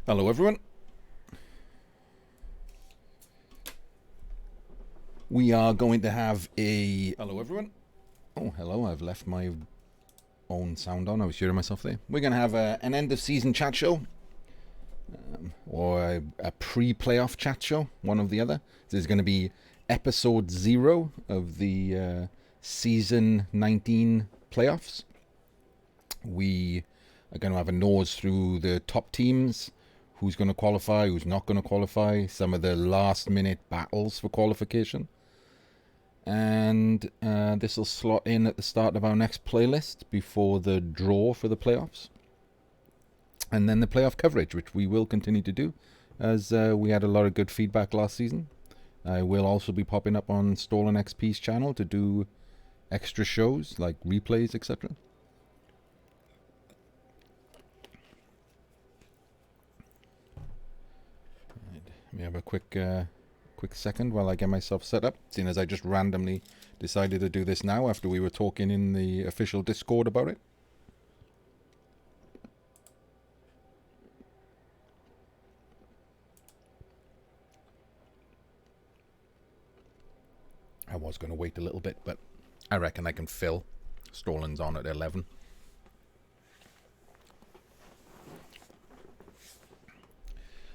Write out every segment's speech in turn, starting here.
Hello everyone. We are going to have a... Hello everyone. Oh, hello, I've left my own sound on. I was hearing myself there. We're going to have an end of season chat show. Or a pre-playoff chat show, one or the other. This is going to be episode 0 of the season 19 playoffs. We are going to have a nose through the top teams, who's going to qualify, who's not going to qualify, some of the last minute battles for qualification. And this will slot in at the start of our next playlist before the draw for the playoffs. And then the playoff coverage, which we will continue to do, as we had a lot of good feedback last season. I will also be popping up on Stolen XP's channel to do extra shows, like replays, etc. Let me have a quick second while I get myself set up, seeing as I just randomly decided to do this now after we were talking in the official Discord about it. I was going to wait a little bit, but I reckon I can fill. Stolen's on at 11.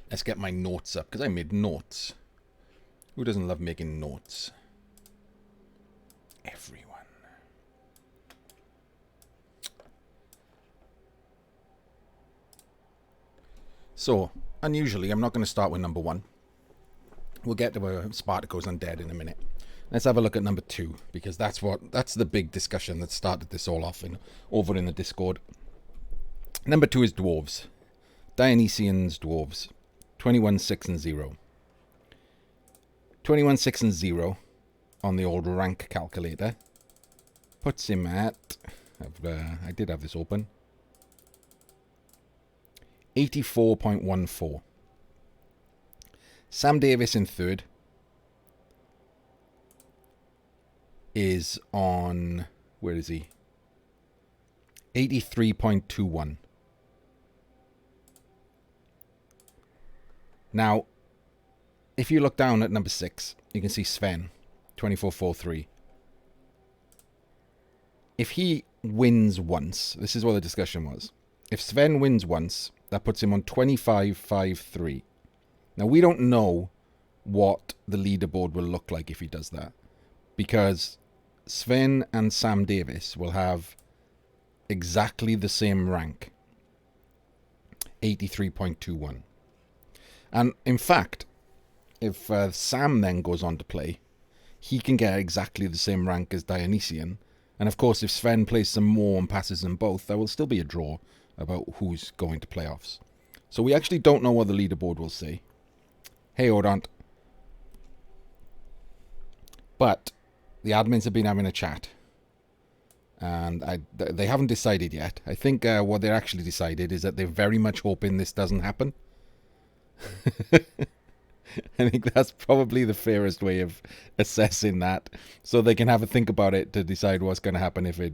Let's get my notes up, because I made notes. Who doesn't love making notes? Everyone. So, unusually, I'm not going to start with number 1. We'll get to Spartacus Undead in a minute. Let's have a look at number 2, because that's the big discussion that started this all off over in the Discord. Number 2 is Dwarves. Dionysians Dwarves. 21, 6 and 0. 21, 6 and 0 on the old rank calculator puts him at, I did have this open, 84.14. Sam Davis in third is on, where is he? 83.21. Now, if you look down at number 6, you can see Sven, 24.43. If he wins once, this is what the discussion was. If Sven wins once, that puts him on 25.53. Now, we don't know what the leaderboard will look like if he does that, because Sven and Sam Davis will have exactly the same rank, 83.21. And in fact, if Sam then goes on to play, he can get exactly the same rank as Dionysian. And of course, if Sven plays some more and passes them both, there will still be a draw about who's going to playoffs. So we actually don't know what the leaderboard will say. Hey, Odant. But the admins have been having a chat. And they haven't decided yet. I think what they're actually decided is that they're very much hoping this doesn't happen. I think that's probably the fairest way of assessing that, so they can have a think about it to decide what's going to happen if it,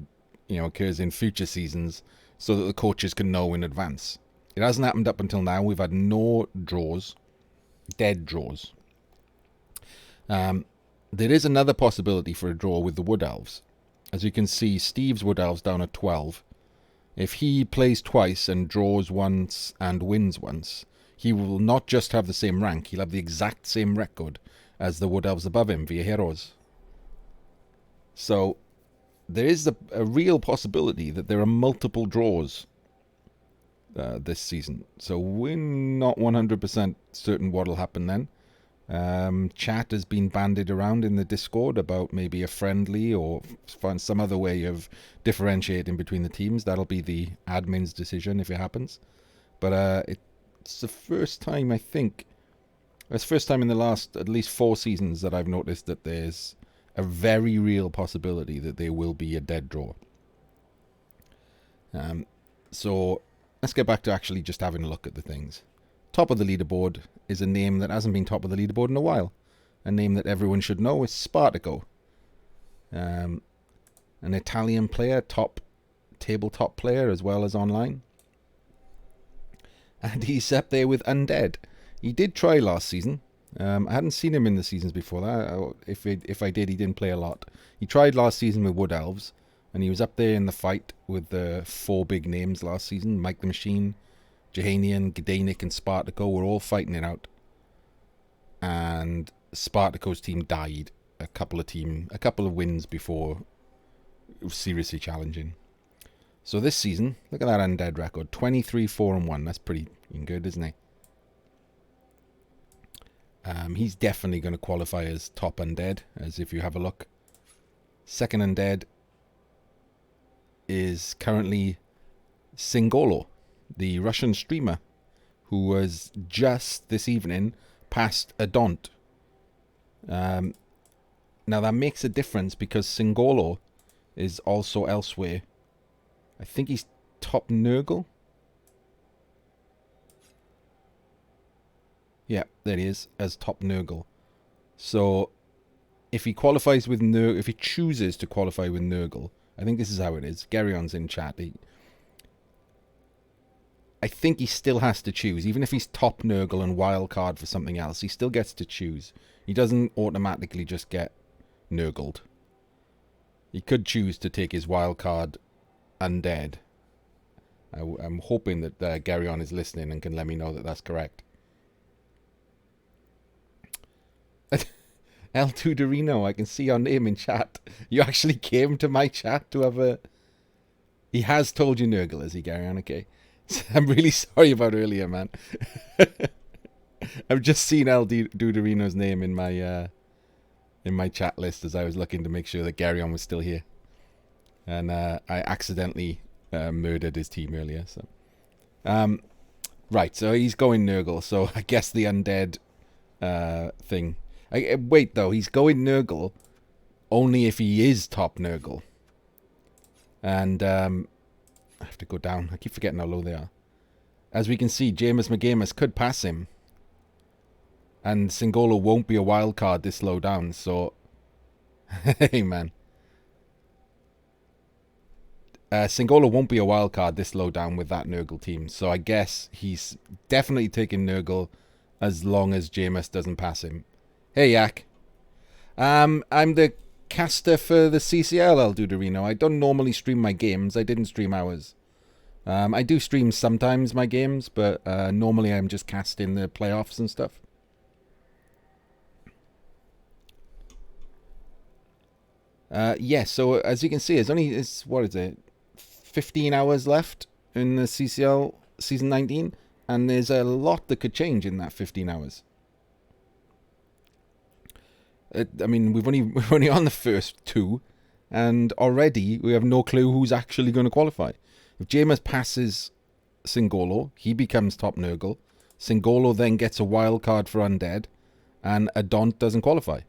occurs in future seasons, so that the coaches can know in advance. It hasn't happened up until now. We've had no draws, dead draws. There is another possibility for a draw with the Wood Elves. As you can see, Steve's Wood Elves down at 12. If he plays twice and draws once and wins once, he will not just have the same rank, he'll have the exact same record as the Wood Elves above him, via heroes. So, there is a real possibility that there are multiple draws this season. So, we're not 100% certain what will happen then. Chat has been bandied around in the Discord about maybe a friendly or find some other way of differentiating between the teams. That'll be the admin's decision if it happens. But it's the first time, I think, it's the first time in the last at least 4 seasons that I've noticed that there's a very real possibility that there will be a dead draw. So let's get back to actually just having a look at the things. Top of the leaderboard is a name that hasn't been top of the leaderboard in a while. A name that everyone should know is Spartaco. An Italian player, tabletop player as well as online. and he's up there with Undead. He did try last season. I hadn't seen him in the seasons before that. If I did, he didn't play a lot. He tried last season with Wood Elves, and he was up there in the fight with the 4 big names last season. Mike the Machine, Jehanian, Gdanik, and Spartaco were all fighting it out. And Spartaco's team died a couple of wins before it was seriously challenging. So this season, look at that Undead record. 23-4-1. That's pretty good, isn't he? He's definitely going to qualify as top Undead, as if you have a look. Second Undead is currently Singolo, the Russian streamer, who was just this evening past Adont. Now that makes a difference because Singolo is also elsewhere. I think he's top Nurgle. Yeah, there he is, as top Nurgle. So, if he qualifies with Nurgle, if he chooses to qualify with Nurgle, I think this is how it is. Garyon's in chat. I think he still has to choose. Even if he's top Nurgle and wild card for something else, he still gets to choose. He doesn't automatically just get Nurgled. He could choose to take his wild card Undead. I'm hoping that Garyon is listening and can let me know that that's correct. L2 Dorino, I can see your name in chat. You actually came to my chat to have a... He has told you Nurgle, is he, Garyon? Okay. I'm really sorry about earlier, man. I've just seen L2 Dorino's name in my chat list as I was looking to make sure that Garyon was still here. And I accidentally murdered his team earlier. So, right, so he's going Nurgle. So I guess the Undead thing... wait, though. He's going Nurgle only if he is top Nurgle. And I have to go down. I keep forgetting how low they are. As we can see, Jameis McGamus could pass him. And Singolo won't be a wild card this low down. So, hey, man. Singolo won't be a wild card this low down with that Nurgle team. So I guess he's definitely taking Nurgle as long as Jameis doesn't pass him. Hey, Yak. I'm the caster for the CCL, L2 Dorino. I don't normally stream my games. I didn't stream ours. I do stream sometimes my games, but normally I'm just casting the playoffs and stuff. Yeah, so as you can see, it's what is it? 15 hours left in the CCL Season 19, and there's a lot that could change in that 15 hours. I mean, we're only on the first 2, and already we have no clue who's actually going to qualify. If Jameis passes Singolo, he becomes top Nurgle. Singolo then gets a wild card for Undead, and Adont doesn't qualify.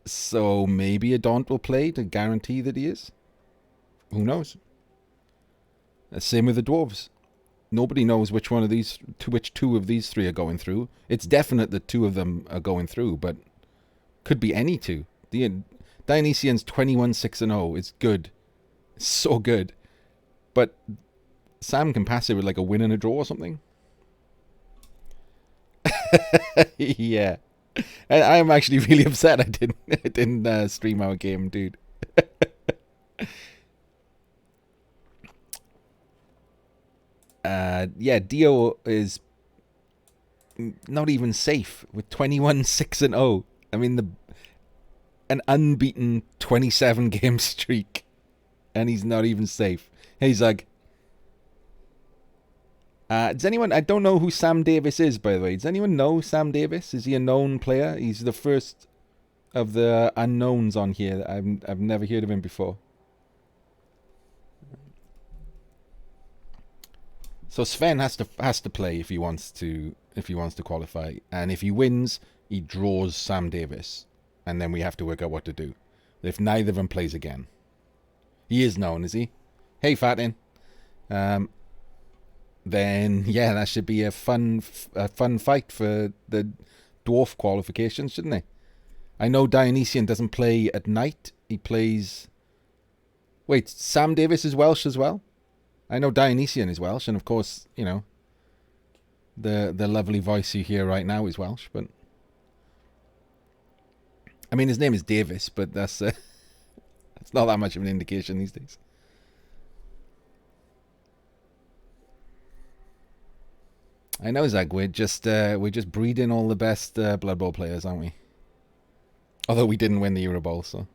So maybe Adont will play to guarantee that he is. Who knows? Same with the Dwarves. Nobody knows which two of these 3 are going through. It's definite that 2 of them are going through, but could be any 2. The Dionysian's 21-6-0. It's good. It's so good. But Sam can pass it with like a win and a draw or something. Yeah. I'm actually really upset I didn't stream our game, dude. Yeah, Dio is not even safe with 21-6-0. I mean, an unbeaten 27 game streak, and he's not even safe. Hey, Zug. Does anyone... I don't know who Sam Davis is, by the way. Does anyone know Sam Davis? Is he a known player? He's the first of the unknowns on here. I've never heard of him before. So Sven has to play if he wants to qualify, and if he wins, he draws Sam Davis, and then we have to work out what to do. If neither of them plays again, he is known, is he? Hey, Fatin. Then yeah, that should be a fun fight for the dwarf qualifications, shouldn't it? I know Dionysian doesn't play at night. He plays... Wait, Sam Davis is Welsh as well? I know Dionysian is Welsh, and of course, you know, the lovely voice you hear right now is Welsh, but I mean, his name is Davis, but that's it's not that much of an indication these days. I know, Zach. We're just breeding all the best Blood Bowl players, aren't we? Although we didn't win the Euro Bowl, so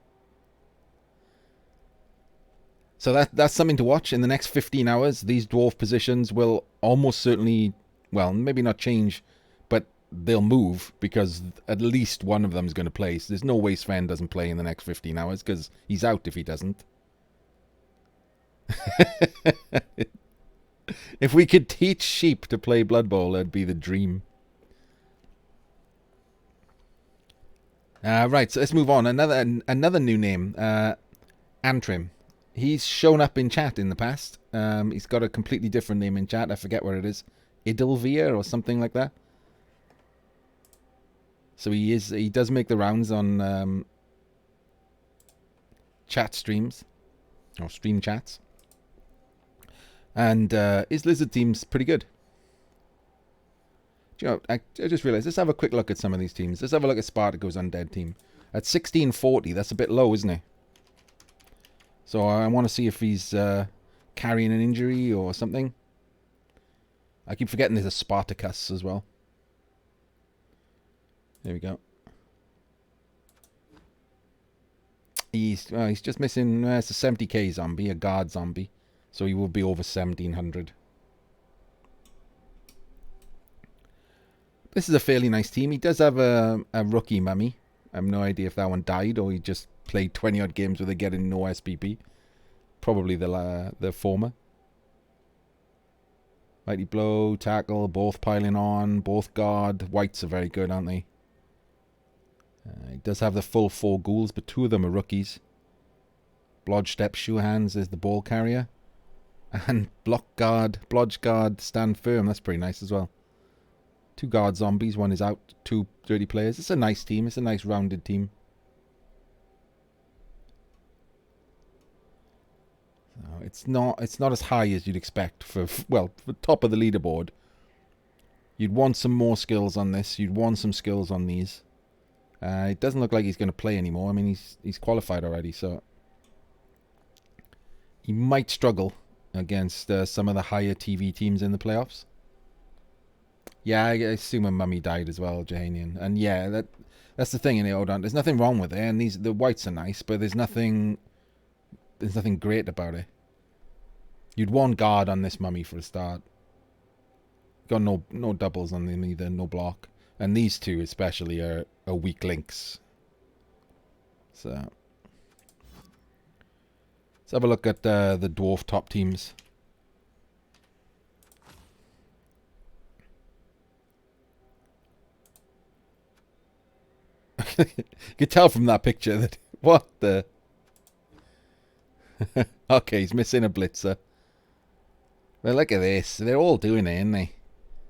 that's something to watch in the next 15 hours. These dwarf positions will almost certainly, well, maybe not change, but they'll move because at least one of them is going to play. So there's no way Sven doesn't play in the next 15 hours because he's out if he doesn't. If we could teach sheep to play Blood Bowl, that'd be the dream. Right, so let's move on. Another new name, Antrim. He's shown up in chat in the past. He's got a completely different name in chat. I forget what it is. Idilvir or something like that. So he does make the rounds on chat streams or stream chats. And his lizard team's pretty good. Do you know, I just realized, let's have a quick look at some of these teams. Let's have a look at Spartaco's undead team. At 1640, that's a bit low, isn't it? So I want to see if he's carrying an injury or something. I keep forgetting there's a Spartacus as well. There we go. He's just missing, it's a 70k zombie, a guard zombie. So he will be over 1700. This is a fairly nice team. He does have a rookie mummy. I have no idea if that one died or he just played 20 odd games with it getting no SPP. Probably the former. Mighty Blow, Tackle, both piling on, both guard. Whites are very good, aren't they? He does have the full 4 ghouls, but 2 of them are rookies. Blodge Step, Shoe Hands is the ball carrier. And Block Guard, Blodge Guard, Stand Firm. That's pretty nice as well. 2 guard zombies, 1 is out, 2 dirty players. It's a nice team. It's a nice rounded team. So it's not as high as you'd expect for top of the leaderboard. You'd want some more skills on this. You'd want some skills on these. It doesn't look like he's going to play anymore. I mean, he's qualified already, so he might struggle against some of the higher TV teams in the playoffs. Yeah, I assume a mummy died as well, Jahanian. And yeah, that's the thing in the Odon. There's nothing wrong with it, and the whites are nice, but there's nothing great about it. You'd want guard on this mummy for a start. Got no doubles on them either, no block. And these 2 especially are weak links. So let's have a look at the dwarf top teams. You can tell from that picture that what the okay, he's missing a blitzer. Well, look at this. They're all doing it, aren't they?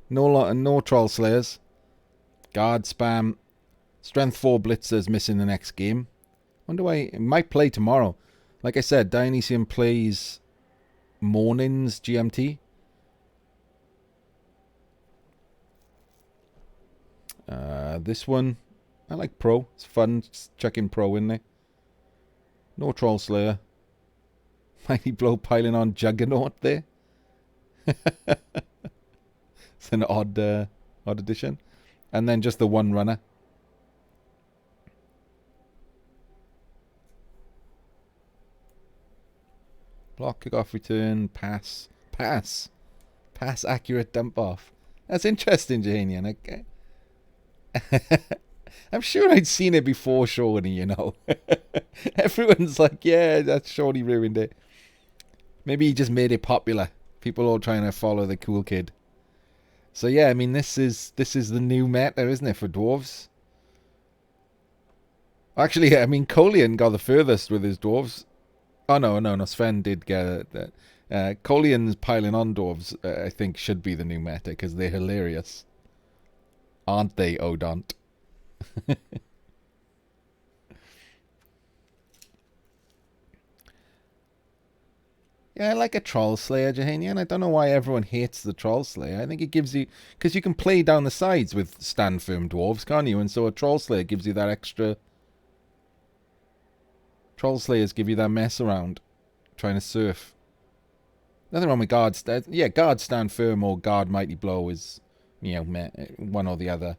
No troll slayers. Guard spam. Strength 4 blitzers missing the next game. Wonder why it might play tomorrow. Like I said, Dionysian plays mornings GMT. This one, I like Pro. It's fun just chucking Pro in there. No Troll Slayer. Mighty Blow piling on Juggernaut there. It's an odd addition. And then just the one runner. Block, kickoff, return, pass. Pass, accurate, dump off. That's interesting, Jahanian. I'm sure I'd seen it before Shawnee, you know. Everyone's like, yeah, that's Shawnee ruined it. Maybe he just made it popular. People all trying to follow the cool kid. So yeah, I mean, this is the new meta, isn't it, for dwarves? Actually, I mean, Colian got the furthest with his dwarves. Oh no, Sven did get that. Colian's piling on dwarves, I think, should be the new meta because they're hilarious, aren't they, Odont? I like a Troll Slayer, Jahania, and I don't know why everyone hates the Troll Slayer. I think it gives you... Because you can play down the sides with stand firm dwarves, can't you? And so a Troll Slayer gives you that extra... Troll Slayers give you that mess around. Trying to surf. Nothing wrong with guard... Yeah, guard stand firm or guard mighty blow is... You know, one or the other.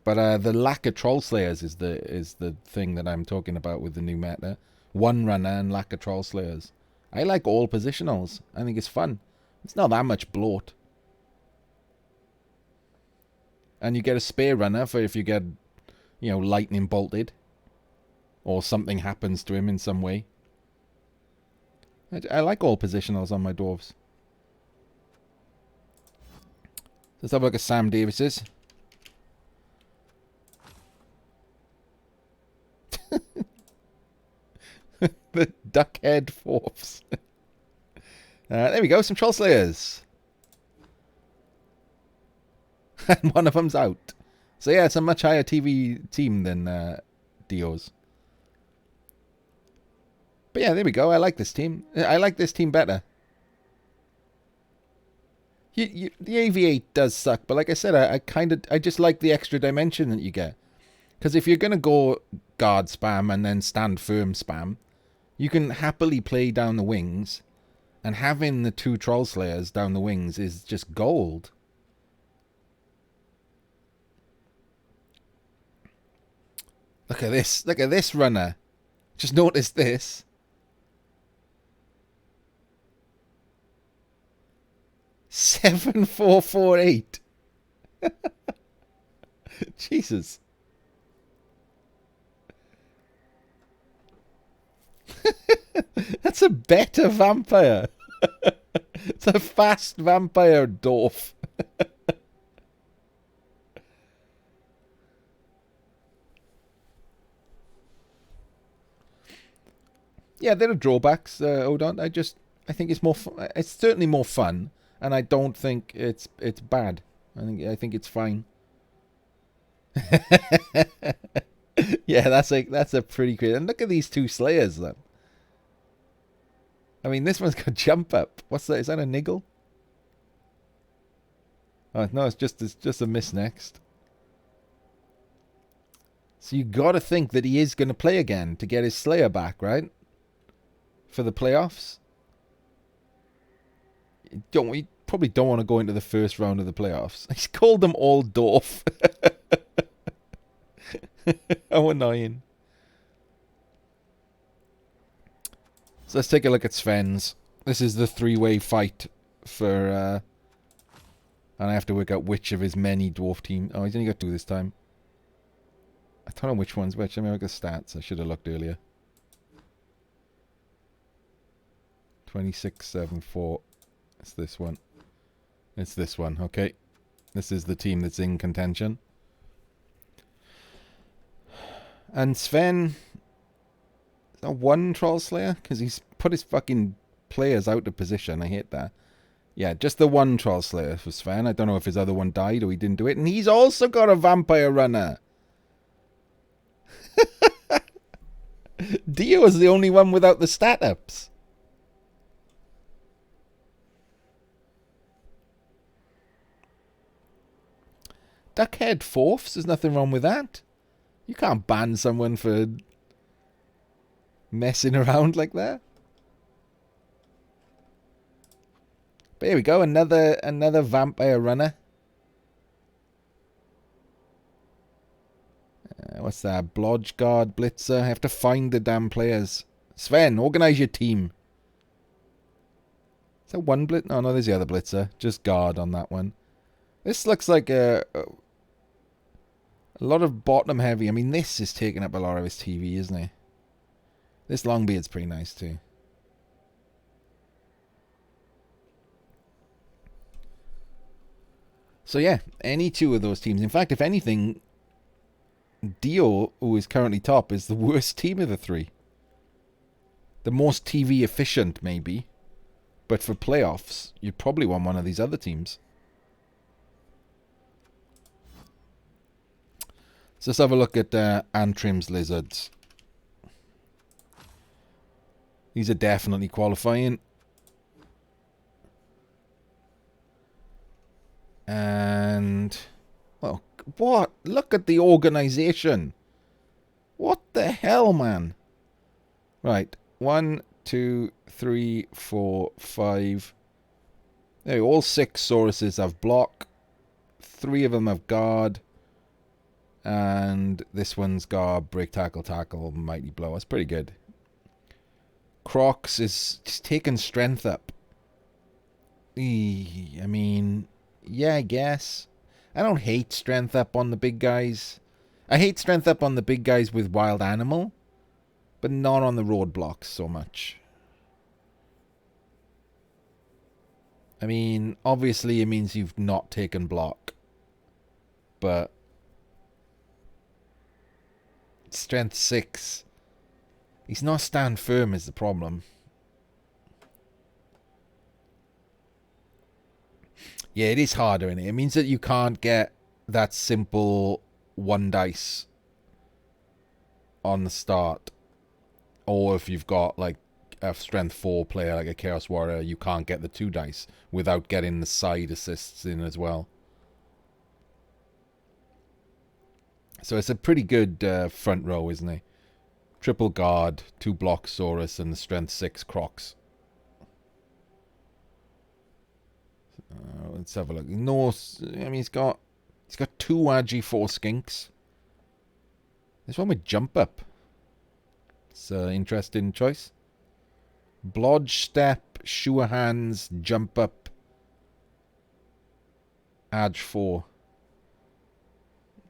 But the lack of Troll Slayers is the thing that I'm talking about with the new meta. One runner and lack of Troll Slayers. I like all positionals. I think it's fun. It's not that much bloat. And you get a spare runner for if you get, you know, lightning bolted. Or something happens to him in some way. I like all positionals on my dwarves. Let's have a look at Sam Davis's. The Duckhead Fourths. There we go, some Troll Slayers. And one of them's out. So yeah, it's a much higher TV team than Dio's. But yeah, there we go. I like this team. I like this team better. The AV8 does suck, but like I said, I just like the extra dimension that you get. Because if you're going to go guard spam and then stand firm spam, you can happily play down the wings, and having the 2 Troll Slayers down the wings is just gold. Look at this. Look at this runner. Just notice this. Seven, 4, 4, 8. Jesus. That's a better vampire. It's a fast vampire dwarf. Yeah, there are drawbacks, Odon. I think it's more. It's certainly more fun, and I don't think it's bad. I think it's fine. Yeah, that's a pretty great. And look at these 2 Slayers, though. I mean, this one's got jump up. What's that? Is that a niggle? Oh no, it's just a miss next. So you got to think that he is going to play again to get his Slayer back, right? For the playoffs. You probably don't want to go into the first round of the playoffs. He's called them all dwarf. How annoying. So let's take a look at Sven's. This is the 3-way fight for... and I have to work out which of his many dwarf teams... Oh, he's only got 2 this time. I don't know which one's which. Let me look at stats. I should have looked earlier. 26, 7, 4. It's this one. It's this one. Okay. This is the team that's in contention. And Sven... Is that 1 Troll Slayer? Because he's put his fucking players out of position. I hate that. Yeah, just the 1 Troll Slayer for Sven. I don't know if his other one died or he didn't do it. And he's also got a vampire runner. Dio is the only one without the stat ups. Duckhead Fourths, there's nothing wrong with that. You can't ban someone for messing around like that. But here we go, another vampire runner. What's that? Blodgard, Blitzer. I have to find the damn players. Sven, organize your team. Is that 1 Blitz? Oh, no, there's the other Blitzer. Just guard on that one. This looks like a lot of bottom heavy. I mean, this is taking up a lot of his TV, isn't it? This Longbeard's pretty nice too. So yeah, any 2 of those teams. In fact, if anything, Dio, who is currently top, is the worst team of the 3. The most TV efficient, maybe. But for playoffs, you'd probably want one of these other teams. So let's have a look at Antrim's Lizards. These are definitely qualifying. And, well, what? Look at the organization. What the hell, man? Right. 1, 2, 3, 4, 5. There, all 6 Sauruses have block. 3 of them have guard. And this one's got break, tackle, tackle, mighty blow. That's pretty good. Crocs is just taking strength up. I mean, yeah, I guess. I don't hate strength up on the big guys. I hate strength up on the big guys with wild animal, but not on the roadblocks so much. I mean, obviously it means you've not taken block, but strength 6. He's not stand firm is the problem. Yeah, it is harder, innit? It means that you can't get that simple 1 dice on the start. Or if you've got like a strength 4 player like a Chaos Warrior, you can't get the 2 dice without getting the side assists in as well. So it's a pretty good front row, isn't it? Triple guard, 2 block Saurus, and the strength 6 Crocs. Let's have a look. Norse. I mean, he's got 2 Agi 4 Skinks. This one with jump up. It's an interesting choice. Blodge step, sure hands, jump up. Ag 4.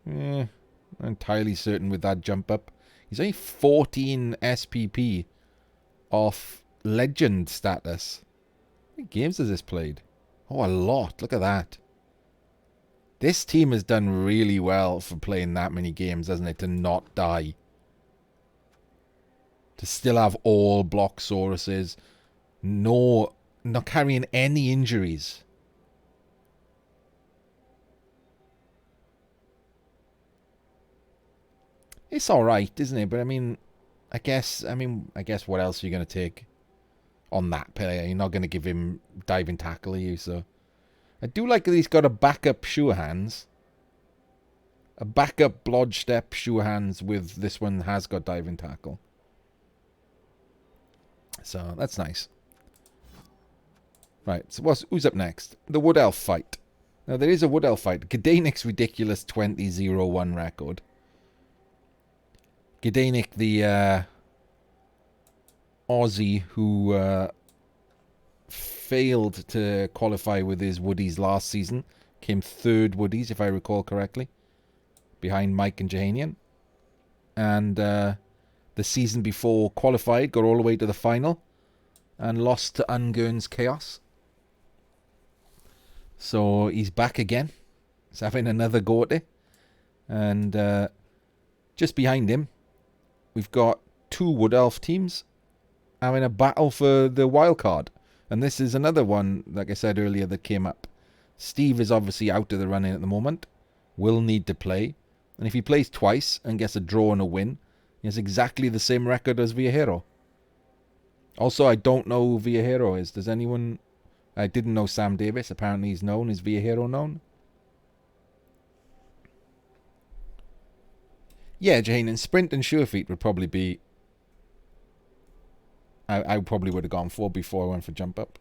Not entirely certain with that jump up. He's only 14 SPP off legend status. How many games has this played? Oh, a lot. Look at that. This team has done really well for playing that many games, hasn't it? To not die. To still have all block Sauruses. No, not carrying any injuries. It's alright, isn't it? But I guess what else are you going to take on that player? You're not going to give him diving tackle, are you? So I do like that he's got a backup sure hands. A backup blodge step sure hands with this one has got diving tackle. So that's nice. Right, so who's up next? The Wood Elf fight. Now there is a Wood Elf fight. Gdanik's ridiculous 20-0-1 record. Gdanik, the Aussie who failed to qualify with his Woodies last season. Came 3rd Woodies, if I recall correctly. Behind Mike and Jahanian. And the season before qualified, got all the way to the final. And lost to Ungern's Chaos. So he's back again. He's having another go at it. And just behind him, we've got 2 Wood Elf teams having a battle for the wild card. And this is another one, like I said earlier, that came up. Steve is obviously out of the running at the moment. Will need to play. And if he plays twice and gets a draw and a win, he has exactly the same record as Viajero. Also, I don't know who Viajero is. Does anyone... I didn't know Sam Davis. Apparently he's known. Is Viajero known? Yeah, Jahanian. Sprint and Sure Feet would probably be... I probably would have gone for before I went for Jump Up.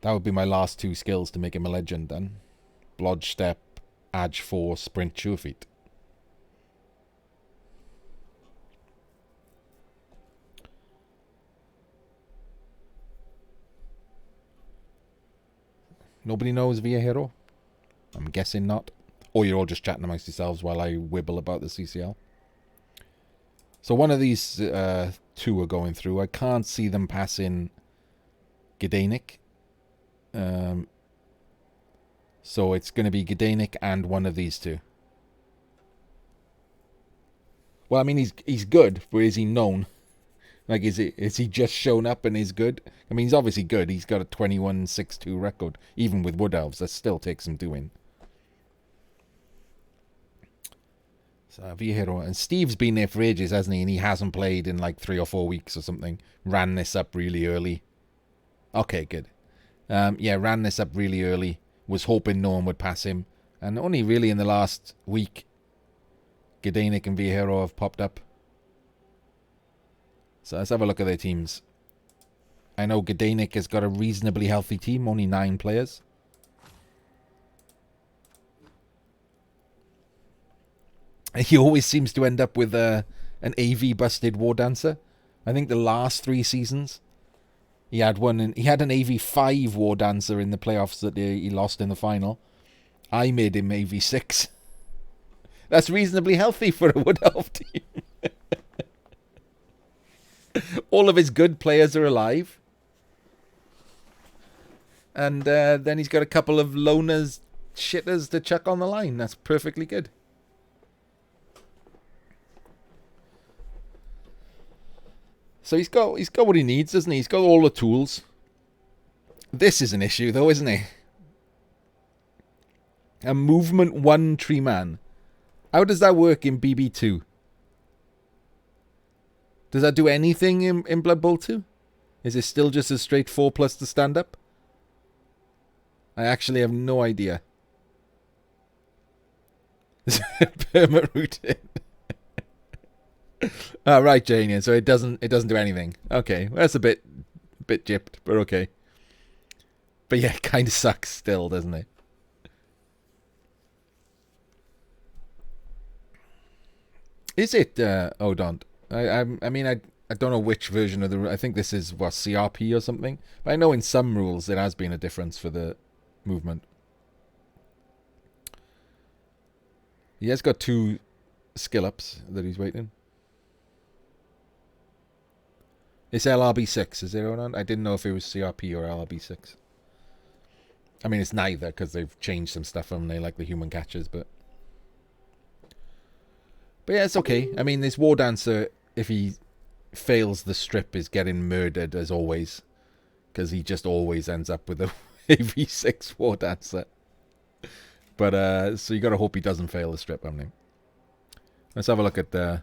That would be my last 2 skills to make him a legend then. Blodge Step, Ag 4, Sprint, Sure Feet. Nobody knows Viajero? I'm guessing not. Or you're all just chatting amongst yourselves while I wibble about the CCL. So one of these 2 are going through. I can't see them passing Gdanik. So it's going to be Gdanik and one of these 2. Well, I mean, he's good, but is he known? Like, is he just shown up and is good? I mean, he's obviously good. He's got a 21-6-2 record. Even with Wood Elves, that still takes some doing. So, Viajero. And Steve's been there for ages, hasn't he? And he hasn't played in like 3 or 4 weeks or something. Ran this up really early. Okay, good. Yeah, ran this up really early. Was hoping no one would pass him. And only really in the last week, Gdanik and Vieira have popped up. So let's have a look at their teams. I know Gdanik has got a reasonably healthy team, only 9 players. He always seems to end up with an AV busted War Dancer. I think the last 3 seasons, he had one. He had an AV 5 War Dancer in the playoffs that he lost in the final. I made him AV 6. That's reasonably healthy for a Wood Elf team. All of his good players are alive. And then he's got a couple of loners, shitters to chuck on the line. That's perfectly good. So he's got what he needs, doesn't he? He's got all the tools. This is an issue, though, isn't it? A movement 1 tree man. How does that work in BB2? Does that do anything in Blood Bowl 2? Is it still just a straight 4+ to stand up? I actually have no idea. Perma rooted. Oh, right, Janian. So it doesn't do anything. Okay, well, that's a bit gypped, but okay. But yeah, it kind of sucks still, doesn't it? Is it Odont? I mean, I don't know which version of the... I think this is, what, CRP or something? But I know in some rules there has been a difference for the movement. He has got 2 skill-ups that he's waiting. It's LRB6, is it, Odont? I didn't know if it was CRP or LRB6. I mean, it's neither, because they've changed some stuff on there, like the human catchers, but yeah, it's okay. I mean, this War Dancer, if he fails the strip, is getting murdered, as always. Because he just always ends up with a AV6 War Dancer. But, so you got to hope he doesn't fail the strip, haven't you? Let's have a look at the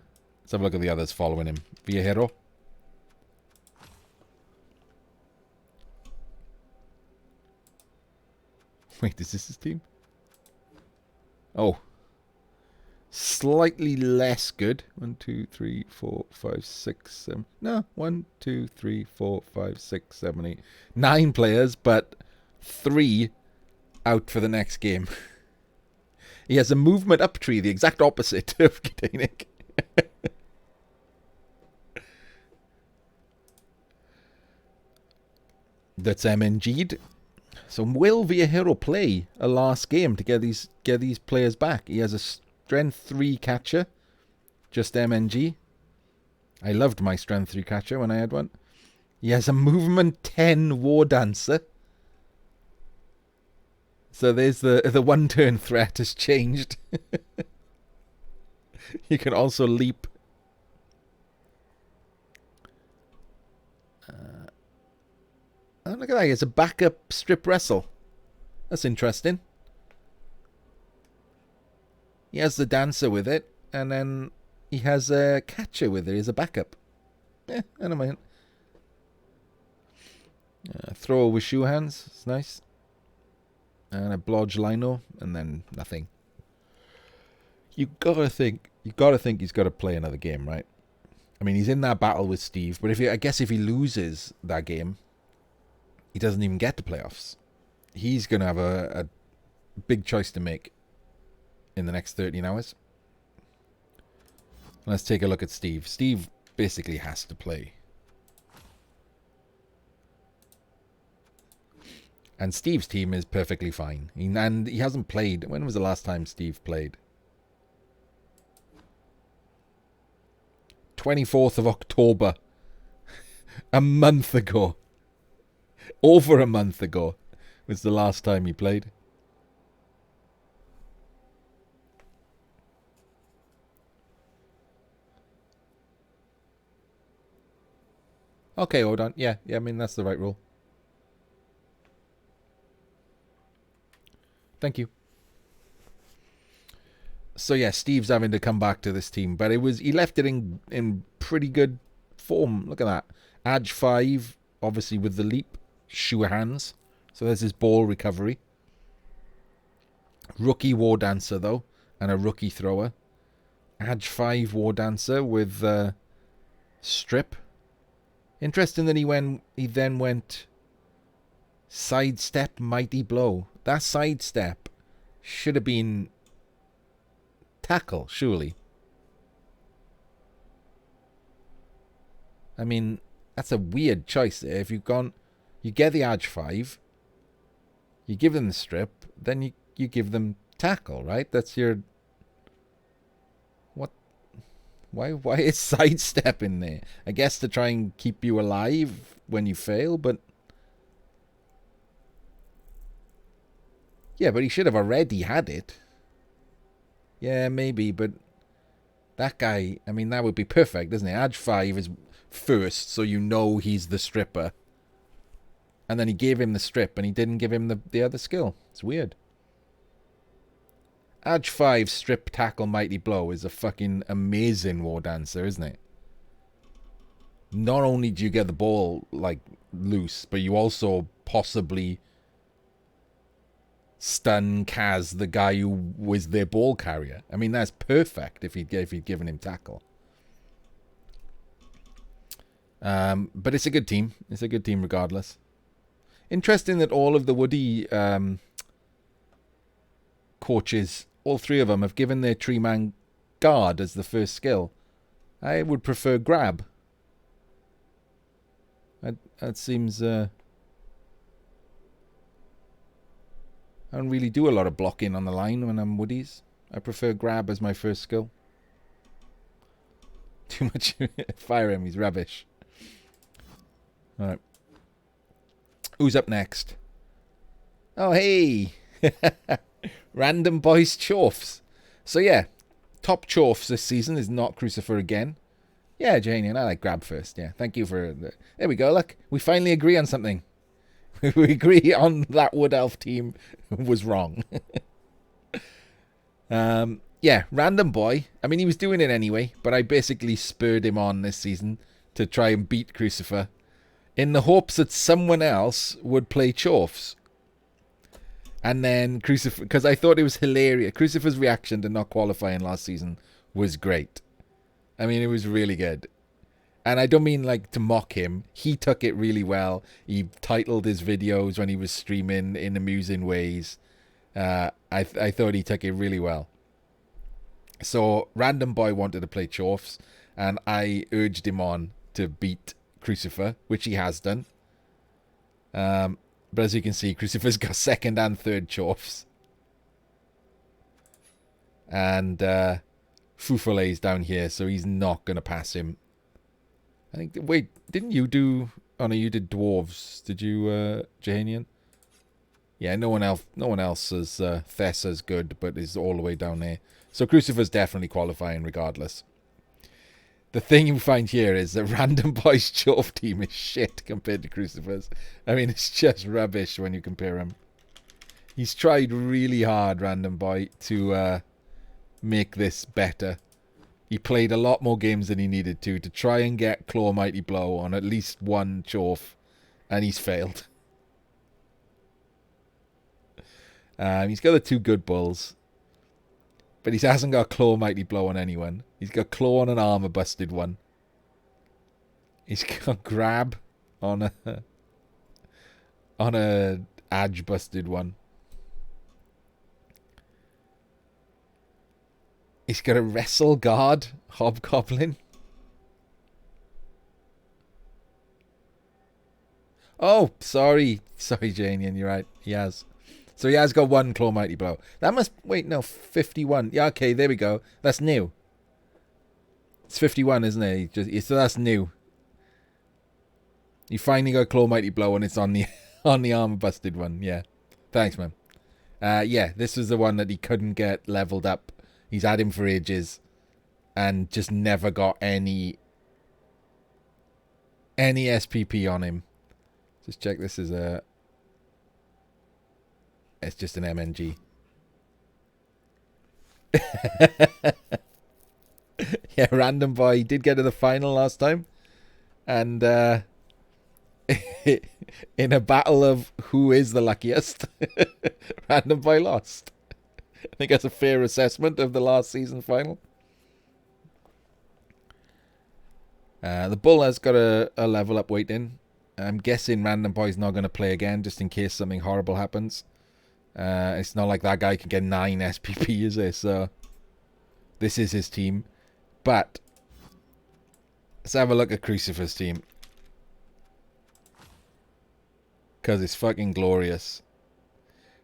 others following him. Vieira. Wait, is this his team? Oh. Slightly less good. 1, 2, 3, 4, 5, 6, 7. No, 1, 2, 3, 4, 5, 6, 7, 8. 9 players, but 3 out for the next game. He has a movement up tree, the exact opposite of Gdanik. That's MNG'd. So will Vieira play a last game to get these players back? He has a Strength 3 catcher, just MNG. I loved my Strength 3 catcher when I had one. He has a Movement 10 War Dancer. So there's the 1 turn threat has changed. You can also leap. Oh, look at that. He has a backup strip wrestle. That's interesting. He has the dancer with it, and then he has a catcher with it as a backup. I don't mind. Throw with shoe hands. It's nice. And a blodge lino, and then nothing. You gotta think he's got to play another game, right? I mean, he's in that battle with Steve, but I guess if he loses that game, he doesn't even get the playoffs. He's gonna have a big choice to make in the next 13 hours. Let's take a look at Steve. Steve basically has to play. And Steve's team is perfectly fine. And he hasn't played. When was the last time Steve played? 24th of October. A month ago. Over a month ago was the last time he played. Okay, hold on. Yeah, I mean, that's the right rule. Thank you. So yeah, Steve's having to come back to this team, but he left it in pretty good form. Look at that. Edge 5, obviously with the leap. sure hands. So there's his ball recovery. Rookie War Dancer, though, and a rookie thrower. Edge 5 War Dancer with strip. Interesting that he then went sidestep mighty blow. That sidestep should have been tackle, surely. I mean, that's a weird choice there. If you've gone, you get the edge 5, you give them the strip, then you give them tackle, right? That's your... What? Why is sidestep in there? I guess to try and keep you alive when you fail, but... Yeah, but he should have already had it. Yeah, maybe, but... That guy, I mean, that would be perfect, isn't it? Edge 5 is first, so you know he's the stripper. And then he gave him the strip, and he didn't give him the other skill. It's weird. Edge 5 strip tackle mighty blow is a fucking amazing War Dancer, isn't it? Not only do you get the ball, like, loose, but you also possibly stun Kaz, the guy who was their ball carrier. I mean, that's perfect if he'd given him tackle. But it's a good team. It's a good team regardless. Interesting that all of the Woody coaches, all three of them, have given their tree man guard as the first skill. I would prefer grab. That seems... I don't really do a lot of blocking on the line when I'm Woodies. I prefer grab as my first skill. Too much fire him, he's rubbish. Alright. Who's up next? Oh, hey! Random Boys Chorfs. So yeah, top Chorfs this season is not Crucifer again. Yeah, Janian, I like grab first. Yeah, thank you for... There we go, look. We finally agree on something. We agree on that Wood Elf team was wrong. Yeah, Random Boy. I mean, he was doing it anyway, but I basically spurred him on this season to try and beat Crucifer in the hopes that someone else would play Chorfs. And then Crucifer, because I thought it was hilarious. Crucifer's reaction to not qualifying last season was great. I mean, it was really good. And I don't mean like to mock him. He took it really well. He titled his videos when he was streaming in amusing ways. I thought he took it really well. So Random Boy wanted to play Chorfs, and I urged him on to beat Crucifer, which he has done. But as you can see, Crucifer's got second and third Chorfs. And Foufolet's down here, so he's not going to pass him. I think... Wait, didn't you do... Oh, no, you did Dwarves. Did you, Jahanian? Yeah, no one else is Thess as good, but is all the way down there. So Crucifer's definitely qualifying regardless. The thing you find here is that Random Boy's Chorf team is shit compared to Crucifer's. I mean, it's just rubbish when you compare them. He's tried really hard, Random Boy, to make this better. He played a lot more games than he needed to try and get Claw Mighty Blow on at least one Chorf, and he's failed. He's got the two good bulls, but he hasn't got Claw Mighty Blow on anyone. He's got Claw on an armor busted one. He's got Grab on a edge busted one. He's got a Wrestle Guard Hobgoblin. Oh, sorry, Janian, you're right. He has. So he has got one Claw Mighty Blow. That must... Wait, no, 51. Yeah, okay, there we go. That's new. It's 51, isn't it? So that's new. You finally got Claw Mighty Blow and it's on the on the armor busted one. Yeah. Thanks, man. Yeah, this was the one that he couldn't get leveled up. He's had him for ages and just never got any SPP on him. Just check, this is a... It's just an MNG. Yeah, Random Boy did get to the final last time. And in a battle of who is the luckiest, Random Boy lost. I think that's a fair assessment of the last season final. The Bull has got a level up waiting. I'm guessing Random Boy's not going to play again, just in case something horrible happens. It's not like that guy can get 9 SPP, is it? So this is his team. But let's have a look at Crucifer's team. Because it's fucking glorious.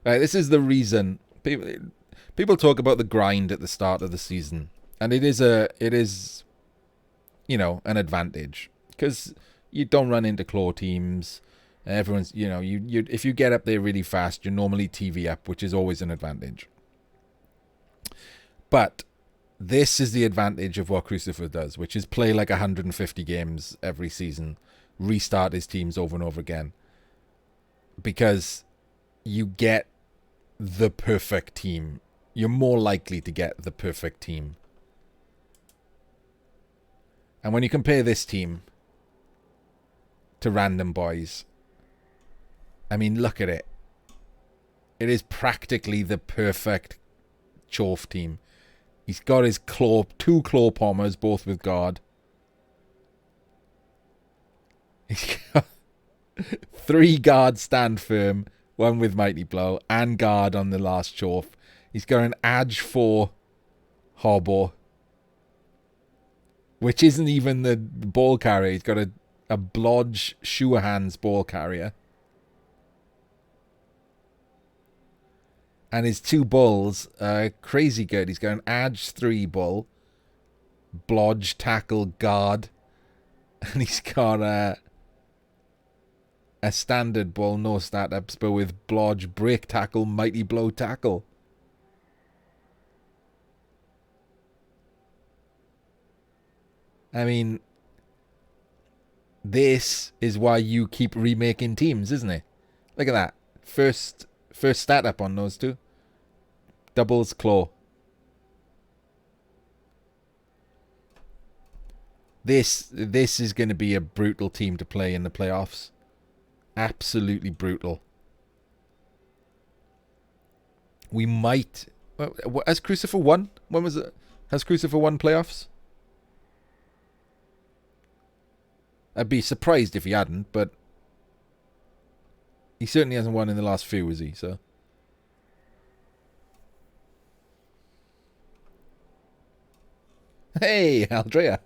Right, this is the reason people talk about the grind at the start of the season, and it is you know, an advantage because you don't run into claw teams. Everyone's, you know, you if you get up there really fast, you're normally TV up, which is always an advantage. But this is the advantage of what Crucifer does, which is play like 150 games every season, restart his teams over and over again. Because you get the perfect team. You're more likely to get the perfect team. And when you compare this team to Random Boy's, I mean, look at it. It is practically the perfect Chorf team. He's got his two claw pommers, both with guard. He's got 3 guards stand firm, 1 with mighty blow, and guard on the last Chorf. He's got an Edge 4 hobble, which isn't even the ball carrier. He's got a Blodge Schuerhands ball carrier. And his 2 bulls are crazy good. He's got an Edge 3 bull, Blodge tackle guard, and he's got a standard bull, no stat ups, but with Blodge break tackle, mighty blow tackle. I mean, this is why you keep remaking teams, isn't it? Look at that. First stat up on those 2. Doubles claw. This is going to be a brutal team to play in the playoffs. Absolutely brutal. We might... Has Crucifer won? When was it? Has Crucifer won playoffs? I'd be surprised if he hadn't, but he certainly hasn't won in the last few, has he? So hey, Aldrea.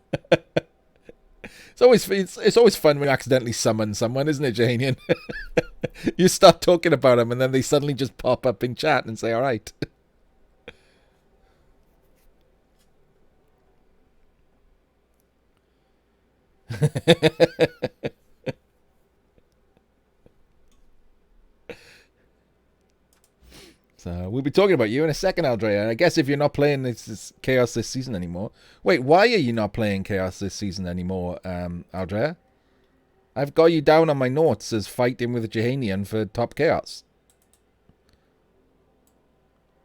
It's always fun when you accidentally summon someone, isn't it, Janian? You start talking about them and then they suddenly just pop up in chat and say, all right. So we'll be talking about you in a second, Aldrea. I guess if you're not playing this Chaos this season anymore. Wait, why are you not playing Chaos this season anymore, Aldrea? I've got you down on my notes as fighting with Jehanian for top Chaos.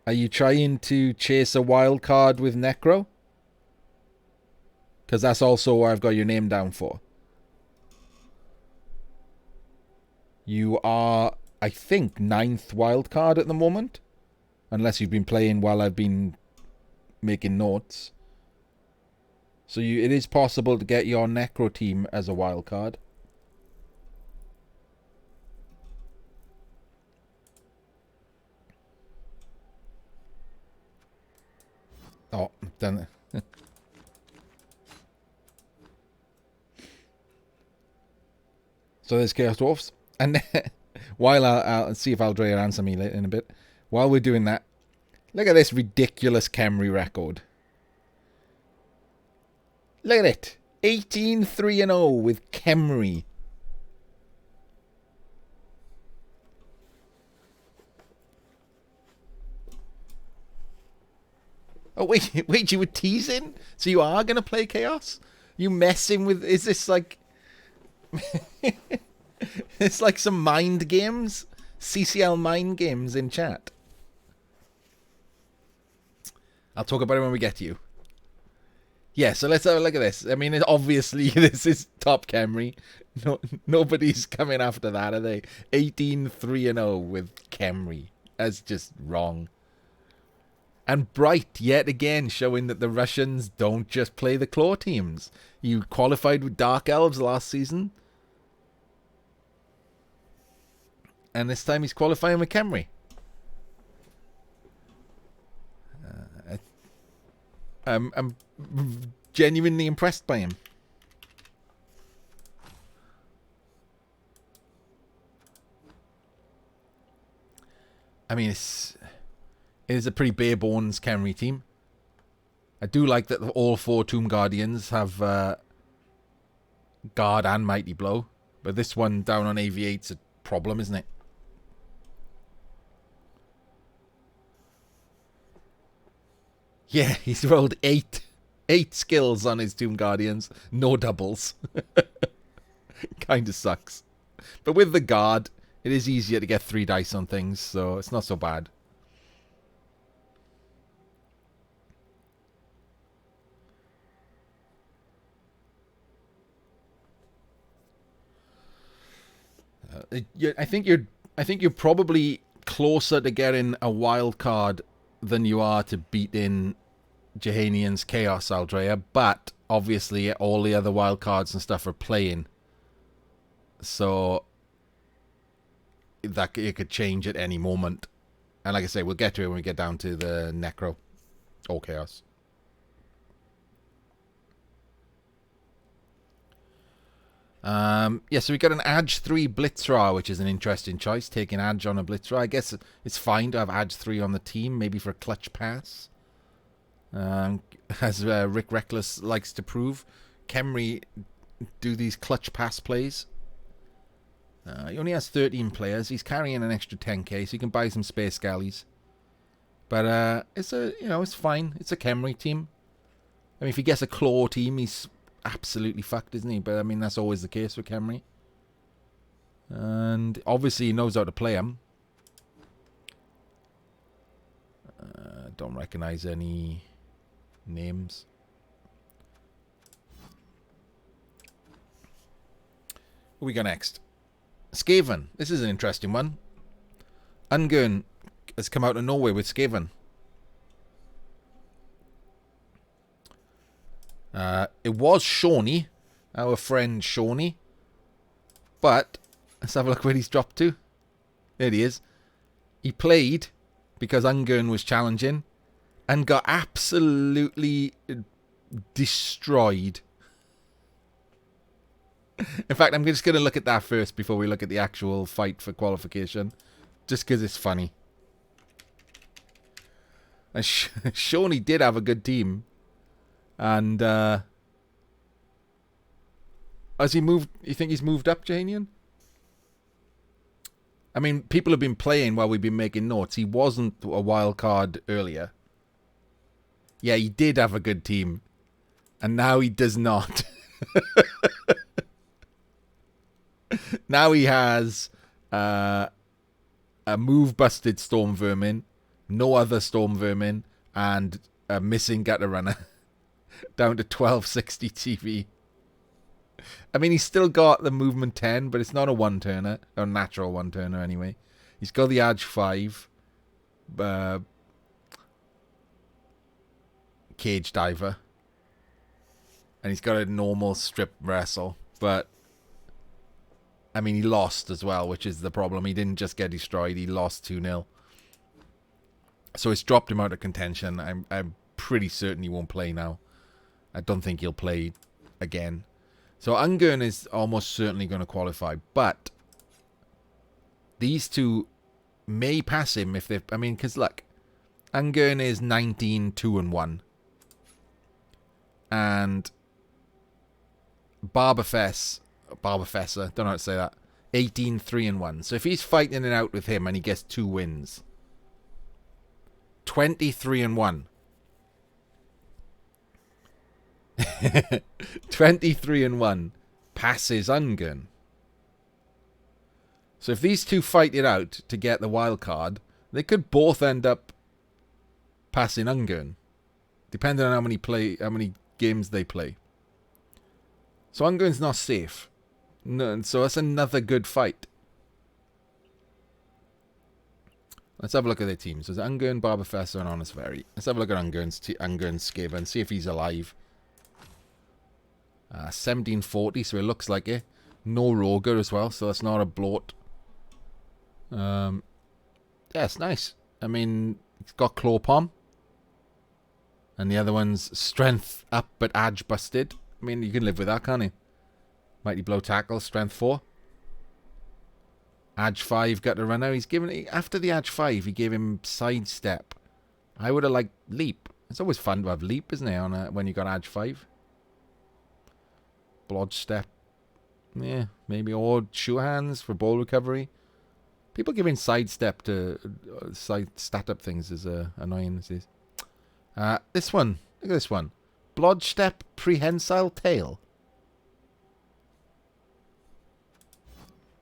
Are you trying to chase a wild card with Necro? Because that's also what I've got your name down for. You are, I think, 9th wild card at the moment. Unless you've been playing while I've been making notes. So it is possible to get your Necro team as a wild card. Oh, done it. So there's Chaos Dwarfs. And while I'll see if Aldrea answer me in a bit. While we're doing that, look at this ridiculous Khemri record. Look at it. 18-3-0 with Khemri. Oh, wait, you were teasing? So you are going to play Chaos? You messing with... Is this like... It's like some mind games? CCL mind games in chat. I'll talk about it when we get to you. Yeah, so let's have a look at this. I mean, obviously, this is top Khemri. No, nobody's coming after that, are they? 18-3-0 with Khemri. That's just wrong. And Bright, yet again, showing that the Russians don't just play the claw teams. You qualified with Dark Elves last season. And this time he's qualifying with Khemri. I'm genuinely impressed by him. I mean, it is a pretty bare bones Khemri team. I do like that all 4 Tomb Guardians have Guard and Mighty Blow. But this one down on AV8's a problem, isn't it? Yeah, he's rolled 8 skills on his Tomb Guardians. No doubles. Kinda sucks. But with the Guard, it is easier to get 3 dice on things, so it's not so bad. I think you're probably closer to getting a wild card than you are to beating Jehanian's Chaos Aldrea, but obviously all the other wild cards and stuff are playing, so that it could change at any moment. And like I say, we'll get to it when we get down to the Necro or Chaos. Yeah, so we got an Adge 3 Blitzra, which is an interesting choice, taking Adge on a Blitzra. I guess it's fine to have Adge 3 on the team, maybe for a clutch pass. As Rick Reckless likes to prove, Khemri do these clutch pass plays. He only has 13 players. He's carrying an extra 10k, so you can buy some Space Galleys. But it's fine. It's a Khemri team. I mean, if he gets a Claw team, he's absolutely fucked, isn't he? But I mean, that's always the case with Khemri. And obviously he knows how to play him. Don't recognize any names. Who we got next? Skaven. This is an interesting one. Ungern has come out of nowhere with Skaven. It was Shawnee, our friend Shawnee. But let's have a look where he's dropped to. There he is. He played because Ungern was challenging and got absolutely destroyed. In fact, I'm just going to look at that first before we look at the actual fight for qualification. Just because it's funny. And Shawnee did have a good team. And, has he moved? You think he's moved up, Janian? I mean, people have been playing while we've been making notes. He wasn't a wild card earlier. Yeah, he did have a good team. And now he does not. Now he has a move-busted Storm Vermin, no other Storm Vermin, and a missing Gutter Runner. Down to 1260 TV. I mean, he's still got the movement 10, but it's not a one-turner. Or natural one-turner, anyway. He's got the Edge 5. Cage Diver. And he's got a normal strip wrestle. But, I mean, he lost as well, which is the problem. He didn't just get destroyed. He lost 2-0. So it's dropped him out of contention. I'm pretty certain he won't play now. I don't think he'll play again. So Ungern is almost certainly going to qualify. But these two may pass him if they... I mean, because look. Ungern is 19-2-1. And Barbafessa, don't know how to say that, 18-3-1. So if he's fighting it out with him and he gets 2 wins, 23-1. 23-1 passes Ungern. So if these two fight it out to get the wild card, they could both end up passing Ungern, depending on how many games they play. So Ungern's not safe. No, so that's another good fight. Let's have a look at their teams. There's Ungern, Barberfessor, and Honest Very. Let's have a look at Ungern's Skiver and see if he's alive. 1740, so it looks like it. No Roger as well, so that's not a bloat. Yeah, it's nice. I mean, it's got Claw Palm. And the other one's Strength up, but Edge busted. I mean, you can live with that, can't you? Mighty Blow Tackle, Strength 4. Edge 5, Gutter Runner. He's given, after the Edge 5, he gave him Sidestep. I would have liked Leap. It's always fun to have Leap, isn't it, on when you got Edge 5. Blodge Step. Yeah, maybe. Or Shoe Hands for ball recovery. People giving Sidestep to stat up things is annoying. This one. Look at this one. Blodge Step, Prehensile Tail.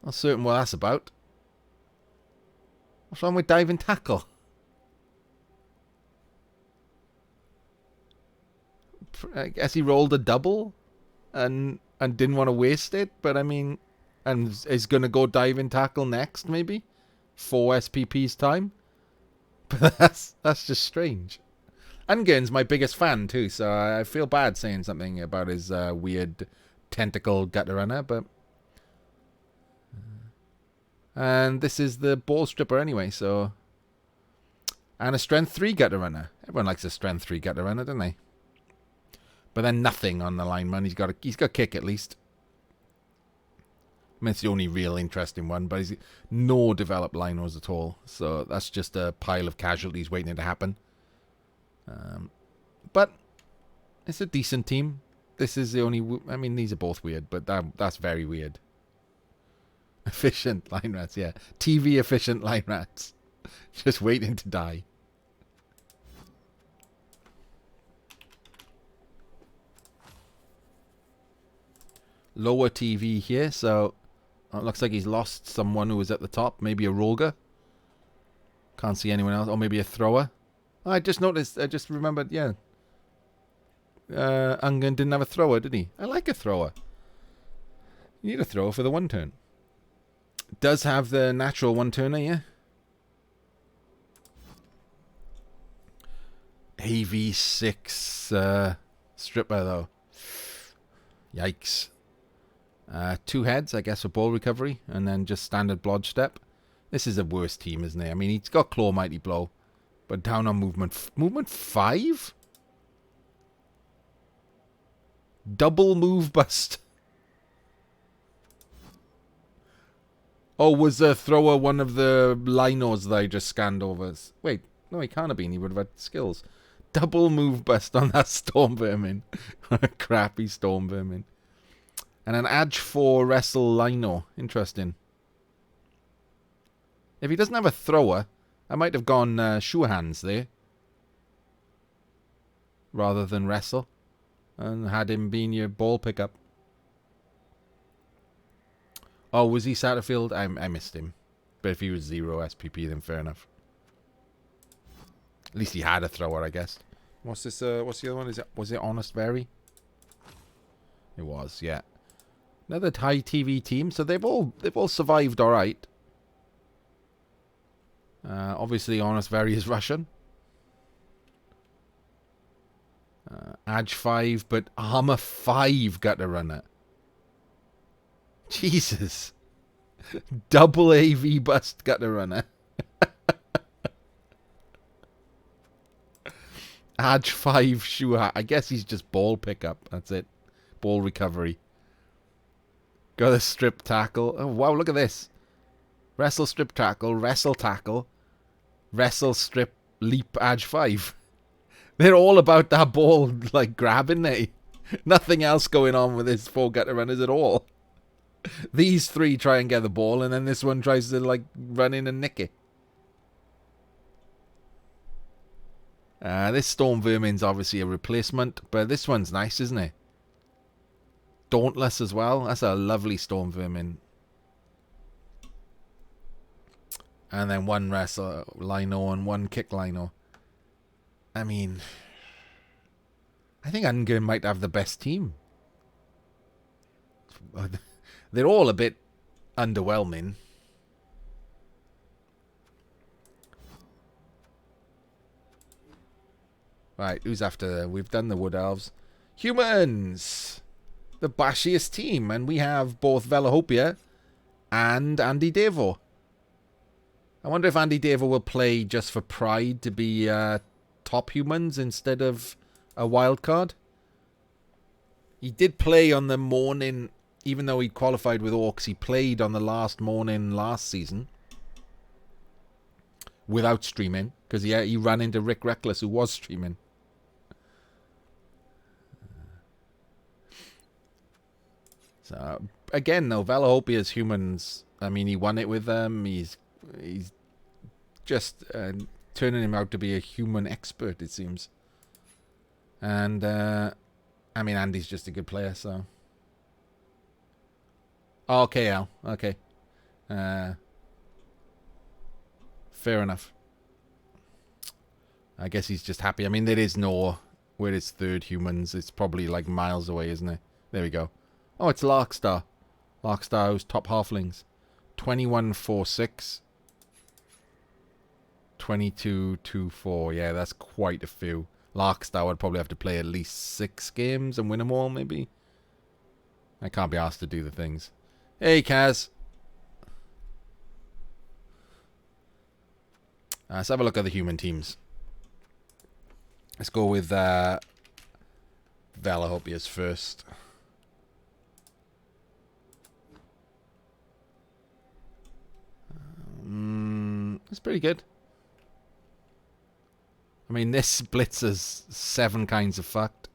Not certain what that's about. What's wrong with Diving Tackle? I guess he rolled a double and didn't want to waste it, but I mean, and is going to go Diving Tackle next, maybe? 4 SPP's time? But that's just strange. Ungern's my biggest fan too, so I feel bad saying something about his weird tentacle gutter runner, but... And this is the ball stripper anyway, so... And a strength 3 gutter runner. Everyone likes a strength 3 gutter runner, don't they? But then nothing on the lineman. He's got kick at least. I mean, it's the only real interesting one, but he's no developed linos at all. So that's just a pile of casualties waiting to happen. But it's a decent team. This is the only... I mean, these are both weird, but that's very weird. Efficient line rats, yeah. TV efficient line rats. Just waiting to die. Lower TV here, so it looks like he's lost someone who was at the top. Maybe a Roger. Can't see anyone else. Or maybe a thrower. Oh, I just noticed, I just remembered, yeah. Ungern didn't have a thrower, did he? I like a thrower. You need a thrower for the one turn. Does have the natural one turner, yeah. AV6 stripper though. Yikes. 2 heads, I guess, for ball recovery, and then just standard blodge step. This is a worse team, isn't it? I mean, he's got Claw Mighty Blow, but down on movement. Movement 5? Double move bust. Oh, was the thrower one of the linos that I just scanned over? Wait, no, he can't have been. He would have had skills. Double move bust on that Storm Vermin. Crappy Storm Vermin. And an Edge 4 Wrestle Lino. Interesting. If he doesn't have a thrower, I might have gone Shoe Hands there. Rather than Wrestle. And had him being your ball pickup. Oh, was he Satterfield? I missed him. But if he was 0 SPP, then fair enough. At least he had a thrower, I guess. What's this? What's the other one? Was it Honest Very? It was, yeah. Another high TV team, so they've all survived all right. Obviously, Honest Very is Russian. Edge 5, but Armor 5 gutter runner. Jesus. Double AV bust gutter runner. Edge 5 shoe hat. I guess he's just ball pickup. That's it. Ball recovery. Got a strip tackle. Oh, wow, look at this. Wrestle, strip tackle, wrestle tackle, wrestle, strip, leap, edge 5. They're all about that ball, like, grabbing, they. Nothing else going on with his 4 gutter runners at all. These 3 try and get the ball, and then this one tries to, like, run in and nick it. This Storm Vermin's obviously a replacement, but this one's nice, isn't it? Dauntless as well. That's a lovely Storm Vermin. And then 1 wrestle lino and 1 kick lino. I mean, I think Ungern might have the best team. They're all a bit underwhelming. Right, who's after? We've done the Wood Elves. Humans! The bashiest team. And we have both Velahopia and Andy Devo. I wonder if Andy Devo will play just for pride to be top humans instead of a wild card. He did play on the morning, even though he qualified with Orcs, he played on the last morning last season without streaming because he ran into Rick Reckless, who was streaming. So again, though, Valahopia's humans. I mean, he won it with them. He's just turning him out to be a human expert, it seems. And I mean, Andy's just a good player, so. Oh, okay, Al. Okay. Fair enough. I guess he's just happy. I mean, there is no where it's third humans. It's probably like miles away, isn't it? There we go. Oh, it's Larkstar. Larkstar, who's top halflings. 21-4-6. 22-2-4. Yeah, that's quite a few. Larkstar would probably have to play at least 6 games and win them all, maybe. I can't be asked to do the things. Hey, Kaz. Let's have a look at the human teams. Let's go with Valahopia's first. It's pretty good. I mean, this blitzer's 7 kinds of fucked.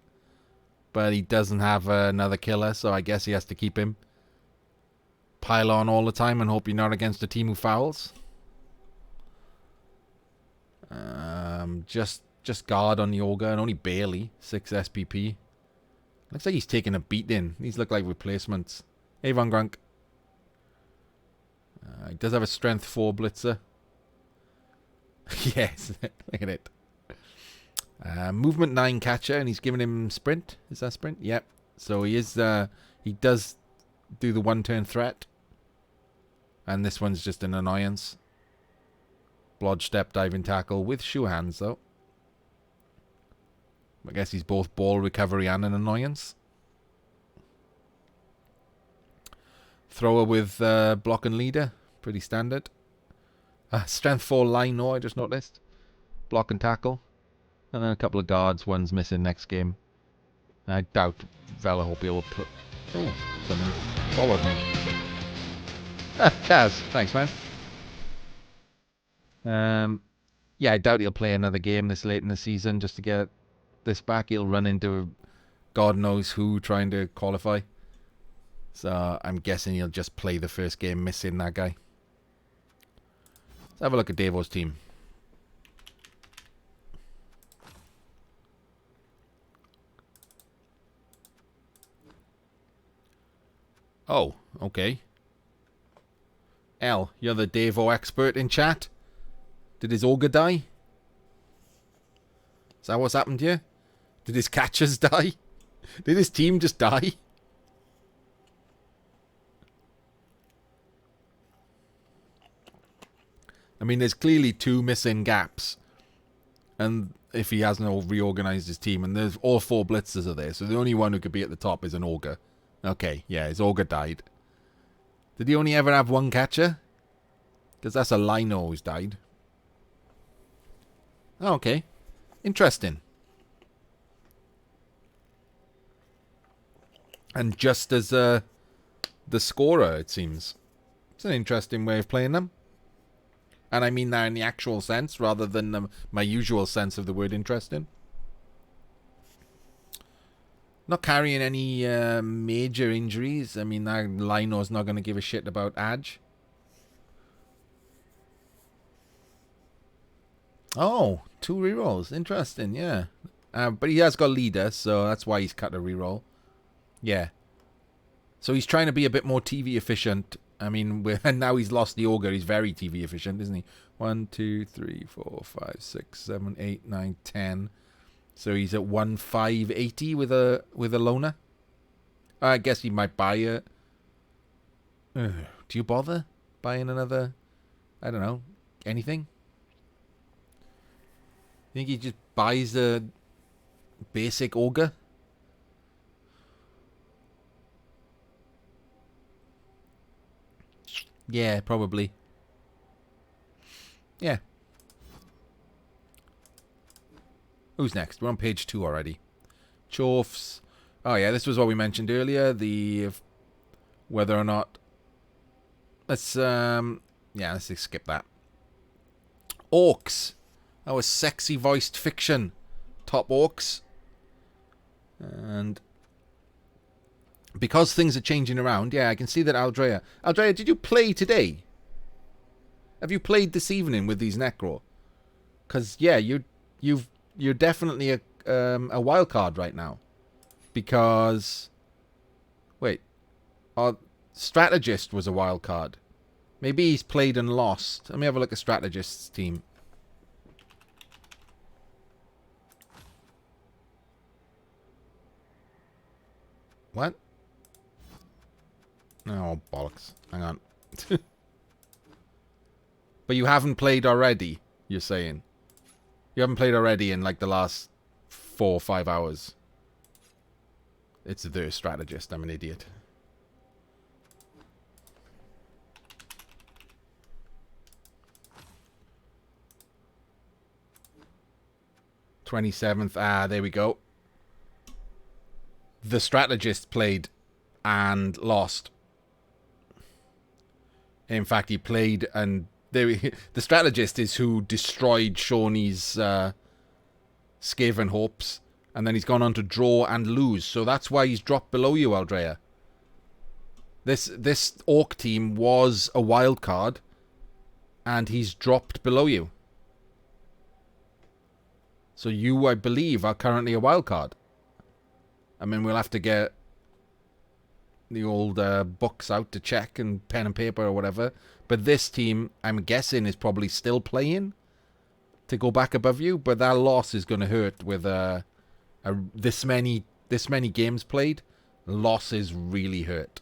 But he doesn't have another killer, so I guess he has to keep him. Pile on all the time and hope you're not against a team who fouls. Just guard on the Ogre, and only barely. 6 SPP. Looks like he's taking a beating. These look like replacements. Hey, Von Grunk. He does have a strength 4 blitzer. Yes, look at it. Movement 9 catcher, and he's giving him sprint. Is that sprint? Yep. So he is. He does do the 1-turn threat, and this one's just an annoyance. Blodge step, diving tackle with shoe hands, though. I guess he's both ball recovery and an annoyance. Thrower with block and leader, pretty standard. Strength 4 Lino, I just noticed. Block and tackle. And then a couple of guards, one's missing next game. I doubt Valahopia will put... Oh, someone followed me. Kaz, thanks, man. Yeah, I doubt he'll play another game this late in the season just to get this back. He'll run into God knows who trying to qualify. So I'm guessing he'll just play the first game missing that guy. Let's have a look at Devo's team. Oh, okay. L, you're the Devo expert in chat. Did his Ogre die? Is that what's happened here? Did his catchers die? Did his team just die? I mean, there's clearly 2 missing gaps. And if he hasn't reorganized his team, and there's all 4 blitzers are there, so the only one who could be at the top is an Ogre. Okay, yeah, his Ogre died. Did he only ever have 1 catcher? Because that's a Lino who's died. Oh, okay. Interesting. And just as the scorer, it seems. It's an interesting way of playing them. And I mean that in the actual sense, rather than my usual sense of the word interesting. Not carrying any major injuries. I mean, that Lino's not going to give a shit about Adge. Oh, 2 rerolls. Interesting, yeah. But he has got leader, so that's why he's cut a reroll. Yeah. So he's trying to be a bit more TV efficient. I mean, and now he's lost the Ogre. He's very TV efficient, isn't he? 1, 2, 3, 4, 5, 6, 7, 8, 9, 10. So he's at 1,580 with a loner. I guess he might buy a... do you bother buying another... I don't know. Anything? Think he just buys a basic ogre? Yeah, probably. Yeah. Who's next? We're on page 2 already. Chorfs. Oh yeah, this was what we mentioned earlier. The whether or not. Let's let's just skip that. Orcs. Our sexy voiced fiction. Top orcs. And because things are changing around, yeah, I can see that Aldrea. Aldrea, did you play today? Have you played this evening with these Necro? Because yeah, you're definitely a wild card right now. Because wait, our strategist was a wild card. Maybe he's played and lost. Let me have a look at strategist's team. What? Oh, bollocks. Hang on. But you haven't played already, you're saying? You haven't played already in like the last 4 or 5 hours. It's the strategist. I'm an idiot. "27th. Ah, there we go. The strategist played and lost. In fact, he played and the strategist is who destroyed Shawnee's Skaven hopes, and then he's gone on to draw and lose. So that's why he's dropped below you, Aldrea. This Orc team was a wild card, and he's dropped below you. So you, I believe, are currently a wild card. I mean, we'll have to get the old books out to check and pen and paper or whatever. But this team, I'm guessing, is probably still playing to go back above you. But that loss is going to hurt with this many games played. Losses really hurt.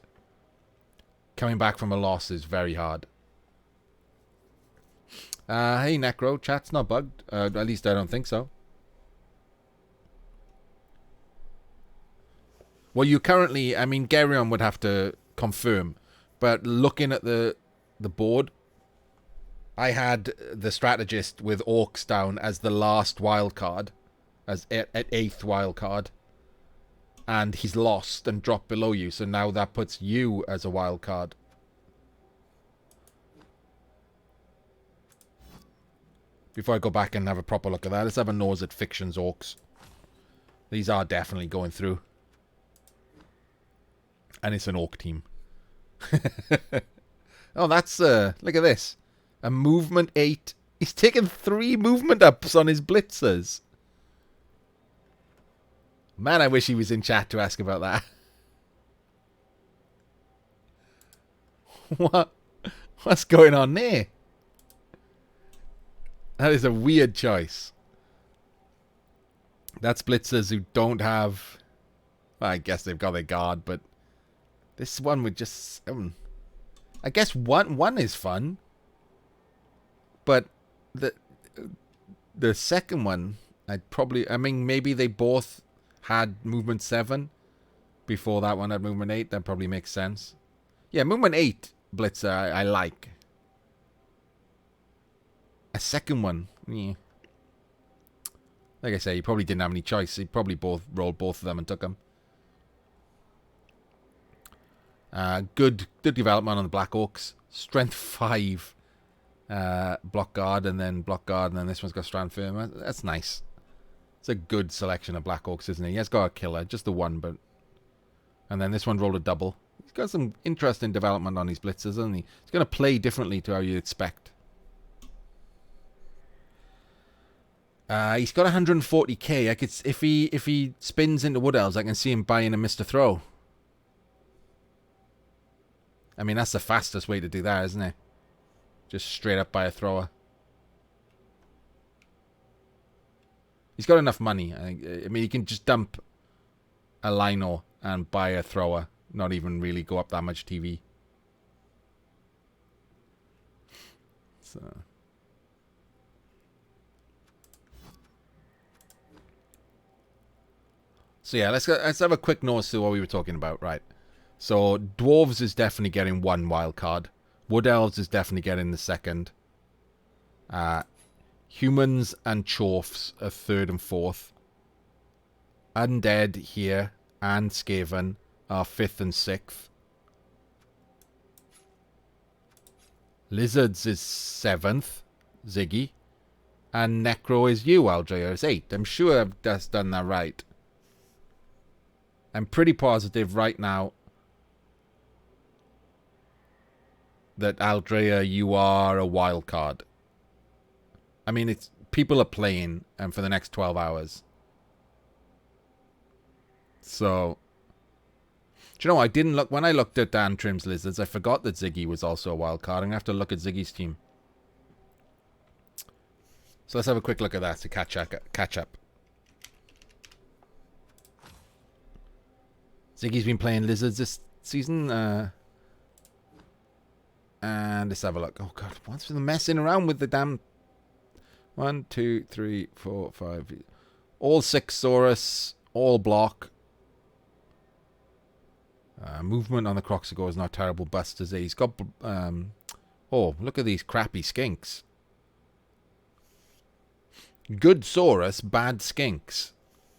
Coming back from a loss is very hard. Hey, Necro. Chat's not bugged. At least I don't think so. Well, you currently... I mean, Geryon would have to confirm. But looking at the board, I had the strategist with Orcs down as the last wild card. As at 8th wild card. And he's lost and dropped below you. So now that puts you as a wild card. Before I go back and have a proper look at that, let's have a nose at Fiction's Orcs. These are definitely going through. And it's an Orc team. Oh, that's... look at this. A movement 8. He's taken 3 movement ups on his blitzers. Man, I wish he was in chat to ask about that. What's going on there? That is a weird choice. That's blitzers who don't have... Well, I guess they've got their guard, but... This one would just... I guess one is fun. But the second one, I'd probably... I mean, maybe they both had movement 7 before that one had movement 8. That probably makes sense. Yeah, movement 8 blitzer I like. A second one, yeah. Like I say, he probably didn't have any choice. He probably rolled both of them and took them. Good development on the Black Orcs. Strength 5. Block guard and then block guard, and then this one's got strand firm. That's nice. It's a good selection of Black Orcs, isn't it? He has got a killer, just the one, but... And then this one rolled a double. He's got some interesting development on his blitzers, hasn't he? He's going to play differently to how you'd expect. He's got 140k. I could, if he spins into Wood Elves, I can see him buying a Mr. Throw. I mean, that's the fastest way to do that, isn't it? Just straight up buy a thrower. He's got enough money. I mean, he can just dump a lino and buy a thrower. Not even really go up that much TV. So yeah, let's have a quick nose to what we were talking about, right? So dwarves is definitely getting one wild card. Wood elves is definitely getting the second. Humans and chorfs are third and fourth. Undead here and Skaven are fifth and sixth. Lizards is seventh, Ziggy. And Necro is you, Aldrea, is eighth. I'm sure I've just done that right. I'm pretty positive right now that Aldrea, you are a wild card. I mean, it's people are playing and for the next 12 hours. So, do you know, I didn't look when I looked at Dan Trim's Lizards, I forgot that Ziggy was also a wild card. I'm gonna have to look at Ziggy's team. So let's have a quick look at that to catch up. Ziggy's been playing Lizards this season. And let's have a look. Oh, God. What's the messing around with the damn... 1, 2, 3, 4, 5... All 6 Saurus. All block. Movement on the Croxagore is not terrible. Busters. He's got... oh, look at these crappy skinks. Good Saurus, bad skinks.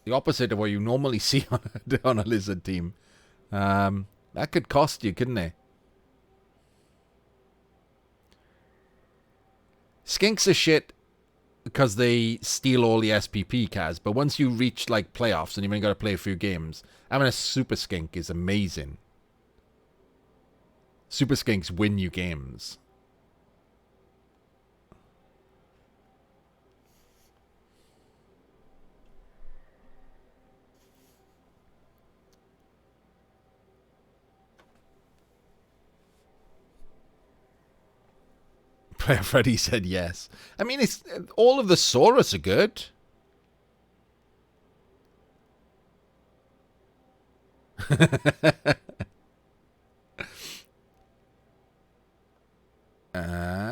The opposite of what you normally see on a lizard team. That could cost you, couldn't it? Skinks are shit because they steal all the SPP, Kaz. But once you reach like playoffs and you've only got to play a few games, having a super skink is amazing. Super skinks win you games. Player Freddy said yes. I mean, it's all of the Saurus are good.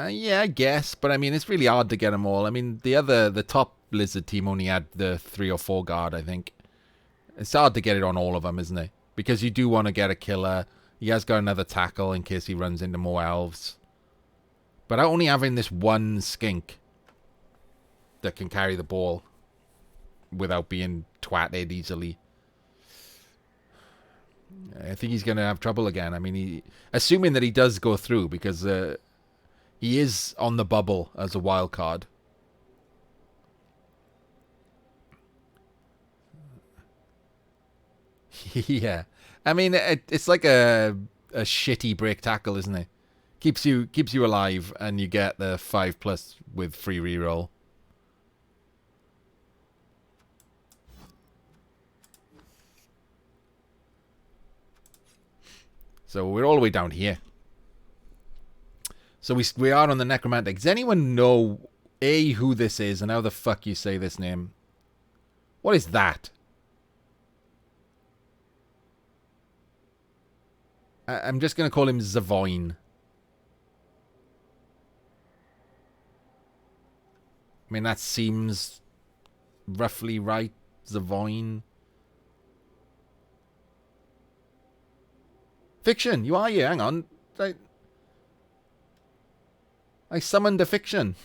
Yeah, I guess. But I mean, it's really hard to get them all. I mean, the top lizard team only had the 3 or 4 guard, I think. It's hard to get it on all of them, isn't it? Because you do want to get a killer. He has got another tackle in case he runs into more elves. But only having this one skink that can carry the ball without being twatted easily. I think he's going to have trouble again. I mean, assuming that he does go through, because he is on the bubble as a wild card. Yeah. I mean, it's like a shitty break tackle, isn't it? Keeps you alive, and you get the 5+ with free reroll. So we're all the way down here. So we are on the Necromantic. Does anyone know who this is and how the fuck you say this name? What is that? I'm just gonna call him Zavoin. I mean, that seems roughly right. Zavoin. Fiction, you are here. Hang on. I summoned a fiction.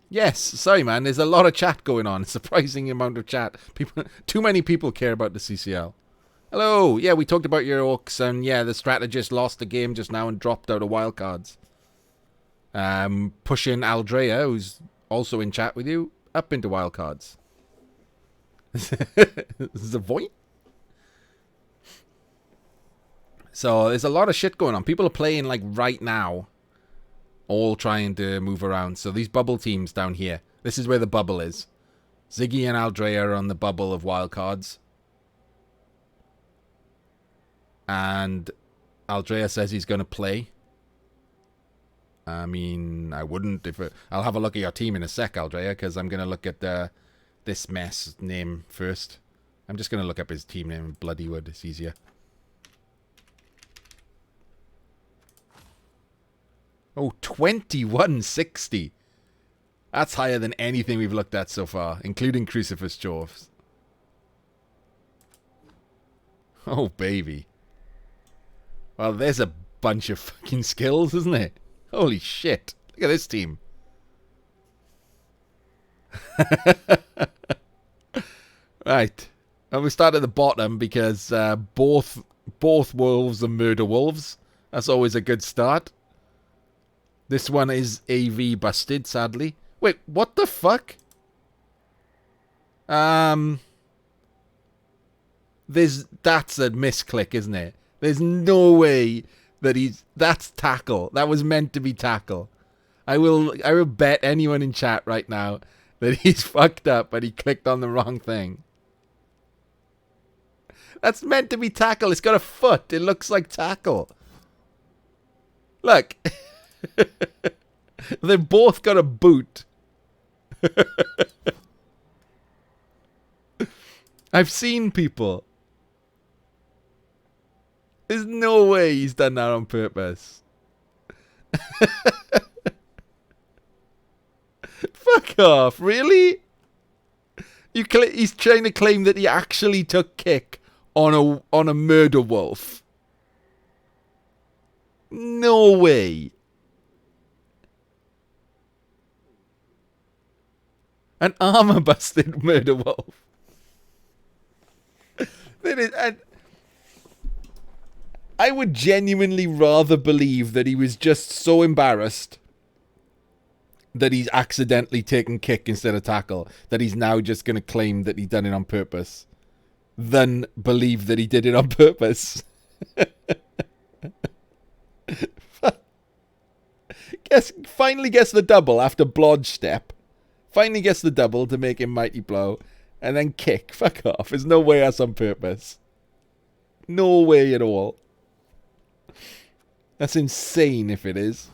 Yes, sorry, man. There's a lot of chat going on. Surprising amount of chat. Too many people care about the CCL. Hello. Yeah, we talked about your orcs, and yeah, the strategist lost the game just now and dropped out of wildcards. Pushing Aldrea, who's also in chat with you, up into wildcards. Zavoin? So there's a lot of shit going on. People are playing like right now, all trying to move around. So these bubble teams down here, this is where the bubble is. Ziggy and Aldrea are on the bubble of wildcards. And Aldrea says he's going to play. I mean, I wouldn't if I'll have a look at your team in a sec, Aldrea, because I'm going to look at this mess name first. I'm just going to look up his team name, Bloodywood. It's easier. Oh, 2160. That's higher than anything we've looked at so far, including Crucifix Dwarfs. Oh, baby. Well, there's a bunch of fucking skills, isn't it? Holy shit. Look at this team. Right. And we start at the bottom because both wolves are murder wolves. That's always a good start. This one is AV busted, sadly. Wait, what the fuck? That's a misclick, isn't it? There's no way that that's tackle. That was meant to be tackle. I will bet anyone in chat right now that he's fucked up and he clicked on the wrong thing. That's meant to be tackle. It's got a foot. It looks like tackle. Look. They've both got a boot. I've seen people. There's no way he's done that on purpose. Fuck off. Really? He's trying to claim that he actually took kick on a murder wolf. No way. An armor busted murder wolf. I would genuinely rather believe that he was just so embarrassed that he's accidentally taken kick instead of tackle, that he's now just going to claim that he done it on purpose, than believe that he did it on purpose. Finally gets the double after blodge step. Finally gets the double to make him mighty blow. And then kick. Fuck off. There's no way that's on purpose. No way at all. That's insane if it is.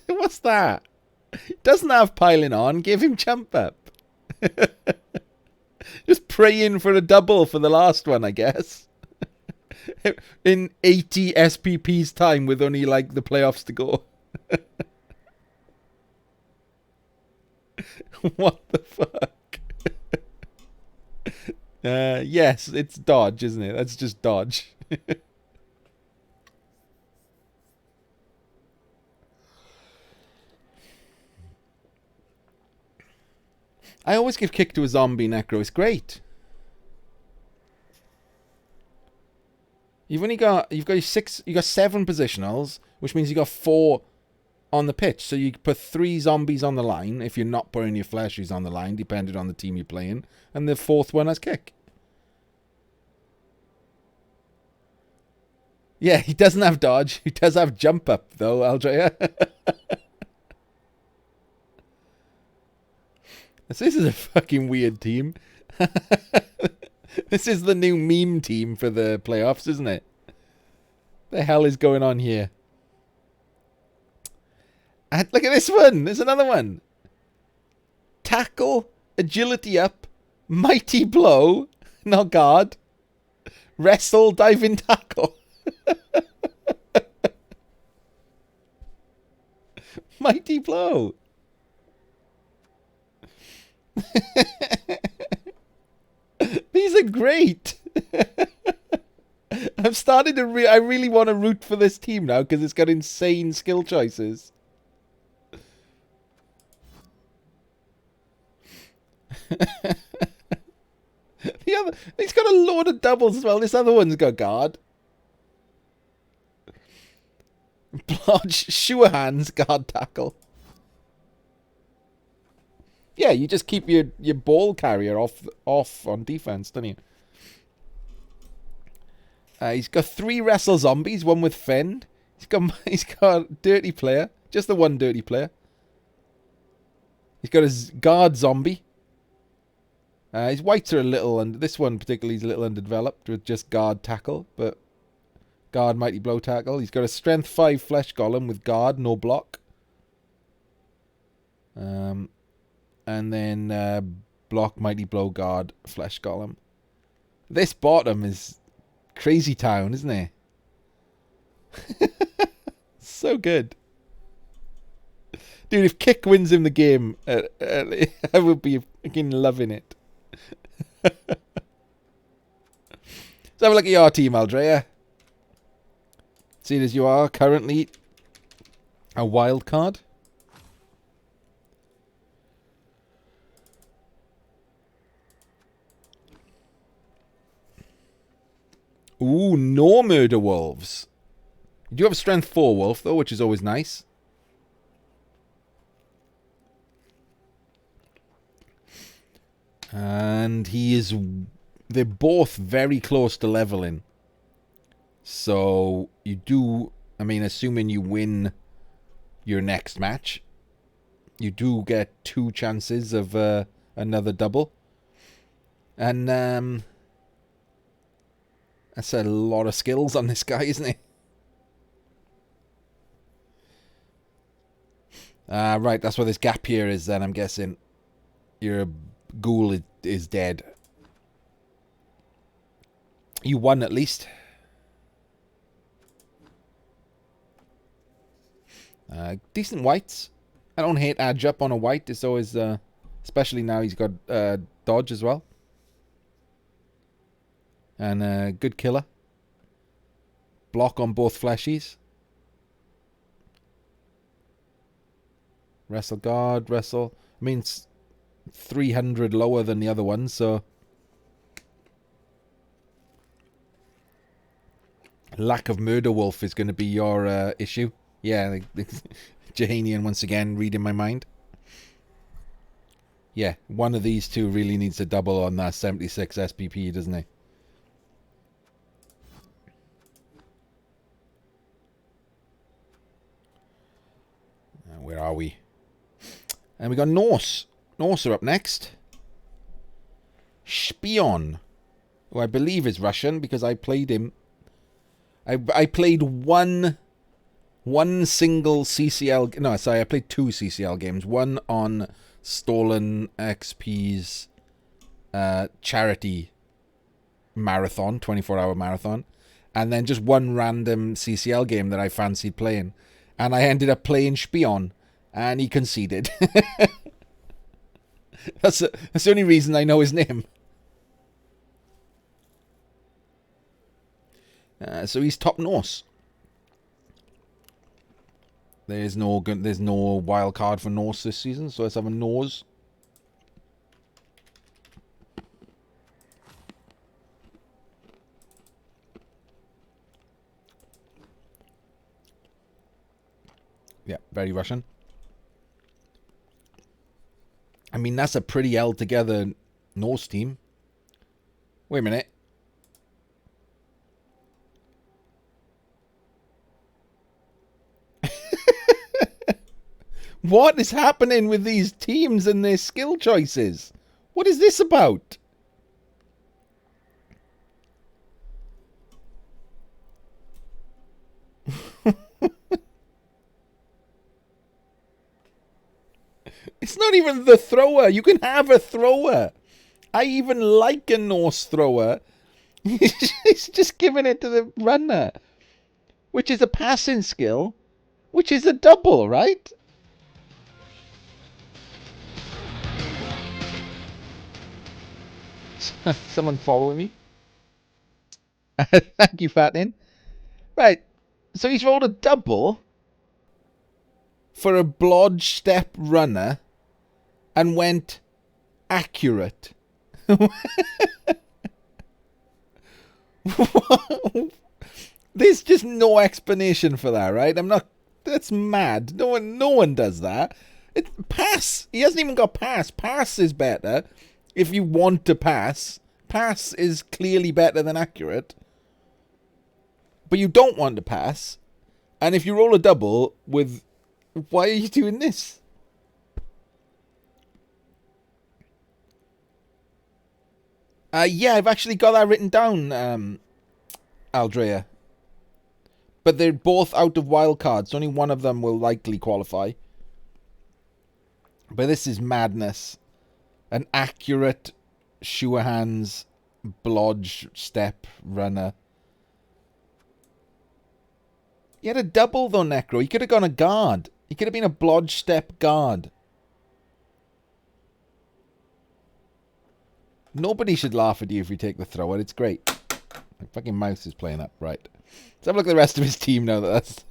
What's that? Doesn't have piling on. Give him jump up. Just praying for a double for the last one, I guess. In 80 SPP's time with only like the playoffs to go. What the fuck? Yes, it's dodge, isn't it? That's just dodge. I always give kick to a zombie necro. It's great. You've got 7 positionals, which means you got 4 on the pitch. So you put 3 zombies on the line if you're not putting your fleshies on the line, depending on the team you're playing, and the 4th one has kick. Yeah, he doesn't have dodge. He does have jump up though, Aldrea. This is a fucking weird team. This is the new meme team for the playoffs, isn't it? The hell is going on here? And look at this one. There's another one. Tackle, agility up, mighty blow, not guard, wrestle, diving tackle. Mighty blow. These are great. I'm starting to I really want to root for this team now because it's got insane skill choices. He's got a load of doubles as well. This other one's got guard. Blodge, sure hands, guard tackle. Yeah, you just keep your ball carrier off on defense, don't you? He's got 3 wrestle zombies, one with fend. He's got dirty player, just the one dirty player. He's got his guard zombie. His whites are a little, and this one particularly is a little underdeveloped with just guard tackle, but guard mighty blow tackle. He's got a strength 5 flesh golem with guard, no block. And then block, mighty blow, guard, flesh golem. This bottom is crazy town, isn't it? So good. Dude, if Kick wins him the game, I would be fucking loving it. Let's have a look at your team, Aldrea. Seeing as you are currently a wild card. Ooh, no murder wolves. You do have a strength 4 wolf, though, which is always nice. And they're both very close to leveling. So you do, I mean, assuming you win your next match, you do get 2 chances of another double. And that's a lot of skills on this guy, isn't it? Right, that's where this gap here is then, I'm guessing. Your ghoul is dead. You won at least. Decent whites. I don't hate edge up on a white. It's always, especially now he's got dodge as well. And good killer. Block on both fleshies. Wrestle guard, wrestle. I mean, it's 300 lower than the other one, so lack of murder wolf is going to be your issue. Yeah, Jahanian once again reading my mind. Yeah, one of these two really needs to double on that 76 SPP, doesn't he? Where are we? And we got Norse. Norse are up next. Spion, who I believe is Russian because I played him. I played one single CCL. No, sorry, I played 2 CCL games. One on Stolen XP's charity marathon, 24-hour marathon, and then just one random CCL game that I fancied playing, and I ended up playing Spion, and he conceded. That's the only reason I know his name. So he's top Norse. There's no wild card for Norse this season, so let's have a Norse. Yeah, very Russian. I mean, that's a pretty held together Norse team. Wait a minute. What is happening with these teams and their skill choices? What is this about? It's not even the thrower. You can have a thrower. I even like a Norse thrower. He's just giving it to the runner, which is a passing skill, which is a double, right? Someone following me? Thank you, Fatin. Right, so he's rolled a double for a blodge step runner and went accurate. There's just no explanation for that, right? That's mad. No one does that. Pass. He hasn't even got pass. Pass is better. If you want to pass, pass is clearly better than accurate. But you don't want to pass. And if you roll a double with... Why are you doing this? Yeah, I've actually got that written down, Aldrea. But they're both out of wild cards. Only one of them will likely qualify. But this is madness. An accurate Schuhan's Blodge step runner. He had a double though, Necro. He could have gone a guard. He could have been a Blodge step guard. Nobody should laugh at you if you take the thrower. It's great. My fucking mouse is playing up. Right. Let's have a look at the rest of his team now. That's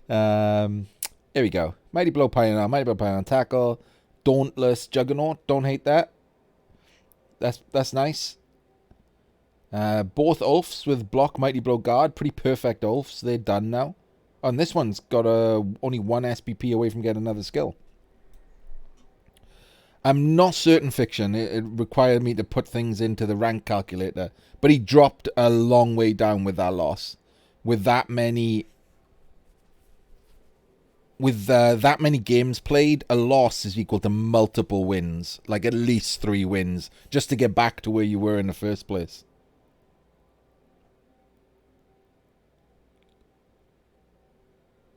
here we go. Mighty Blow Pioneer. Mighty Blow Pioneer tackle. Dauntless Juggernaut. Don't hate that. That's nice. Both Ulfs with block Mighty Blow guard. Pretty perfect Ulfs. They're done now. Oh, and this one's got only one SPP away from getting another skill. I'm not certain, Fiction. It required me to put things into the rank calculator. But he dropped a long way down with that loss. With that many... With that many games played, a loss is equal to multiple wins. Like at least 3 wins. Just to get back to where you were in the first place.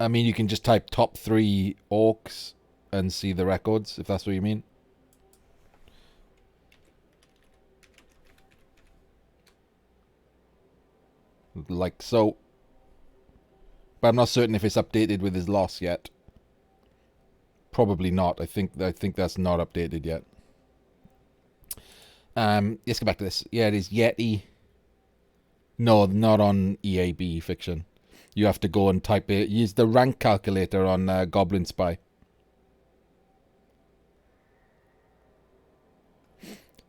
I mean, you can just type top 3 orcs and see the records, if that's what you mean. Like so. But I'm not certain if it's updated with his loss yet. Probably not. I think that's not updated yet. Let's go back to this. Yeah, it is Yeti. No, not on EAB Fiction. You have to go and type it. Use the rank calculator on Goblin Spy.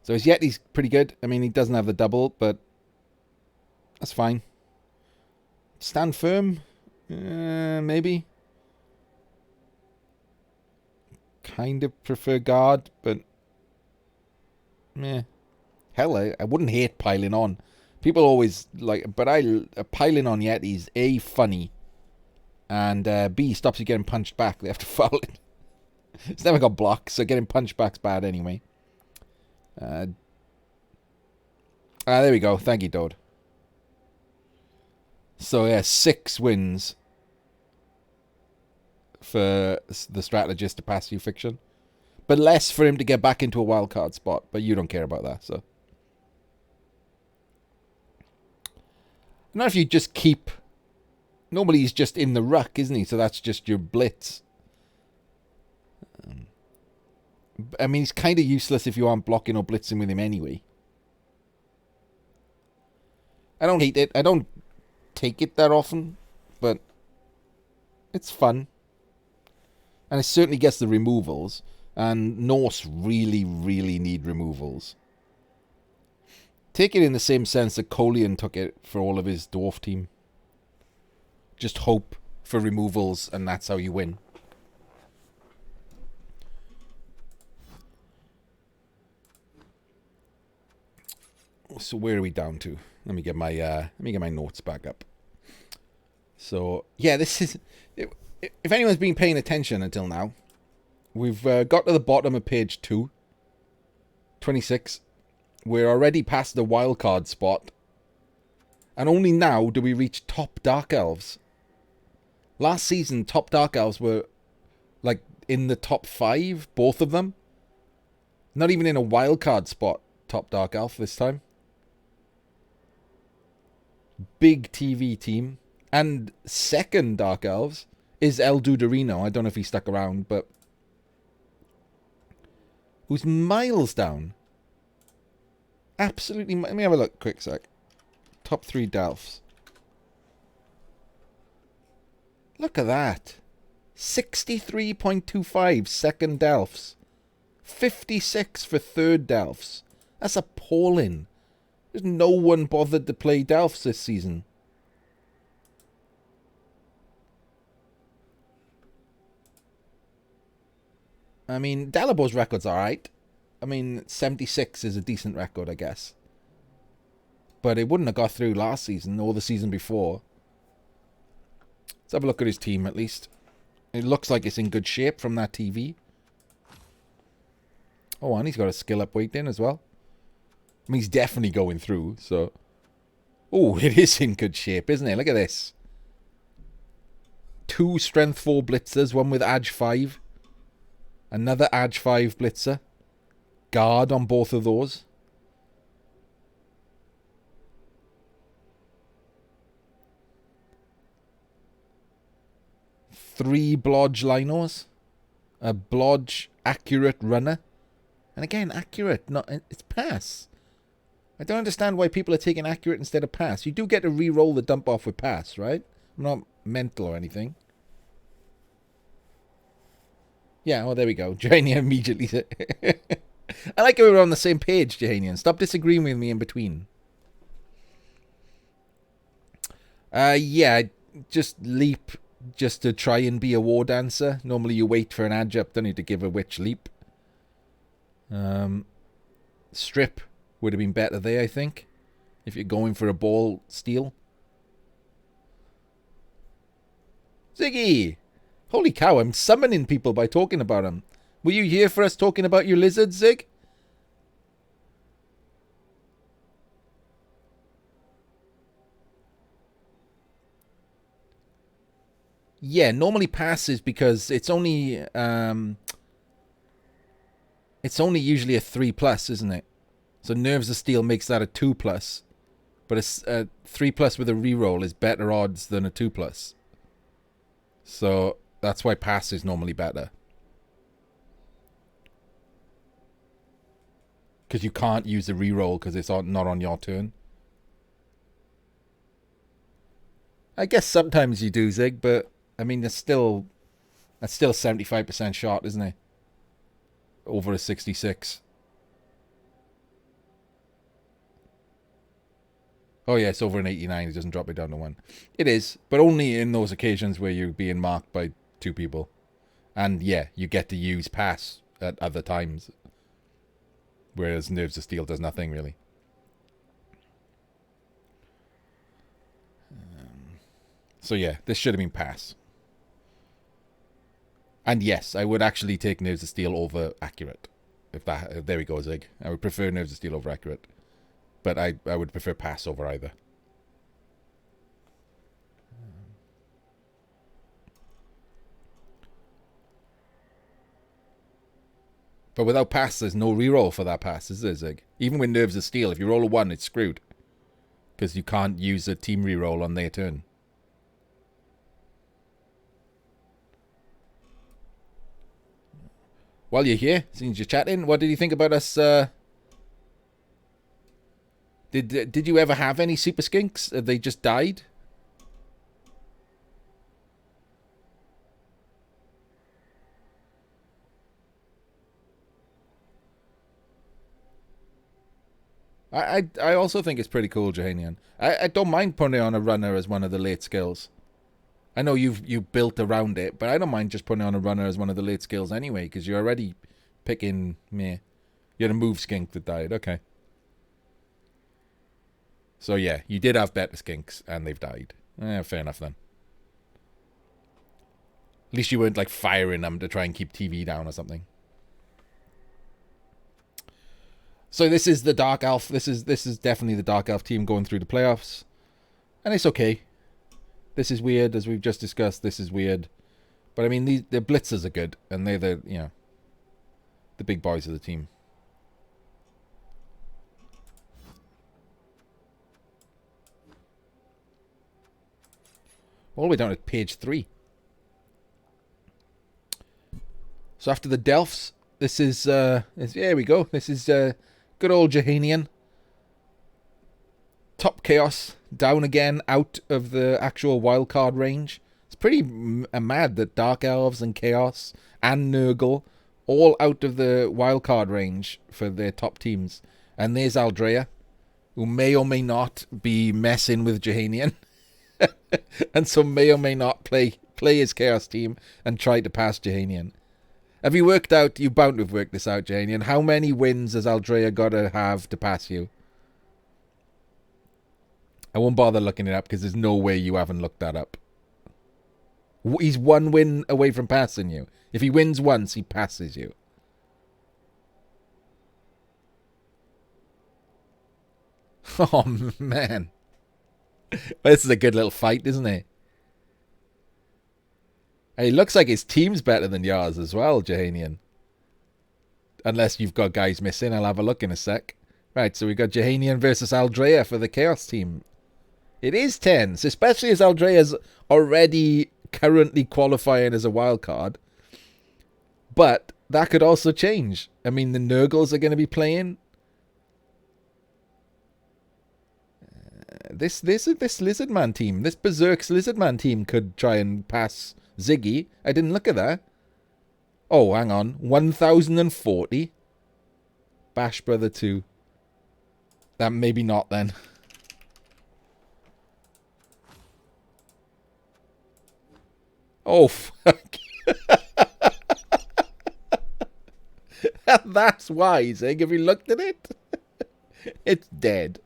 So his Yeti's pretty good. I mean, he doesn't have the double, but that's fine. Stand firm? Maybe. Kind of prefer guard, but meh. Hell, I wouldn't hate piling on. People always like, but piling on Yetis, A, funny, and B, stops you getting punched back. They have to foul it. It's never got blocks, so getting punched back's bad anyway. There we go. Thank you, Dode. So yeah, 6 wins for the strategist to pass you, Fiction. But less for him to get back into a wildcard spot. But you don't care about that, so. I don't know if you just keep... Normally he's just in the ruck, isn't he? So that's just your blitz. I mean, he's kind of useless if you aren't blocking or blitzing with him anyway. I don't hate it. I don't take it that often, but it's fun. And it certainly gets the removals. And Norse really, really need removals. Take it in the same sense that Colian took it for all of his dwarf team. Just hope for removals, and that's how you win. So where are we down to? Let me get my notes back up. So yeah, this is. If anyone's been paying attention until now, we've got to the bottom of page 2, 26. We're already past the wildcard spot, and only now do we reach top Dark Elves. Last season, top Dark Elves were like in the top 5, both of them. Not even in a wildcard spot, top Dark Elf this time. Big TV team. And second Dark Elves is El Duderino. I don't know if he stuck around, but... who's miles down. Absolutely... Let me have a look, quick sec. Top 3 Delphs. Look at that. 63.25 second Delphs. 56 for third Delphs. That's appalling. There's no one bothered to play Delphs this season. I mean, Dalabor's record's alright. I mean, 76 is a decent record, I guess. But it wouldn't have got through last season or the season before. Let's have a look at his team, at least. It looks like it's in good shape from that TV. Oh, and he's got a skill up weight in as well. I mean, he's definitely going through, so... Oh, it is in good shape, isn't it? Look at this. 2 Strength 4 blitzers, one with Edge 5. Another Edge 5 blitzer. Guard on both of those. Three Blodge Linos. A Blodge accurate runner. And again, accurate, not it's pass. I don't understand why people are taking accurate instead of pass. You do get to re-roll the dump off with pass, right? I'm not mental or anything. Yeah, well, there we go. Jahanian immediately said... I like how we're on the same page, Jahanian. Stop disagreeing with me in between. Yeah, just leap just to try and be a war dancer. Normally you wait for an edge up, don't need to give a witch leap. Strip would have been better there, I think. If you're going for a ball steal. Ziggy! Holy cow, I'm summoning people by talking about them. Were you here for us talking about your lizards, Zig? Yeah, normally passes because it's only usually a 3+, isn't it? So Nerves of Steel makes that a 2+. But a 3+ with a reroll is better odds than a 2+. So that's why pass is normally better. Because you can't use a reroll because it's not on your turn. I guess sometimes you do, Zig, but I mean that's still 75% shot, isn't it? Over a 66. Oh yeah, it's over an 89. It doesn't drop it down to 1. It is, but only in those occasions where you're being marked by 2 people. And yeah, you get to use pass at other times. Whereas Nerves of Steel does nothing, really. So yeah, this should have been pass. And yes, I would actually take Nerves of Steel over accurate. There we go, Zig. I would prefer Nerves of Steel over accurate. But I would prefer pass over either. But without pass, there's no reroll for that pass, is there, Zig? Even with Nerves of Steel, if you roll a 1, it's screwed. Because you can't use a team reroll on their turn. While you're here, since you're chatting, what did you think about us? Did you ever have any super skinks? Have they just died? I also think it's pretty cool, Jahanian. I don't mind putting on a runner as one of the late skills. I know you built around it, but I don't mind just putting on a runner as one of the late skills anyway, because you're already picking me. You had a move skink that died. Okay. So yeah, you did have better skinks, and they've died. Fair enough then. At least you weren't like firing them to try and keep TV down or something. So this is the Dark Elf. This is definitely the Dark Elf team going through the playoffs, and it's okay. This is weird, as we've just discussed. This is weird, but I mean the blitzers are good, and they're the big boys of the team. All the way down to page 3. So after the Delphs, this is here we go. This is good old Jahanian. Top Chaos down again, out of the actual wildcard range. It's pretty mad that Dark Elves and Chaos and Nurgle all out of the wildcard range for their top teams. And there's Aldrea, who may or may not be messing with Jahanian. And so may or may not play his Chaos team and try to pass Jahanian. Have you worked out, you're bound to have worked this out, Jahanian, how many wins has Aldrea got to have to pass you? I won't bother looking it up because there's no way you haven't looked that up. He's 1 win away from passing you. If he wins once, he passes you. Oh, man. This is a good little fight, isn't it? It looks like his team's better than yours as well, Jahanian. Unless you've got guys missing. I'll have a look in a sec. Right, so we've got Jahanian versus Aldrea for the Chaos team. It is tense, especially as Aldrea's already currently qualifying as a wild card. But that could also change. I mean, the Nurgles are going to be playing. This Lizardman team, this Berserk's Lizardman team could try and pass Ziggy. I didn't look at that. Oh, hang on. 1,040. Bash Brother 2. That maybe not then. Oh, fuck. That's wise, eh? Have you looked at it? It's dead.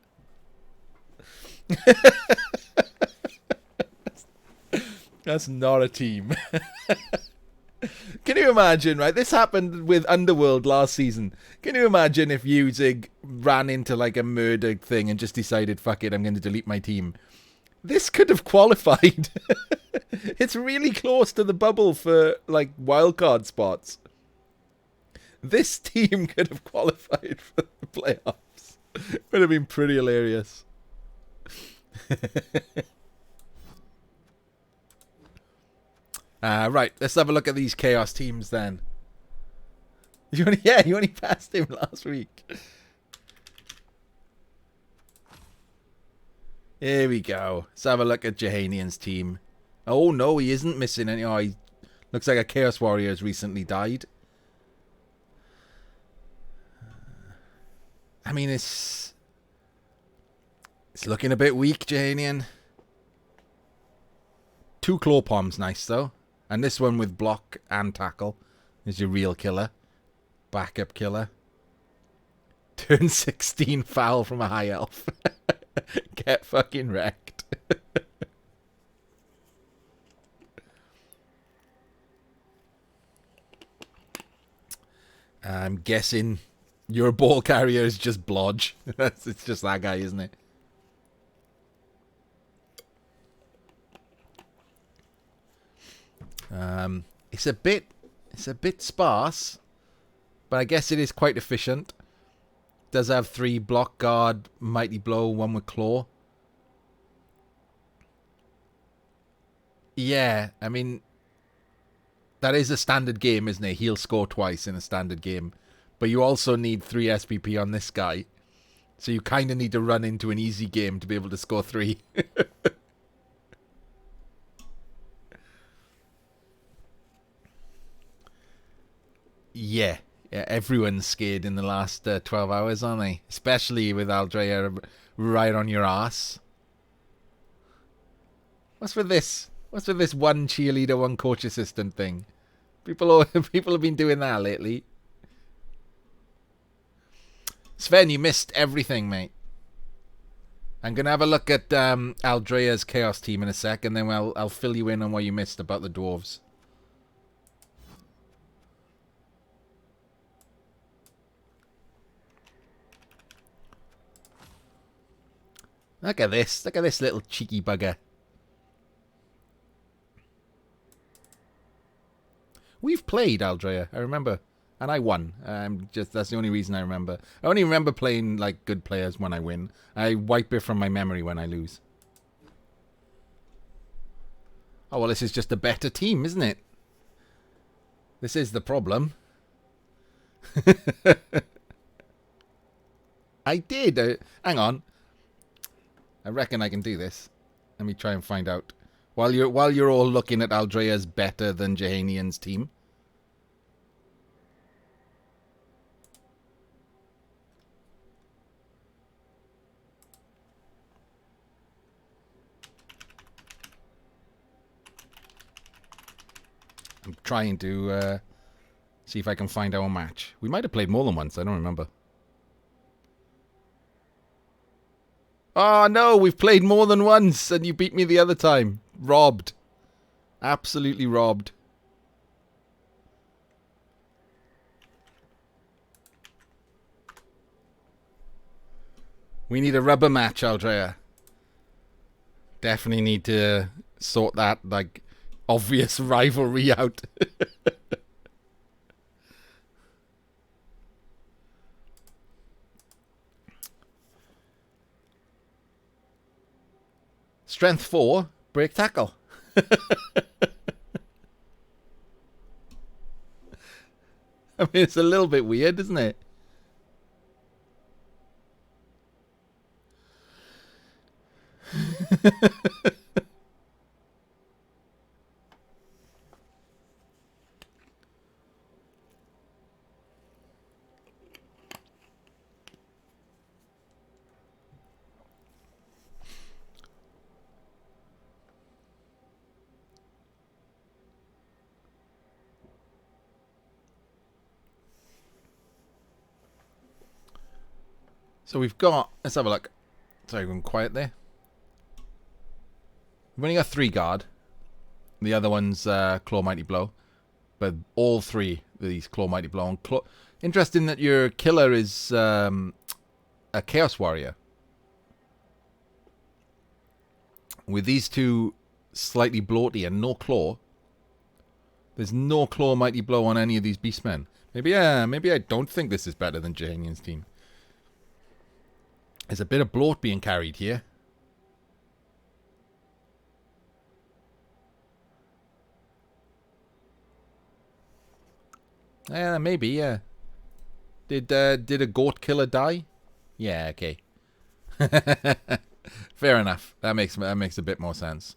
That's not a team. Can you imagine, right? This happened with Underworld last season. Can you imagine if Uzig ran into like a murder thing and just decided, fuck it, I'm going to delete my team? This could have qualified. It's really close to the bubble for like wildcard spots. This team could have qualified for the playoffs. Would have been pretty hilarious. Right, let's have a look at these Chaos teams then. You only passed him last week. Here we go. Let's have a look at Jahanian's team. Oh no, he isn't missing any. Oh, he looks like a Chaos Warrior has recently died. I mean, it's looking a bit weak, Jahanian. 2 Claw Palms, nice though. And this one with block and tackle is your real killer. Backup killer. Turn 16 foul from a high elf. Get fucking wrecked. I'm guessing your ball carrier is just Blodge. It's just that guy, isn't it? It's a bit sparse, but I guess it is quite efficient. Does have 3 block, guard, mighty blow, 1 with claw. Yeah, I mean, that is a standard game, isn't it? He'll score twice in a standard game, but you also need 3 SPP on this guy, so you kind of need to run into an easy game to be able to score 3. Yeah, everyone's scared in the last 12 hours, aren't they? Especially with Aldrea right on your ass. What's with this? What's with this one cheerleader, one coach assistant thing? People have been doing that lately. Sven, you missed everything, mate. I'm going to have a look at Aldrea's Chaos team in a sec, and then I'll fill you in on what you missed about the Dwarves. Look at this. Look at this little cheeky bugger. We've played Aldrea, I remember. And I won. That's the only reason I remember. I only remember playing like good players when I win. I wipe it from my memory when I lose. Oh, well, this is just a better team, isn't it? This is the problem. I did. Hang on. I reckon I can do this. Let me try and find out. While you're all looking at Aldrea's better than Jahanian's team. I'm trying to see if I can find our match. We might have played more than once. I don't remember. Oh, no, we've played more than once, and you beat me the other time. Robbed. Absolutely robbed. We need a rubber match, Aldrea. Definitely need to sort that, like, obvious rivalry out. Strength 4, break tackle. I mean, it's a little bit weird, isn't it? So we've got, let's have a look. Sorry, going quiet there. We've only got 3 guard. The other one's Claw Mighty Blow. But all 3 of these Claw Mighty Blow. And interesting that your killer is a Chaos Warrior. With these 2 slightly bloaty and no claw. There's no Claw Mighty Blow on any of these Beastmen. Maybe I don't think this is better than Jehanian's team. There's a bit of bloat being carried here. Yeah, maybe, yeah. Did a goat killer die? Yeah, okay. Fair enough. That makes a bit more sense.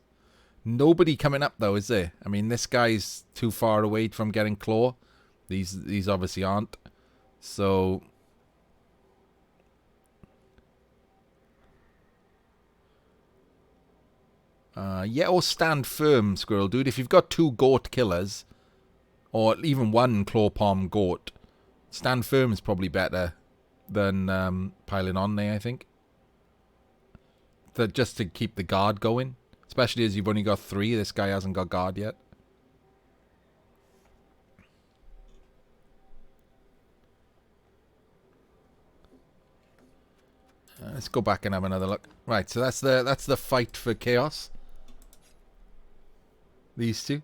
Nobody coming up though, is there? I mean, this guy's too far away from getting claw. These obviously aren't. So yeah, or stand firm, Squirrel Dude. If you've got 2 goat killers, or even 1 claw palm goat, stand firm is probably better than piling on there, I think. Just to keep the guard going. Especially as you've only got 3. This guy hasn't got guard yet. Let's go back and have another look. Right, so that's the fight for chaos. These 2.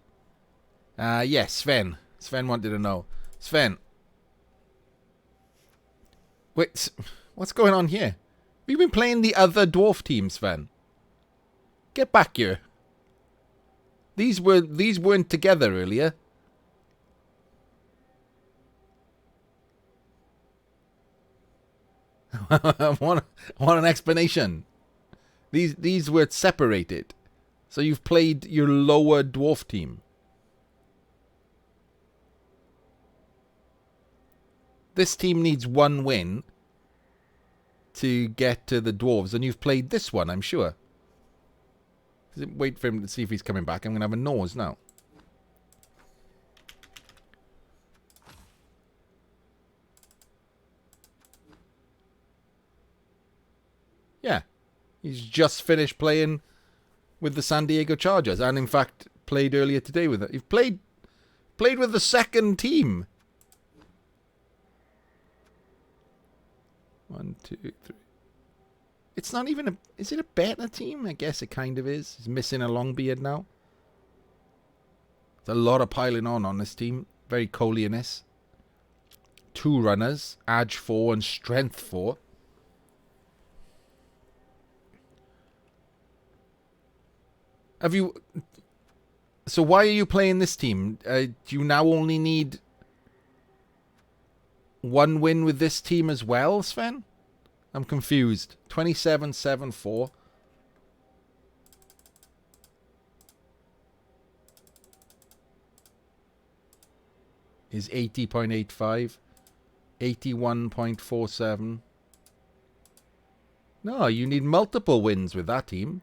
Yes, Sven. Sven wanted to know. Sven. Wait, what's going on here? Have you been playing the other dwarf team, Sven? Get back here. These weren't together earlier. I want an explanation. These were separated. So you've played your lower dwarf team. This team needs 1 win to get to the dwarves, and you've played this one, I'm sure. Wait for him to see if he's coming back. I'm going to have a nose now. Yeah. He's just finished playing with the San Diego Chargers, and in fact played earlier today with it. You've played with the second team. 1, 2, 3. It's not even a... Is it a better team? I guess it kind of is. He's missing a long beard now. There's a lot of piling on this team. Very Colianist. 2 runners. Edge 4 and Strength 4. Have you... So why are you playing this team? Do you now only need 1 win with this team as well, Sven? I'm confused. 27-7-4. Is 80.85. 81.47. No, you need multiple wins with that team.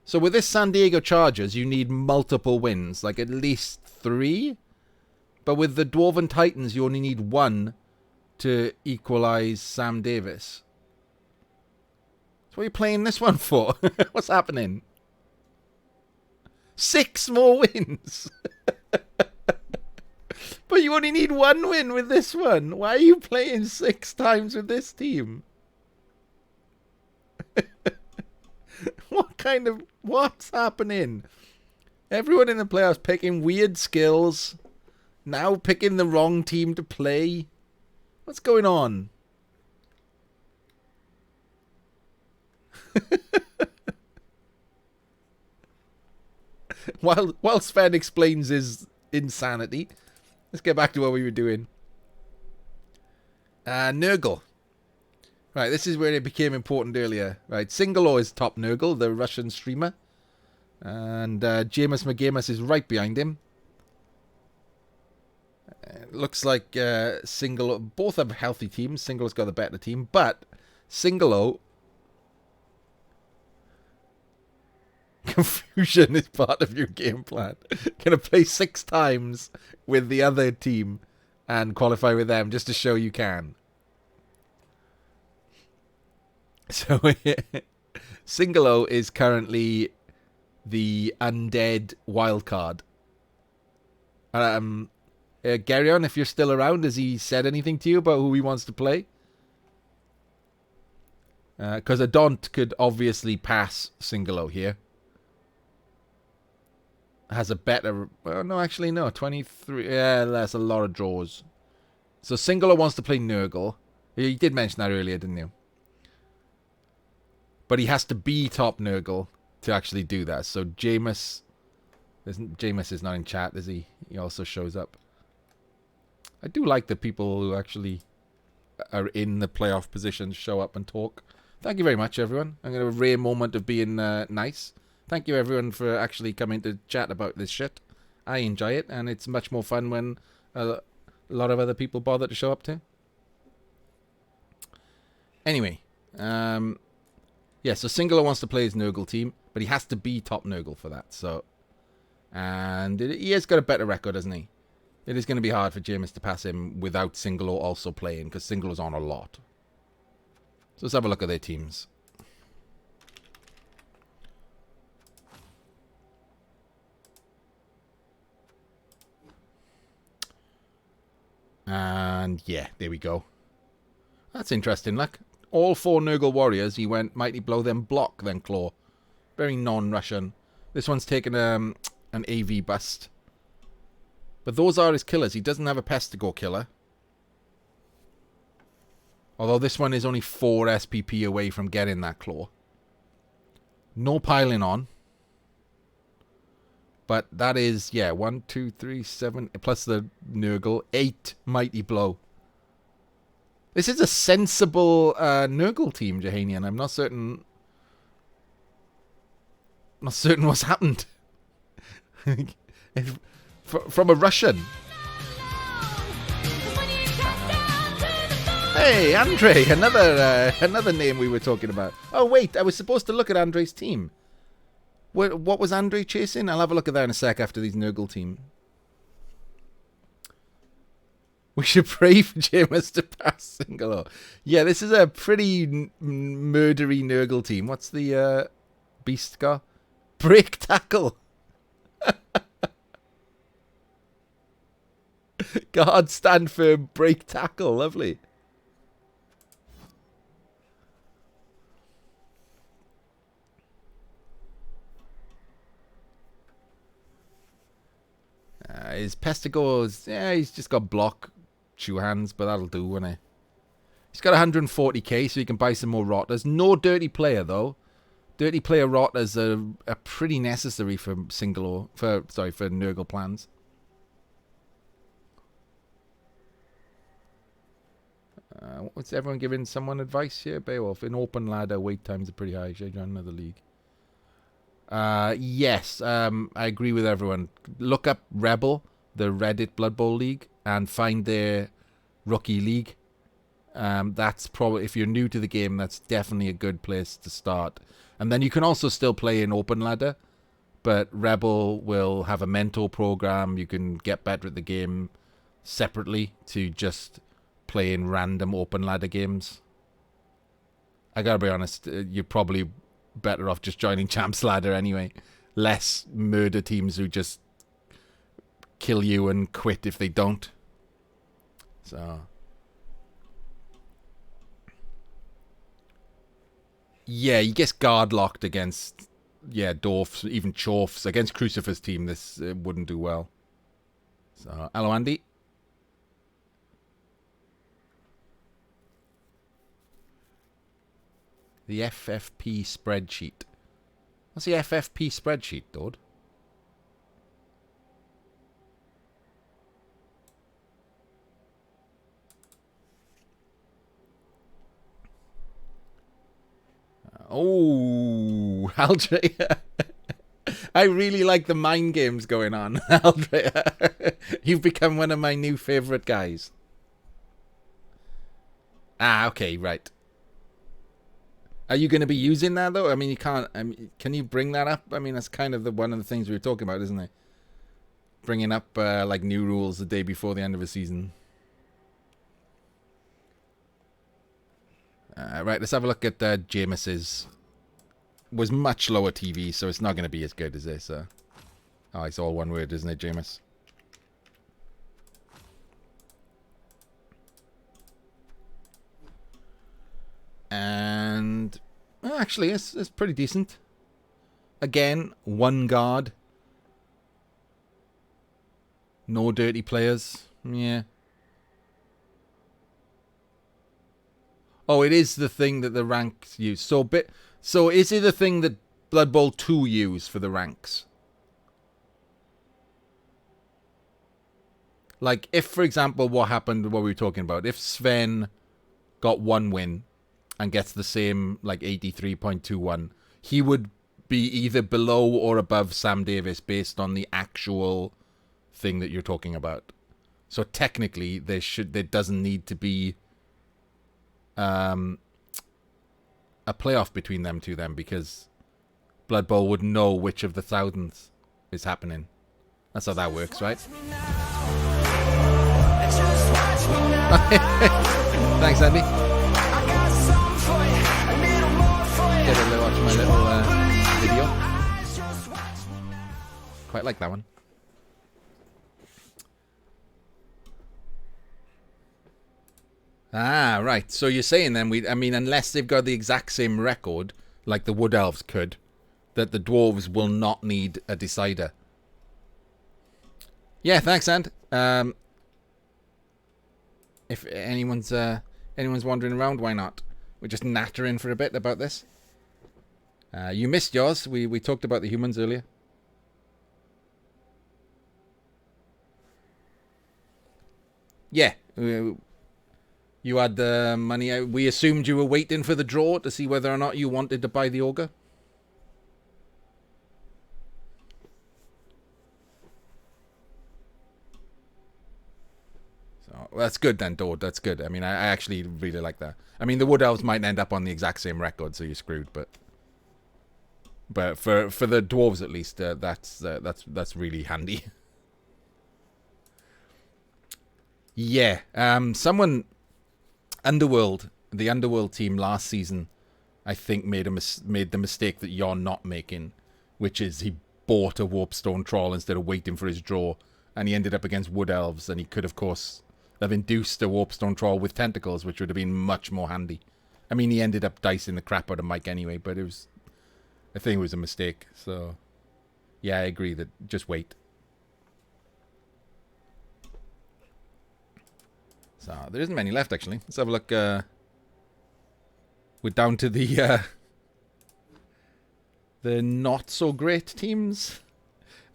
So with this San Diego Chargers, you need multiple wins. Like at least 3. But with the Dwarven Titans, you only need 1 to equalize Sam Davis. So what are you playing this one for? What's happening? 6 more wins. But you only need 1 win with this one. Why are you playing 6 times with this team? What's happening? Everyone in the playoffs picking weird skills. Now picking the wrong team to play. What's going on? While Sven explains his insanity, let's get back to what we were doing. Nurgle. Right, this is where it became important earlier. Right, Singolo is top Nurgle, the Russian streamer. And Jameis McGamus is right behind him. Looks like Singolo... Both have healthy teams. Singolo's got the better team. But Singolo... Confusion is part of your game plan. Gonna play 6 times with the other team and qualify with them just to show you can. So Singolo is currently the undead wildcard. Garyon, if you're still around, has he said anything to you about who he wants to play? Because Adont could obviously pass Singolo here. Has a better... Well, no, actually, no. 23... Yeah, that's a lot of draws. So Singolo wants to play Nurgle. You did mention that earlier, didn't you? But he has to be top Nurgle to actually do that. So Jameis... Jameis is not in chat, is he? He also shows up. I do like the people who actually are in the playoff positions show up and talk. Thank you very much, everyone. I'm going to have a rare moment of being nice. Thank you, everyone, for actually coming to chat about this shit. I enjoy it, and it's much more fun when a lot of other people bother to show up too. Anyway, yeah, so Singolo wants to play his Nurgle team, but he has to be top Nurgle for that. So, and he has got a better record, hasn't he? It is going to be hard for Jameis to pass him without Singolo also playing, because Singolo's on a lot. So let's have a look at their teams. And yeah, there we go. That's interesting, look. All 4 Nurgle warriors, he went Mighty Blow, then Block, then Claw. Very non-Russian. This one's taken an AV bust. But those are his killers. He doesn't have a Pestigo killer. Although this one is only 4 SPP away from getting that Claw. No piling on. But that is, yeah, 1, 2, 3, 7, plus the Nurgle, 8 Mighty Blow. This is a sensible Nurgle team, Jahanian. I'm not certain... Not certain what's happened. From a Russian. Hey, Andre, another name we were talking about. Oh, wait, I was supposed to look at Andre's team. What was Andre chasing? I'll have a look at that in a sec after these Nurgle team. We should pray for Jameis to pass Singolo. Yeah, this is a pretty murdery Nurgle team. What's the beast got? Break tackle. Guard stand firm, break tackle. Lovely. His Pestigo's, yeah, he's just got block, chew hands, but that'll do, won't it? He's got 140k, so he can buy some more rotters. No dirty player, though. Dirty player rotters are pretty necessary for for Nurgle plans. What's everyone giving someone advice here? Beowulf, in open ladder, wait times are pretty high. Should I join another league? Yes, I agree with everyone. Look up Rebel, the Reddit Blood Bowl League, and find their rookie league. That's probably, if you're new to the game, that's definitely a good place to start. And then you can also still play in open ladder, but Rebel will have a mentor program. You can get better at the game separately to just play in random open ladder games. I gotta be honest, you're probably better off just joining Champs Ladder anyway. Less murder teams who just kill you and quit if they don't. So Yeah, he gets guard locked against, dwarfs, even chorfs. Against Crucifers team, this wouldn't do well. So, hello, Andy. The FFP spreadsheet. What's the FFP spreadsheet, dude? Oh, Aldrea. I really like the mind games going on, Aldrea. You've become one of my new favourite guys. Ah, okay, right. Are you going to be using that, though? I mean, you can't... can you bring that up? I mean, that's kind of one of the things we were talking about, isn't it? Bringing up, like, new rules the day before the end of a season. Right, let's have a look at Jameis's. Was much lower TV, so it's not going to be as good as this. Oh, it's all one word, isn't it, Jameis? And actually, it's pretty decent. Again, one guard. No dirty players. Yeah. Oh, it is the thing that the ranks use. So is it a thing that Blood Bowl 2 use for the ranks? Like, if, for example, what happened, what we were talking about, if Sven got one win and gets the same, like, 83.21, he would be either below or above Sam Davis based on the actual thing that you're talking about. So technically, there doesn't need to be a playoff between them two then, because Blood Bowl would know which of the thousands is happening. That's how that works, right? Thanks, Andy. Get a watch my little video. Quite like that one. Ah, right. So you're saying then, unless they've got the exact same record, like the Wood Elves could, that the Dwarves will not need a decider. Yeah, thanks, And. If anyone's wandering around, why not? We're just nattering for a bit about this. You missed yours. We talked about the humans earlier. Yeah. You had the money. We assumed you were waiting for the draw to see whether or not you wanted to buy the Ogre. So that's good then, Dord. That's good. I mean, I actually really like that. I mean, the Wood Elves might end up on the exact same record, so you're screwed. But for the Dwarves at least, that's really handy. Yeah. Someone. The Underworld team last season, I think made the mistake that you're not making, which is he bought a Warpstone Troll instead of waiting for his draw, and he ended up against Wood Elves, and he could, of course, have induced a Warpstone Troll with tentacles, which would have been much more handy. I mean, he ended up dicing the crap out of Mike anyway, but I think it was a mistake. So, yeah, I agree that just wait. So there isn't many left, actually. Let's have a look. We're down to the not so great teams.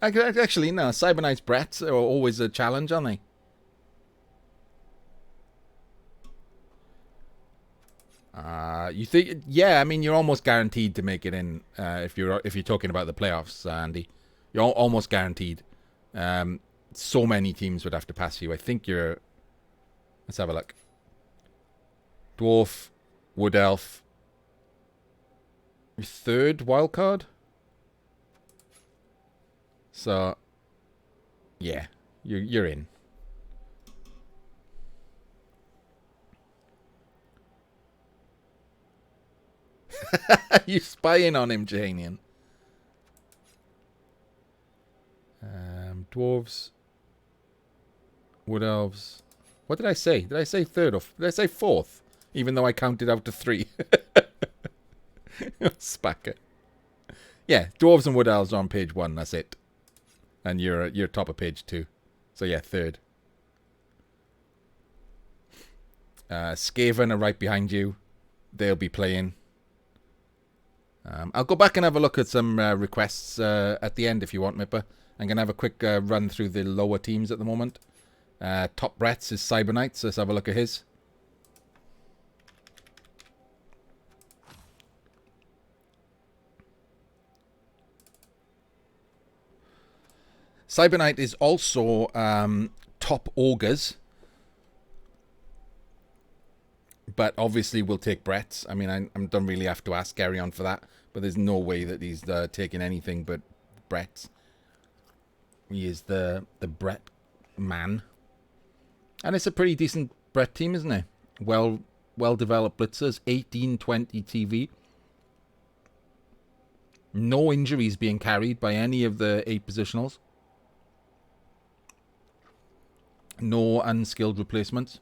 Actually, no. Cyber Knights Brett are always a challenge, aren't they? You think? Yeah, I mean, you're almost guaranteed to make it in if you're talking about the playoffs, Andy. You're almost guaranteed. So many teams would have to pass you. I think you're. Let's have a look. Dwarf, Wood Elf. Your third wild card. So, yeah, you're in. You spying on him, Janian. Dwarves, Wood Elves. What did I say? Did I say third or did I say fourth? Even though I counted out to 3. Spacker. Yeah, Dwarves and Wood Elves are on page 1, that's it. And you're top of page 2. So yeah, 3rd. Skaven are right behind you. They'll be playing. I'll go back and have a look at some requests at the end if you want, Mipper. I'm going to have a quick run through the lower teams at the moment. Top Brett's is Cyber Knights. Let's have a look at his. Cyber Knight is also top Ogres. But obviously we'll take Brett's. I mean, I don't really have to ask Gary on for that. But there's no way that he's taking anything but Brett's. He is the Brett man. And it's a pretty decent Brett team, isn't it? Well developed blitzers. 1820 TV. No injuries being carried by any of the 8 positionals. No unskilled replacements.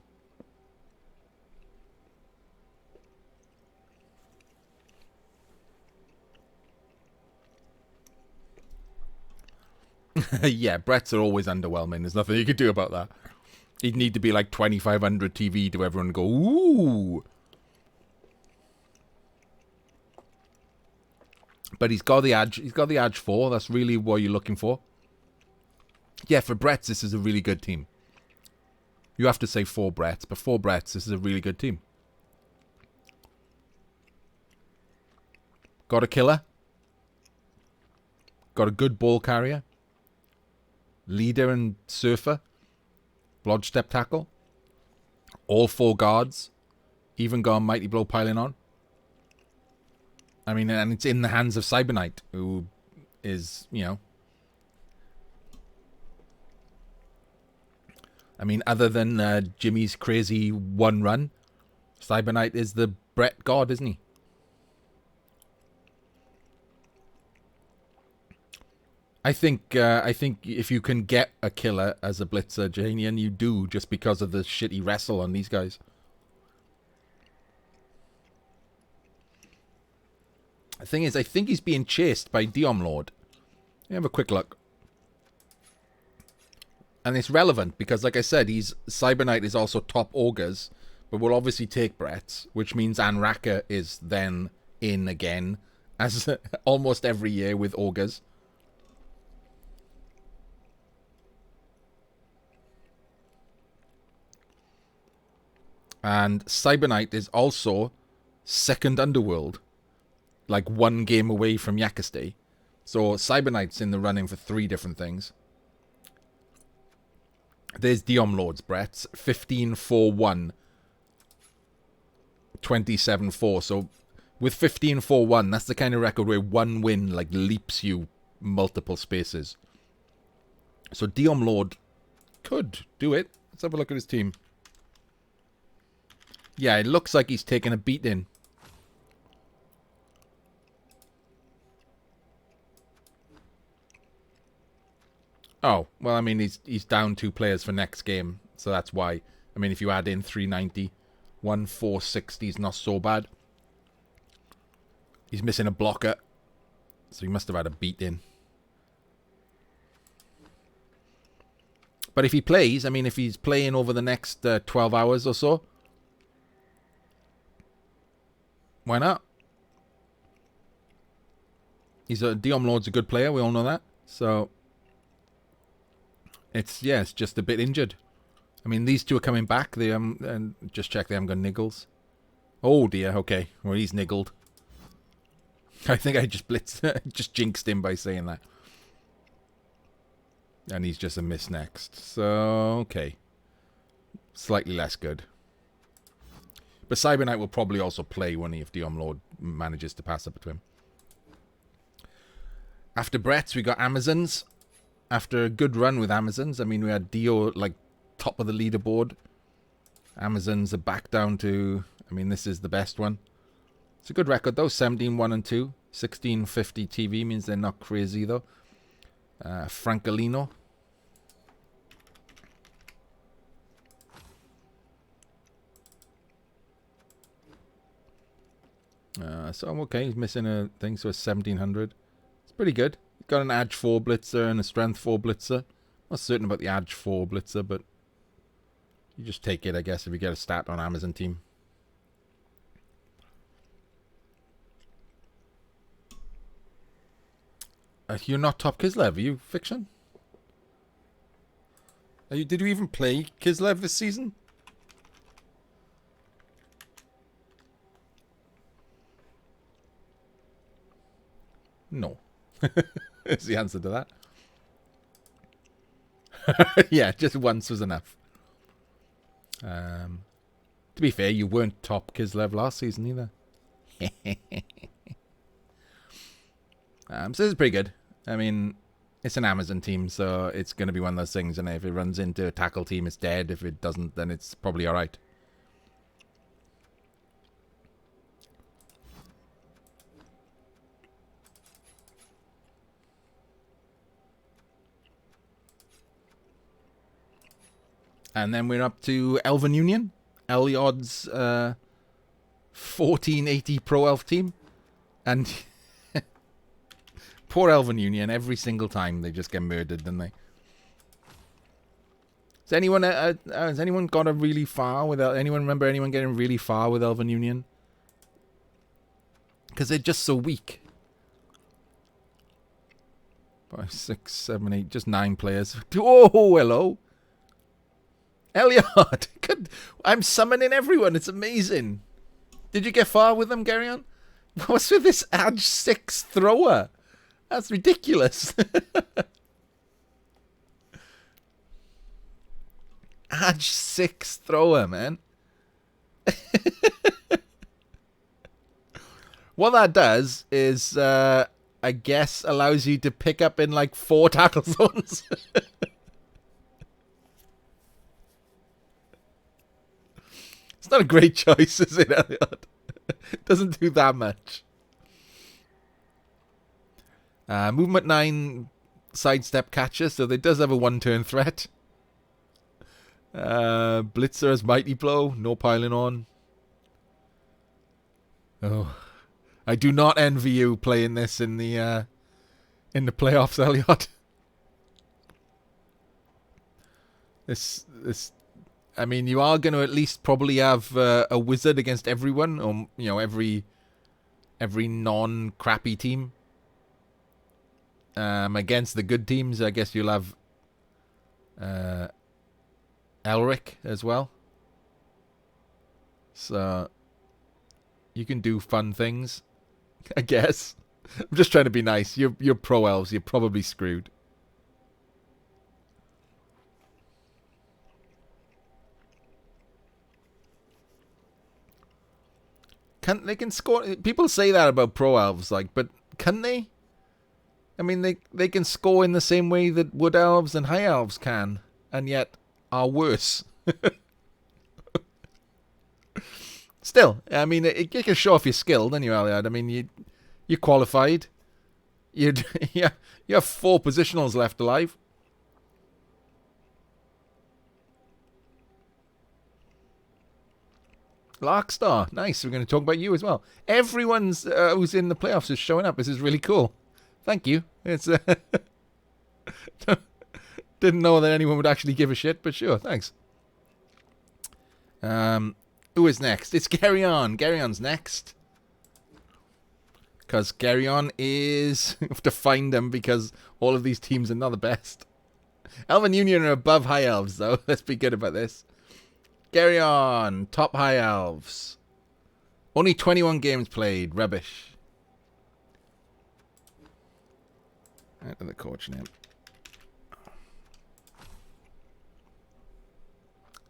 Yeah, Brett's are always underwhelming. There's nothing you can do about that. He'd need to be like 2500 TV to everyone go, ooh. But he's got the edge. He's got the edge 4. That's really what you're looking for. Yeah, for Brett's, this is a really good team. You have to say 4 Brett's, but 4 Brett's, this is a really good team. Got a killer. Got a good ball carrier. Leader and surfer. Blodge step tackle. All 4 guards. Even got Mighty Blow piling on. I mean, and it's in the hands of Cyber Knight, who is, you know. I mean, other than Jimmy's crazy 1 run, Cyber Knight is the Brett god, isn't he? I think if you can get a killer as a blitzer, Janian, you do, just because of the shitty wrestle on these guys. The thing is, I think he's being chased by Diom Lord. Let me have a quick look. And it's relevant because, like I said, Cyber Knight is also top Ogres, but will obviously take Brett's, which means Anraka is then in again, as almost every year with Ogres. And Cyber Knight is also second Underworld, like 1 game away from Yakastay. So Cyber Knight's in the running for 3 different things. There's Diom Lord's Brett's 15-4-1, 27-4. So with 15-4-1, that's the kind of record where 1 win like leaps you multiple spaces. So Diom Lord could do it. Let's have a look at his team. Yeah, it looks like he's taking a beating. Oh, well, I mean, he's down 2 players for next game, so that's why. I mean, if you add in 390, 460 is not so bad. He's missing a blocker, so he must have had a beating. But if he plays, I mean, if he's playing over the next 12 hours or so, why not? Diom Lord's a good player, we all know that. So it's just a bit injured. I mean, these 2 are coming back. They and just check they haven't got niggles. Oh dear, okay. Well, he's niggled. I think I just just jinxed him by saying that. And he's just a miss next. So okay. Slightly less good. But Cyber Knight will probably also play, won't he, if Diom Lord manages to pass up to him. After Brett's, we got Amazons. After a good run with Amazons, I mean, we had Dio, like, top of the leaderboard. Amazons are back down to, I mean, this is the best one. It's a good record, though. 17-1-2. 1650 TV means they're not crazy, though. Francolino. So I'm okay. He's missing a thing, so it's 1700. It's pretty good. He's got an Edge 4 blitzer and a Strength 4 blitzer. Not certain about the Edge 4 blitzer, but you just take it, I guess, if you get a stat on Amazon team. You're not top Kislev, are you, Fiction? Did you even play Kislev this season? No. Is the answer to that. Yeah, just once was enough. To be fair, you weren't top Kislev last season either. So this is pretty good. I mean, it's an Amazon team, so it's going to be one of those things, and if it runs into a tackle team, it's dead. If it doesn't, then it's probably alright. And then we're up to Elven Union. Elyod's 1480 Pro Elf team. And poor Elven Union, every single time they just get murdered, don't they? Has anyone got a really far with anyone remember anyone getting really far with Elven Union? Because they're just so weak. 5, 6, 7, 8, just 9 players. Oh, hello. Elyod. I'm summoning everyone. It's amazing. Did you get far with them, Garyon? What's with this Edge 6 thrower? That's ridiculous. Edge 6 thrower, man. What that does is, I guess, allows you to pick up in like 4 tackle zones. It's not a great choice, is it, Elyod? It doesn't do that much. Movement 9 sidestep catcher, so they does have a 1-turn threat. Blitzer has mighty blow, no piling on. Oh, I do not envy you playing this in the playoffs, Elyod. This, I mean, you are going to at least probably have a wizard against everyone, or every non crappy team. Against the good teams, I guess you'll have Elric as well. So you can do fun things, I guess. I'm just trying to be nice. You're pro elves. You're probably screwed. They can score. People say that about pro elves, but can they? I mean, they can score in the same way that wood elves and high elves can, and yet are worse. Still, I mean, you can show off your skill, don't you, Elyod? I mean, you're qualified. You have 4 positionals left alive. Larkstar, nice. We're going to talk about you as well. Everyone's who's in the playoffs is showing up. This is really cool. Thank you. It's didn't know that anyone would actually give a shit, but sure, thanks. Who is next? It's Garyon. Garyon's next. Because Garyon is... you have to find them because all of these teams are not the best. Elven Union are above High Elves, though. Let's be good about this. Garyon, top High Elves. Only 21 games played. Rubbish. Enter the coach name.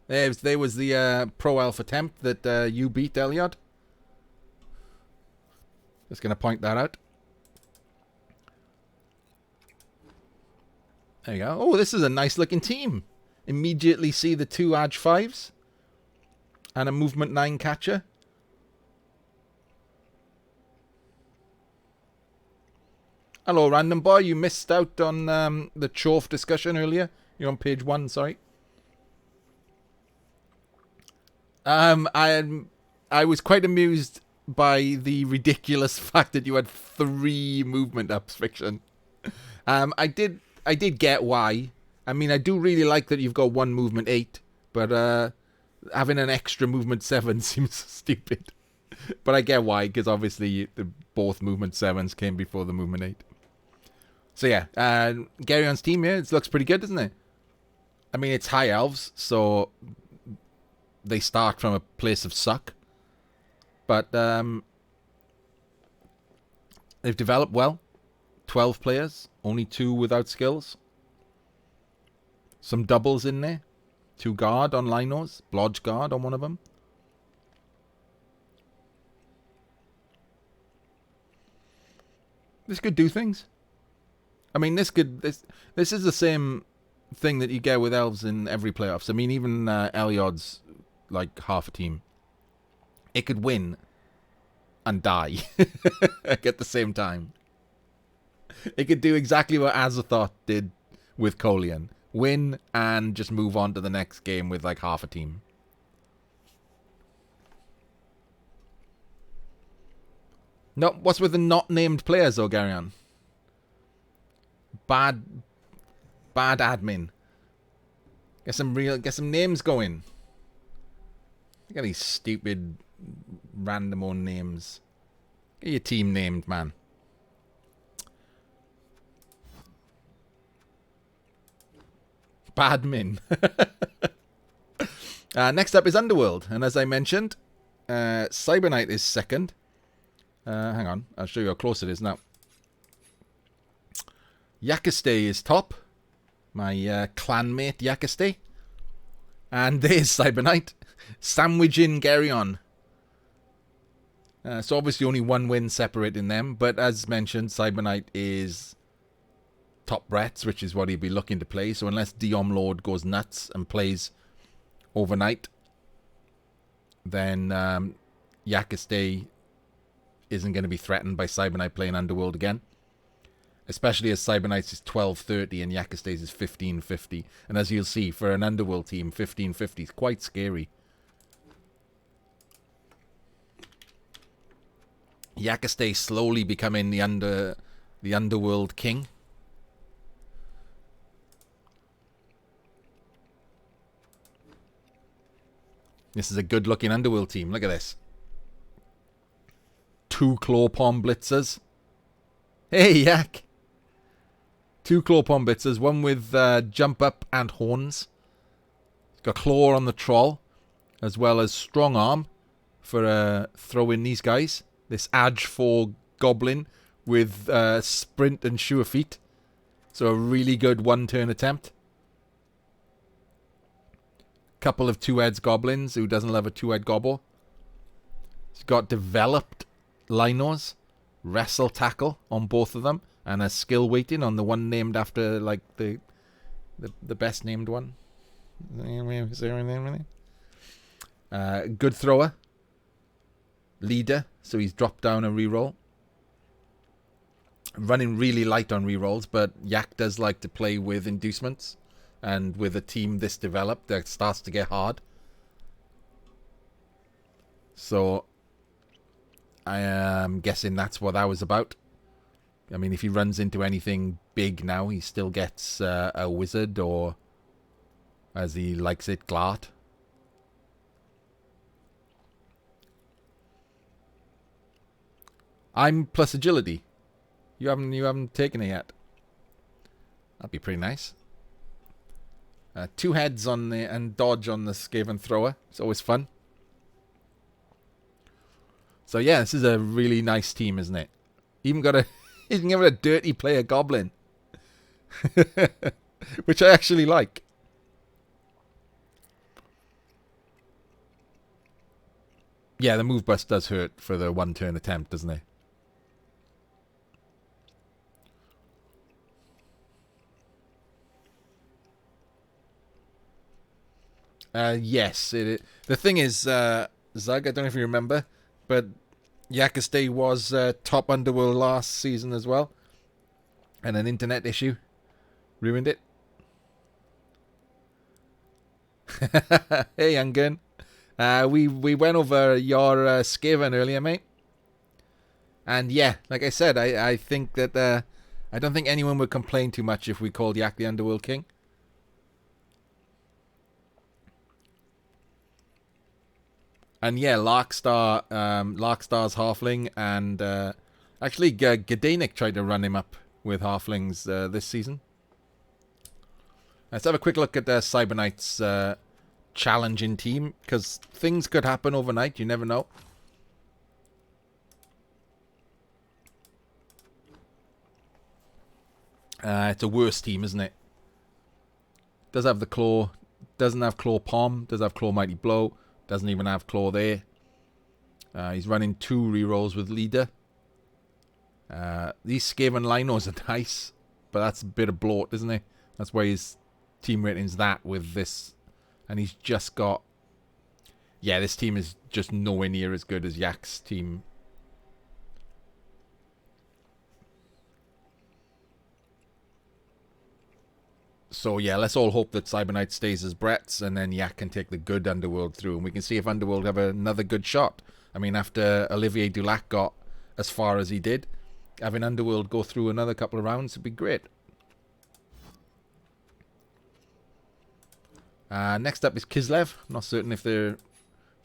There was the Pro Elf attempt that you beat, Elyod. Just going to point that out. There you go. Oh, this is a nice looking team. Immediately see the 2 Edge 5s. And a Movement 9 catcher. Hello, Random Boy. You missed out on the Chorf discussion earlier. You're on page 1, sorry. I was quite amused by the ridiculous fact that you had 3 movement ups, Fiction. I did get why. I mean, I do really like that you've got 1 movement 8, but having an extra movement 7 seems stupid. But I get why, because obviously both movement 7s came before the movement 8. So yeah, Garyon's team here, it looks pretty good, doesn't it? I mean, it's high elves, so they start from a place of suck. But they've developed well. 12 players, only 2 without skills. Some doubles in there. 2 guard on Linos, Blodge guard on one of them. This could do things. I mean, this is the same thing that you get with elves in every playoffs. I mean, even Elyod's like half a team. It could win and die at the same time. It could do exactly what Azathoth did with Kolian. Win and just move on to the next game with like half a team. No, what's with the not named players though, Garyon? Bad admin. Get some names going. Look at these stupid random old names. Get your team named, man. Badmin. Next up is Underworld, and as I mentioned, Cyber Knight is second. Hang on, I'll show you how close it is now. Yakastay is top. My clanmate Yakastay. And there's Cyber Knight. Sandwiching Garyon. So obviously only 1 win separating them. But as mentioned, Cyber Knight is top Brets, which is what he'd be looking to play. So unless Diom Lord goes nuts and plays overnight, then Yakastay isn't going to be threatened by Cyber Knight playing Underworld again. Especially as Cyber Knight's is 1230 and Yakastay's is 1550. And as you'll see, for an Underworld team, 1550 is quite scary. Yakastay slowly becoming the Underworld king. This is a good looking Underworld team. Look at this. 2 Claw Palm Blitzers. Hey, Yak! 2 Claw Palm Blitzers. One with jump up and horns. Got Claw on the Troll. As well as Strong Arm for throwing these guys. This Edge 4 Goblin with Sprint and Sure Feet. So a really good 1-turn attempt. Couple of 2-heads Goblins. Who doesn't love a 2-head Gobble? He's got Developed Linos. Wrestle Tackle on both of them. And a skill weighting on the one named after like the best named one. Good thrower. Leader, so he's dropped down a reroll. Running really light on rerolls, but Yak does like to play with inducements. And with a team this developed, that starts to get hard. So I am guessing that's what that was about. I mean, if he runs into anything big now, he still gets a wizard or, as he likes it, Glart. I'm plus agility. You haven't taken it yet. That'd be pretty nice. 2 heads on the and dodge on the Skaven thrower. It's always fun. So yeah, this is a really nice team, isn't it? Even got a even a dirty player goblin, which I actually like. Yeah, the move bust does hurt for the 1-turn attempt, doesn't it? Yes. The thing is, Zug, I don't know if you remember, but Yakastay was top Underworld last season as well. And an internet issue ruined it. Hey, young gun. We went over your Skaven earlier, mate. And yeah, like I said, I think that I don't think anyone would complain too much if we called Yak the Underworld King. And yeah, Larkstar's Halfling, and actually Gdanik tried to run him up with Halflings this season. Let's have a quick look at Cyber Knight's challenging team, because things could happen overnight, you never know. It's a worse team, isn't it? Does have the Claw, doesn't have Claw Palm, does have Claw Mighty Blow, doesn't even have Claw there. He's running 2 rerolls with Leader. These Skaven Linos are nice, but that's a bit of bloat, isn't it? That's why his team rating's that with this. And he's just got... Yeah, this team is just nowhere near as good as Yak's team. So yeah, let's all hope that Cyber Knight stays as Brett's, and then Yak can take the good Underworld through, and we can see if Underworld have another good shot. I mean, after Olivier Dulac got as far as he did, having Underworld go through another couple of rounds would be great. Next up is Kislev. I'm not certain if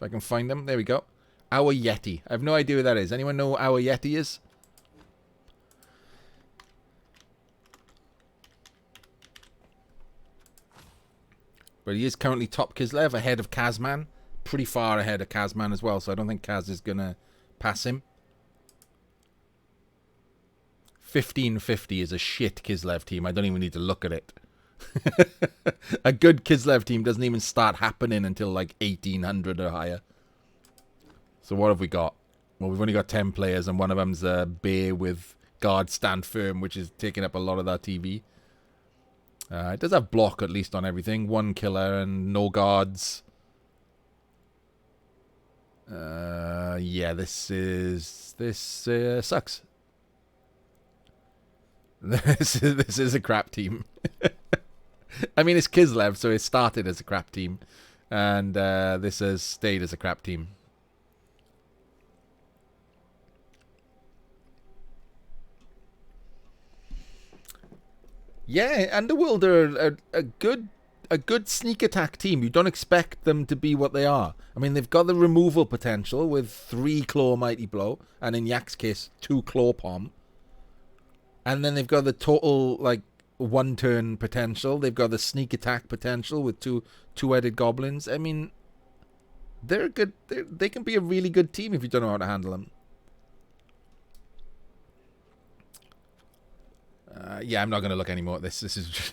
I can find them. There we go. Our Yeti. I have no idea who that is. Anyone know who Our Yeti is? But he is currently top Kislev, ahead of Kazman. Pretty far ahead of Kazman as well, so I don't think Kaz is going to pass him. 1550 is a shit Kislev team. I don't even need to look at it. A good Kislev team doesn't even start happening until like 1800 or higher. So what have we got? Well, we've only got 10 players, and one of them's a bear with guard stand firm, which is taking up a lot of that TV. It does have block at least on everything. 1 killer and no guards. Yeah, this sucks. This is a crap team. I mean, it's Kislev, so it started as a crap team, and this has stayed as a crap team. Yeah, Underworld are a good sneak attack team. You don't expect them to be what they are. I mean, they've got the removal potential with 3 Claw Mighty Blow, and in Yak's case, 2 Claw Palm. And then they've got the total, like, 1-turn potential. They've got the sneak attack potential with two-headed goblins. I mean, they're good. They can be a really good team if you don't know how to handle them. Yeah, I'm not going to look anymore at this. This is just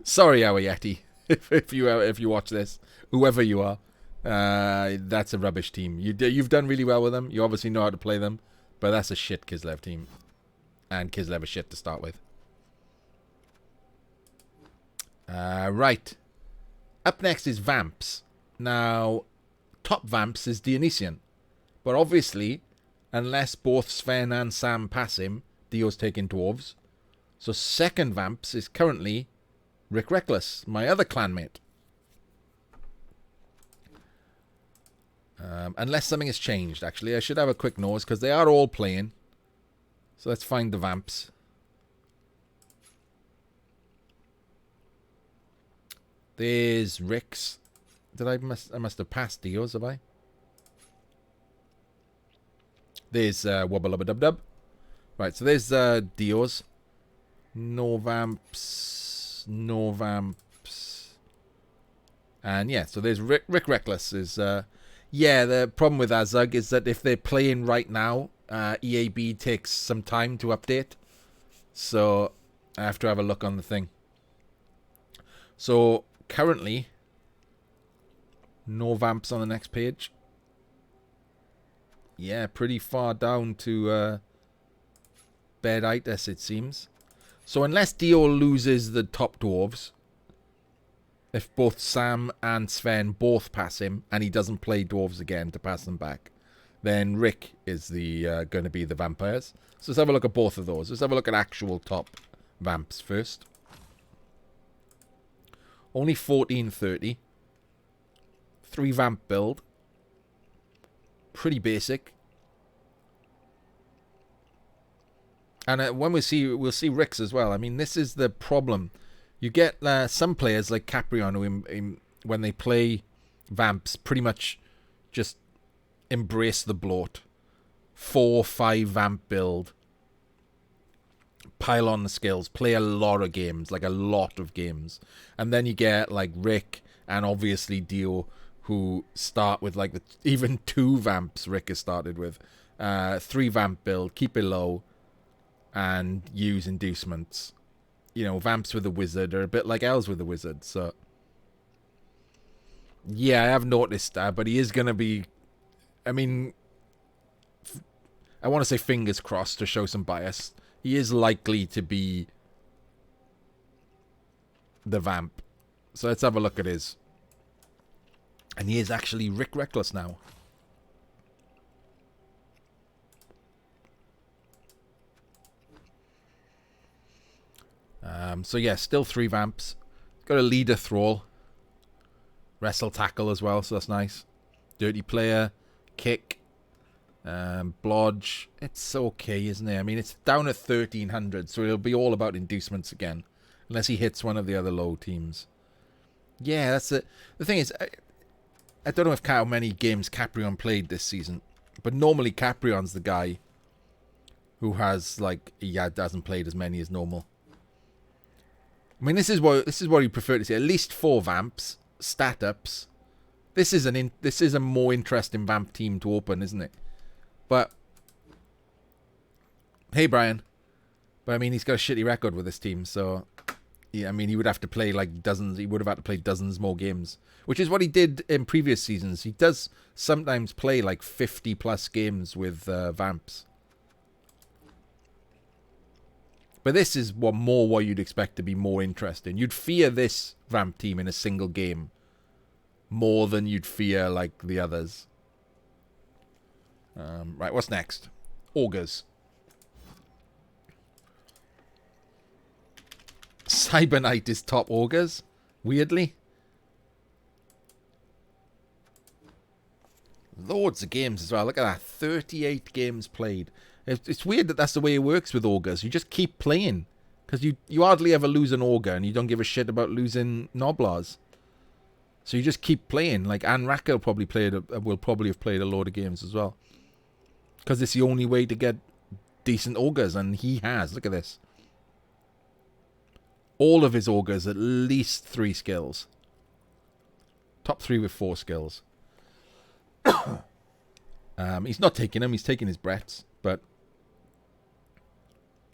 sorry, our Yeti. if you watch this, whoever you are, that's a rubbish team. You've done really well with them. You obviously know how to play them, but that's a shit Kislev team, and Kislev is shit to start with. Right. Up next is Vamps. Now, top Vamps is Dionysian, but obviously, unless both Sven and Sam pass him, Dio's taking dwarves. So second Vamps is currently Rick Reckless, my other clanmate. Unless something has changed, actually. I should have a quick nose, because they are all playing. So let's find the Vamps. There's Rick's. I must have passed Dio's, have I? There's Wubba-Lubba-Dub-Dub. Right, so there's Dio's. No Vamps. No Vamps. And yeah, so there's Rick Reckless. Yeah, the problem with Azug is that if they're playing right now, EAB takes some time to update. So I have to have a look on the thing. So currently, no Vamps on the next page. Yeah, pretty far down to Beditis, it seems. So unless Dio loses the top dwarves, if both Sam and Sven both pass him, and he doesn't play dwarves again to pass them back, then Rick is the going to be the vampires. So let's have a look at both of those. Let's have a look at actual top Vamps first. Only 1430. 3 Vamp build. Pretty basic. And when we'll see Ricks as well. I mean, this is the problem. You get some players like Caprion who, when they play Vamps, pretty much just embrace the bloat. 4-5 Vamp build. Pile on the skills. Play a lot of games. Like a lot of games. And then you get like Rick and obviously Dio, who start with like even 2 Vamps Rick has started with. 3 Vamp build. Keep it low. And use inducements. You know, Vamps with a wizard are a bit like Elves with a wizard. So, yeah, I have noticed that. But he is going to be... I mean, I want to say fingers crossed to show some bias. He is likely to be the Vamp. So let's have a look at his. And he is actually Rick Reckless now. So yeah, still 3 Vamps. Got a leader Thrall. Wrestle Tackle as well, so that's nice. Dirty Player. Kick. Blodge. It's okay, isn't it? I mean, it's down at 1300, so it'll be all about inducements again. Unless he hits one of the other low teams. Yeah, that's it. The thing is, I don't know if how many games Caprion played this season. But normally Caprion's the guy who has, like, hasn't played as many as normal. I mean, this is what you prefer to see. At least 4 Vamps, stat ups. This is a more interesting Vamp team to open, isn't it? But hey, Brian. But I mean, he's got a shitty record with this team, so yeah, I mean, he would have to play like dozens. He would have had to play dozens more games, which is what he did in previous seasons. He does sometimes play like 50 plus games with Vamps. But this is what you'd expect to be more interesting. You'd fear this Vamp team in a single game more than you'd fear like the others. Right, what's next? Augurs. Cyber Knight is top Augurs, weirdly. Loads of games as well. Look at that, 38 games played. It's weird that that's the way it works with Augurs. You just keep playing. Because you hardly ever lose an Augur, and you don't give a shit about losing Noblars. So you just keep playing. Like, Anraka will probably have played a load of games as well. Because it's the only way to get decent Augurs, and he has. Look at this. All of his Augurs, at least 3 skills. Top 3 with 4 skills. He's not taking them, he's taking his Bretts, but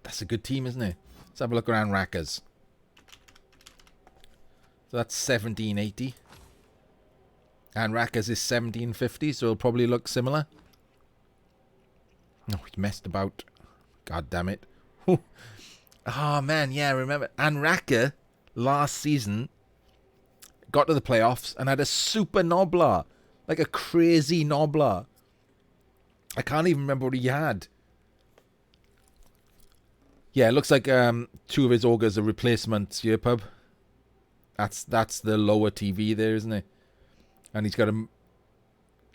that's a good team, isn't it? Let's have a look around Rackers. So that's 1780. And Rackers is 1750, so it'll probably look similar. Oh, he's messed about. God damn it. Oh, man, yeah, remember. Anraka, last season, got to the playoffs and had a super Noblar. Like a crazy Noblar. I can't even remember what he had. Yeah, it looks like 2 of his Augurs are replacements, yeah, pub. That's the lower TV there, isn't it? And he's got a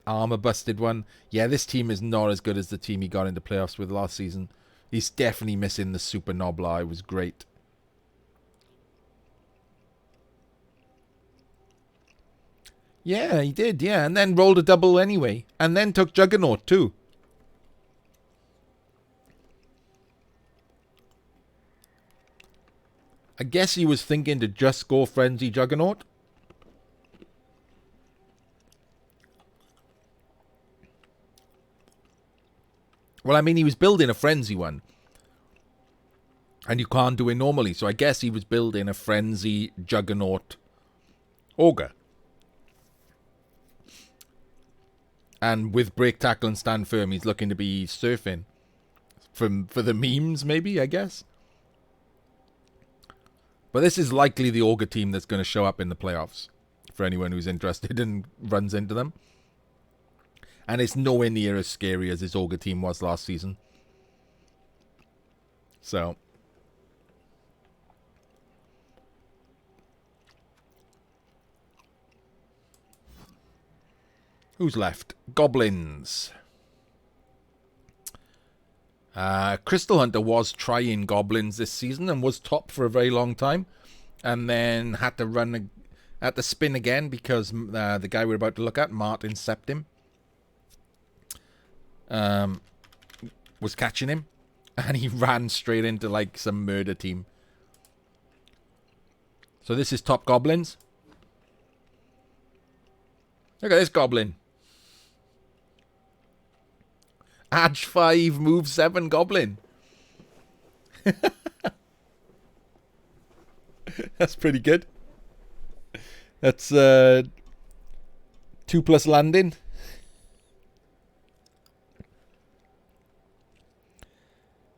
armor busted one. Yeah, this team is not as good as the team he got into playoffs with last season. He's definitely missing the Super Noblar. It was great. Yeah, he did, yeah. And then rolled a double anyway. And then took Juggernaut too. I guess he was thinking to just go Frenzy Juggernaut. Well, I mean, he was building a Frenzy one. And you can't do it normally. So I guess he was building a Frenzy Juggernaut Augur. And with Break Tackle and Stand Firm, he's looking to be surfing. For the memes, maybe, I guess. But this is likely the Augur team that's going to show up in the playoffs. For anyone who's interested and runs into them. And it's nowhere near as scary as his Augur team was last season. So. Who's left? Goblins. Crystal Hunter was trying goblins this season and was top for a very long time, and then had to spin again because the guy we're about to look at, Martin Septim, was catching him, and he ran straight into like some murder team. So this is top goblins. Look at this goblin. Edge 5, move 7 goblin. That's pretty good. That's 2+ landing.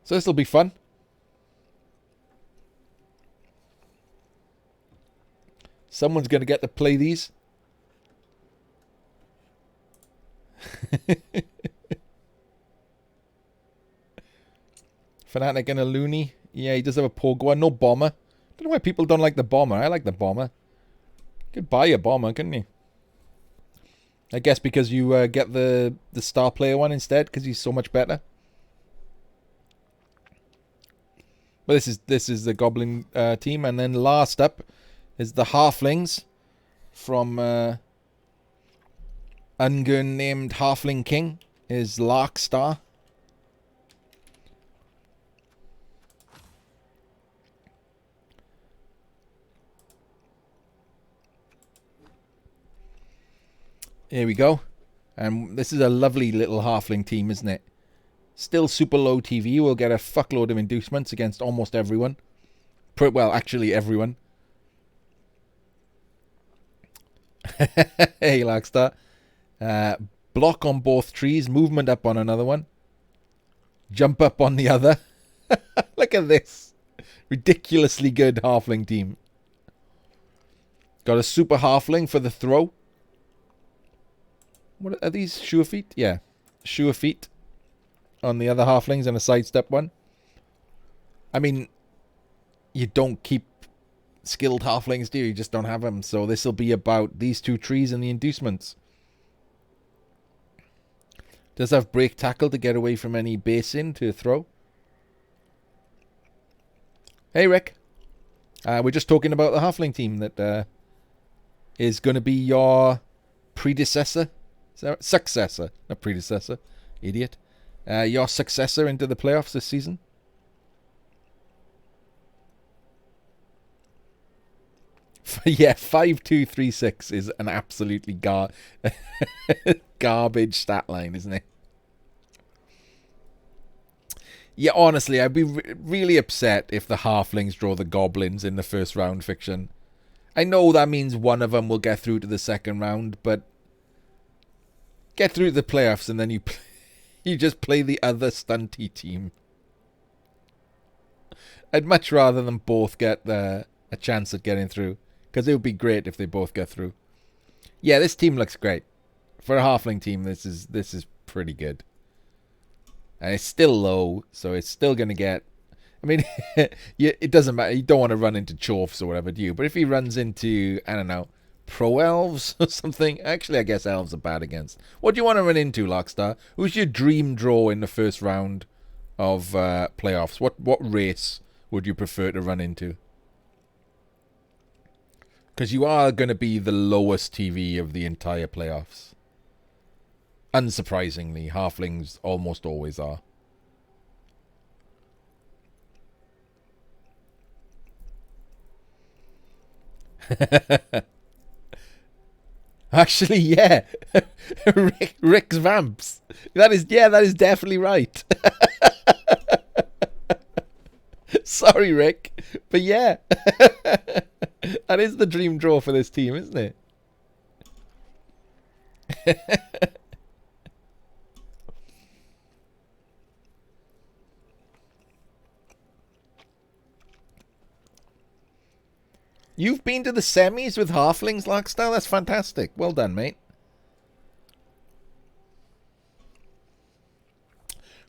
So this will be fun. Someone's going to get to play these. Fanatic and a loony. Yeah, he does have a Pogwa. No bomber. Don't know why people don't like the bomber. I like the bomber. You could buy a bomber, couldn't you? I guess because you get the star player one instead, because he's so much better. But this is the goblin team, and then last up is the halflings from Ungern named Halfling King is Larkstar. Here we go. And this is a lovely little halfling team, isn't it? Still super low TV. We'll get a fuckload of inducements against almost everyone. Well, actually everyone. Hey, Larkstar. Block on both trees. Movement up on another one. Jump up on the other. Look at this. Ridiculously good halfling team. Got a super halfling for the throw. What are these? Sure feet? Yeah. Sure feet on the other halflings and a sidestep one. I mean, you don't keep skilled halflings, do you? You just don't have them. So this will be about these 2 trees and the inducements. Does have break tackle to get away from any base in to throw. Hey, Rick. We're just talking about the halfling team that is going to be your predecessor. Successor, not predecessor, idiot. Your successor into the playoffs this season. Yeah, 5-2-3-6 is an absolutely garbage stat line, isn't it? Yeah, honestly, I'd be really upset if the halflings draw the goblins in the first round fiction. I know that means one of them will get through to the second round, but get through the playoffs and then you just play the other stunty team. I'd much rather them both get a chance at getting through, because it would be great if they both get through. Yeah, this team looks great. For a halfling team, this is pretty good. And it's still low, so it's still going to get... I mean, it doesn't matter. You don't want to run into Chorfs or whatever, do you? But if he runs into, I don't know, Pro Elves or something. Actually, I guess Elves are bad against. What do you want to run into, Larkstar? Who's your dream draw in the first round of playoffs? What race would you prefer to run into? Because you are going to be the lowest TV of the entire playoffs. Unsurprisingly, halflings almost always are. Actually, yeah. Rick's Vamps. That is definitely right. Sorry, Rick. But yeah. That is the dream draw for this team, isn't it? You've been to the semis with halflings, Larkstar? That's fantastic. Well done, mate.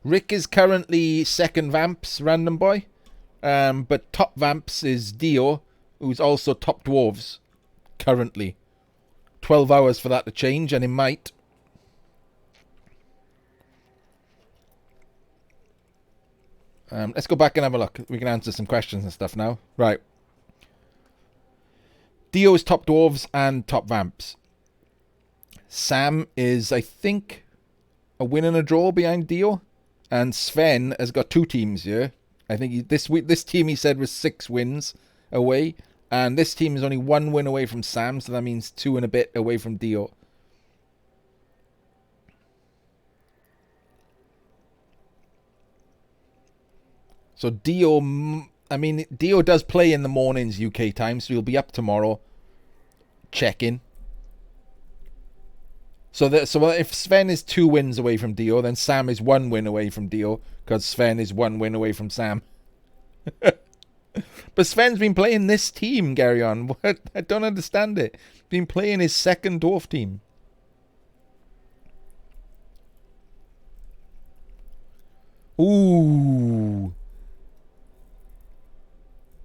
Rick is currently second Vamps, random boy. But top Vamps is Dio, who's also top Dwarves, currently. 12 hours for that to change, and it might. Let's go back and have a look. We can answer some questions and stuff now. Right. Dio is top dwarves and top vamps. Sam is, I think, a win and a draw behind Dio. And Sven has got 2 teams here. I think this team he said was 6 wins away. And this team is only 1 win away from Sam. So that means 2 and a bit away from Dio. So Dio does play in the mornings UK time, so he'll be up tomorrow checking. So if Sven is 2 wins away from Dio, then Sam is 1 win away from Dio, because Sven is 1 win away from Sam. But Sven's been playing this team, Gary on. What? I don't understand it. Been playing his second dwarf team. Ooh.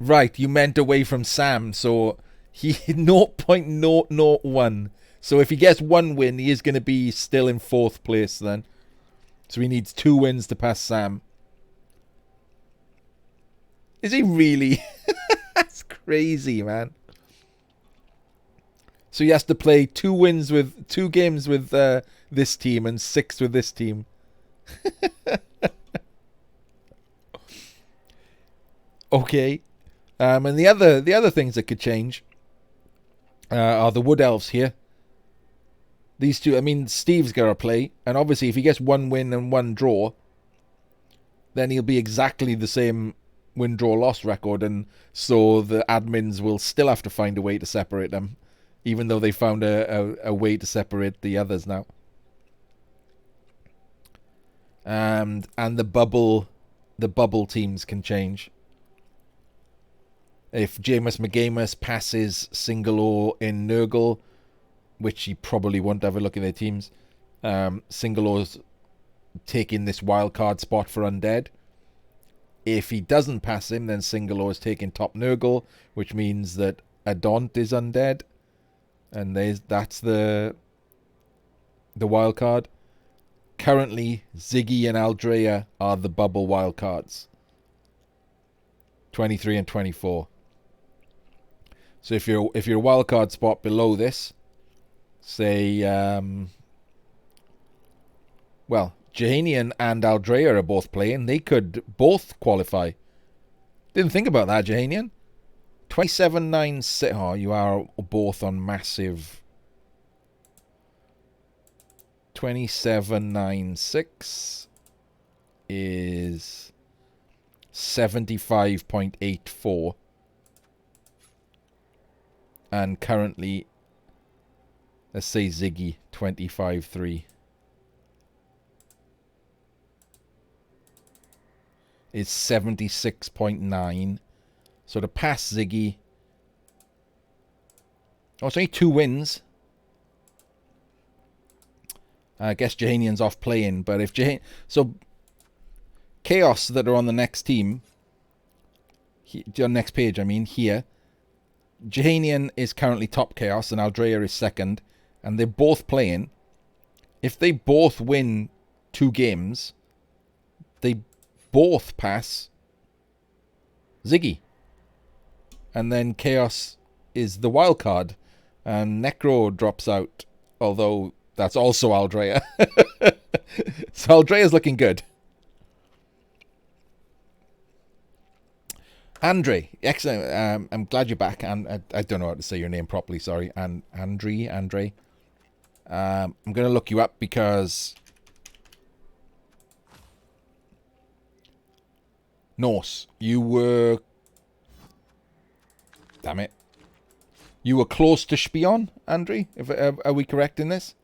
Right, you meant away from Sam, so he 0.001. So if he gets 1 win, he is going to be still in 4th place then. So he needs 2 wins to pass Sam. Is he really? That's crazy, man. So he has to play 2 games with this team and 6 with this team. Okay. And the other things that could change are the Wood Elves here. These 2, Steve's got to play, and obviously if he gets 1 win and 1 draw, then he'll be exactly the same win, draw, loss record, and so the admins will still have to find a way to separate them, even though they found a way to separate the others now. And the bubble teams can change. If Jameis McGamus passes Single in Nurgle, which he probably won't, have a look at their teams, Single taking this wildcard spot for Undead. If he doesn't pass him, then Single is taking top Nurgle, which means that Adont is Undead. And that's the wildcard. Currently, Ziggy and Aldrea are the bubble wildcards. 23 and 24. So if you're a wildcard spot below this, say, Jahanian and Aldrea are both playing. They could both qualify. Didn't think about that, Jahanian. 27-9-6. Oh, you are both on massive. 27-9-6 is 75.84. And currently, let's say Ziggy, 25-3. Is 76.9. So to pass Ziggy... Oh, it's only 2 wins. I guess Jahanian's off playing, but if So, Chaos that are on the next team... on next page, here... Jahanian is currently top Chaos and Aldrea is second, and they're both playing. If they both win 2 games, they both pass Ziggy. And then Chaos is the wild card, and Necro drops out, although that's also Aldrea. So Aldrea's looking good. Andre, excellent. I'm glad you're back. And I don't know how to say your name properly. Sorry, Andre. I'm gonna look you up because Norse, you were. Damn it, you were close to Spion, Andre. Are we correct in this?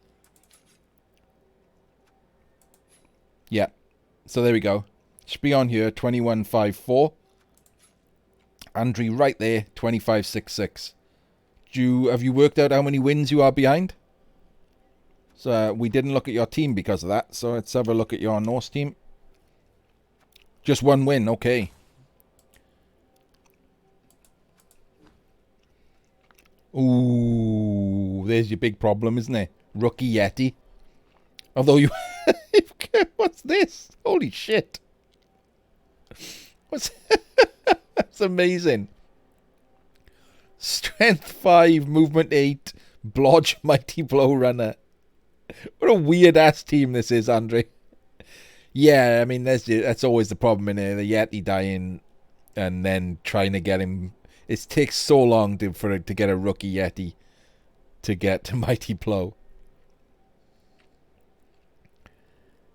Yeah. So there we go. Spion here, 2154. Andre right there, 2566. Have you worked out how many wins you are behind? So we didn't look at your team because of that. So let's have a look at your Norse team. Just 1 win, okay. Ooh, there's your big problem, isn't it? Rookie Yeti. Although you... What's this? Holy shit. What's That's amazing. Strength 5, movement 8, blodge, mighty blow runner. What a weird ass team this is, Andre. Yeah, I mean that's always the problem in here. The Yeti dying and then trying to get him. It takes so long to get a rookie Yeti to get to mighty blow.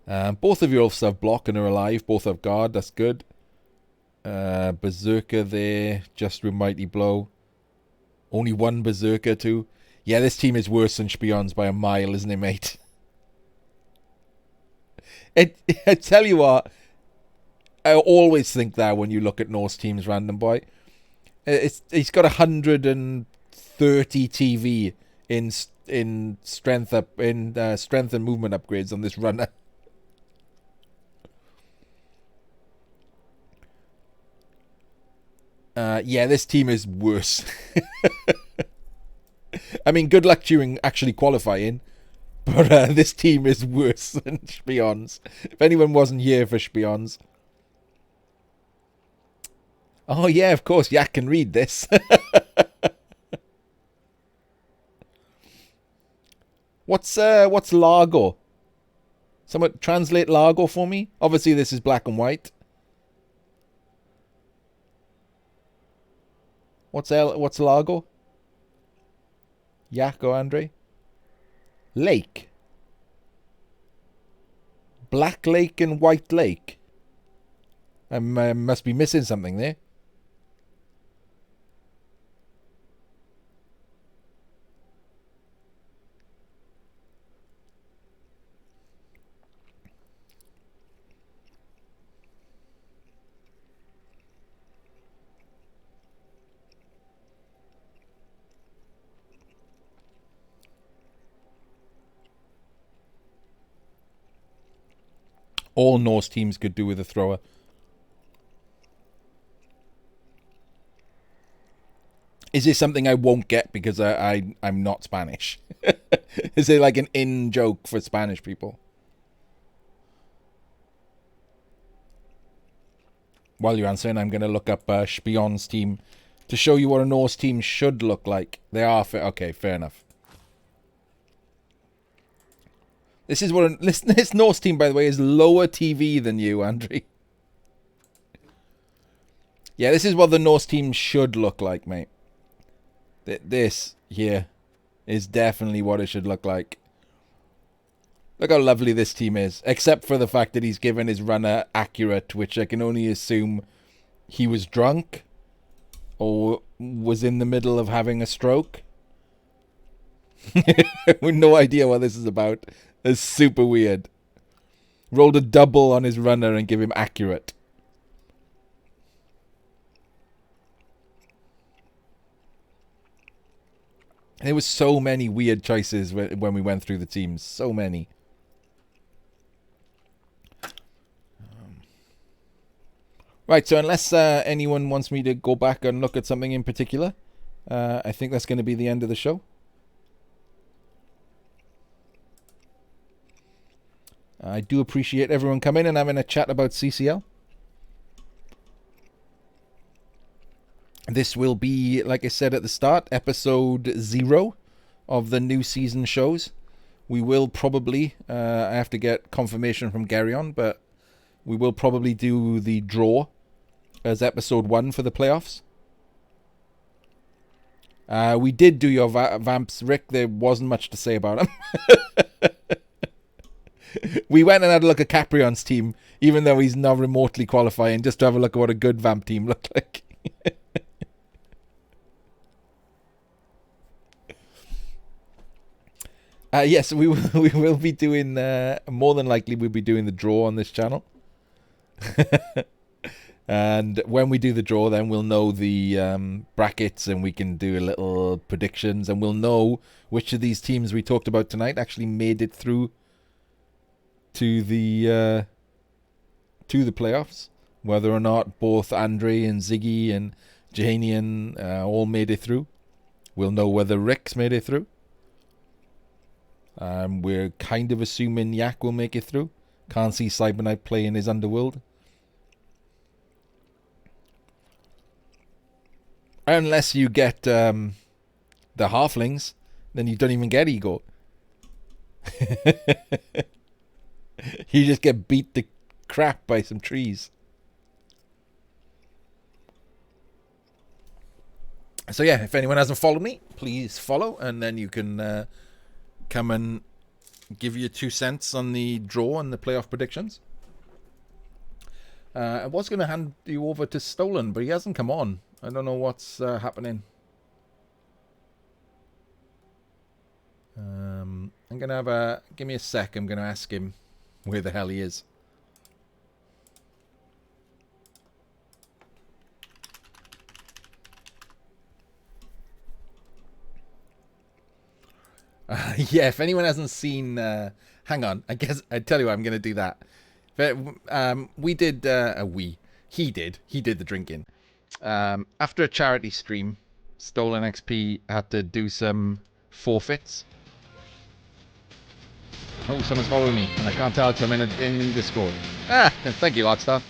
Both of your elves have block and are alive. Both have guard. That's good. Berserker there, just with mighty blow. Only one berserker too. Yeah, this team is worse than Spion's by a mile, isn't it, mate? I tell you what, I always think that when you look at Norse teams, random boy. He's got 130 TV in strength strength and movement upgrades on this runner. Yeah, this team is worse. I mean, good luck to you actually qualifying, but this team is worse than Spion's. If anyone wasn't here for Spion's. Oh yeah, of course, Yak can read this. What's Largo? Someone translate Largo for me? Obviously this is black and white. What's Largo? Yak or Andre? Lake. Black Lake and White Lake. I must be missing something there. All Norse teams could do with a thrower. Is this something I won't get because I'm not Spanish? Is it like an in joke for Spanish people? While you're answering, I'm going to look up Spion's team to show you what a Norse team should look like. They are okay, fair enough. This is what this Norse team, by the way, is lower TV than you, Andre. Yeah, this is what the Norse team should look like, mate. This here is definitely what it should look like. Look how lovely this team is. Except for the fact that he's given his runner accurate, which I can only assume he was drunk or was in the middle of having a stroke. With no idea what this is about. It's super weird. Rolled a double on his runner and give him accurate. There was so many weird choices when we went through the teams. So many. Right, so unless anyone wants me to go back and look at something in particular, I think that's going to be the end of the show. I do appreciate everyone coming and having a chat about CCL. This will be, like I said at the start, episode 0 of the new season shows. We will probably, I have to get confirmation from Gary on, but we will probably do the draw as episode 1 for the playoffs. We did do your Vamps, Rick. There wasn't much to say about them. We went and had a look at Caprion's team, even though he's not remotely qualifying, just to have a look at what a good Vamp team looked like. Yes, we will be doing, more than likely we'll be doing the draw on this channel. And when we do the draw, then we'll know the brackets and we can do a little predictions and we'll know which of these teams we talked about tonight actually made it through to the playoffs. Whether or not both Andre and Ziggy and Janian all made it through. We'll know whether Rick's made it through. We're kind of assuming Yak will make it through. Can't see Cyberknight play in his Underworld. Unless you get the halflings, then you don't even get ego. You just get beat to crap by some trees. So yeah, if anyone hasn't followed me, please follow, and then you can come and give you 2 cents on the draw and the playoff predictions. I was going to hand you over to Stolen, but he hasn't come on. I don't know what's happening. I'm going to have a... Give me a sec. I'm going to ask him where the hell he is. Yeah, if anyone hasn't seen... hang on. I guess... I tell you what, I'm going to do that. But, we did... He did. He did the drinking. After a charity stream, Stolen XP had to do some forfeits. Oh, someone's following me, and I can't tell because I'm in Discord. Ah, thank you, Hotstar.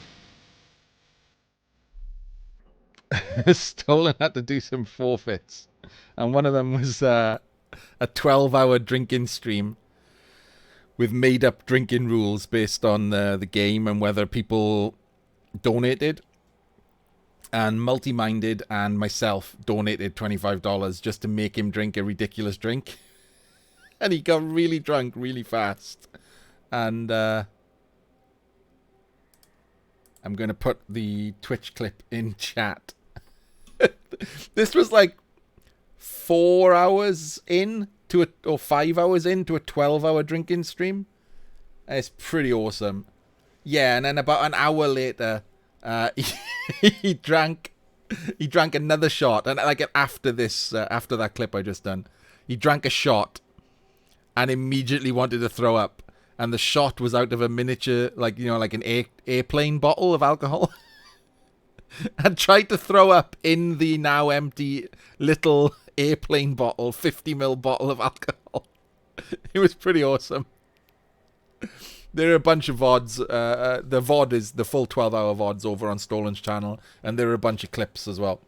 Stolen had to do some forfeits, and one of them was a 12-hour drinking stream with made-up drinking rules based on the game and whether people donated. And Multi-Minded and myself donated $25 just to make him drink a ridiculous drink. And he got really drunk really fast. And I'm going to put the Twitch clip in chat. This was like 4 hours in to or 5 hours into a 12-hour drinking stream. It's pretty awesome. Yeah, and then about an hour later, he drank another shot, and like after that clip I just done, he drank a shot and immediately wanted to throw up, and the shot was out of a miniature, like, you know, like an airplane bottle of alcohol. And tried to throw up in the now empty little airplane bottle, 50ml bottle of alcohol. It was pretty awesome. There are a bunch of VODs. The VOD is the full 12-hour VODs over on Stolen's channel, and there are a bunch of clips as well.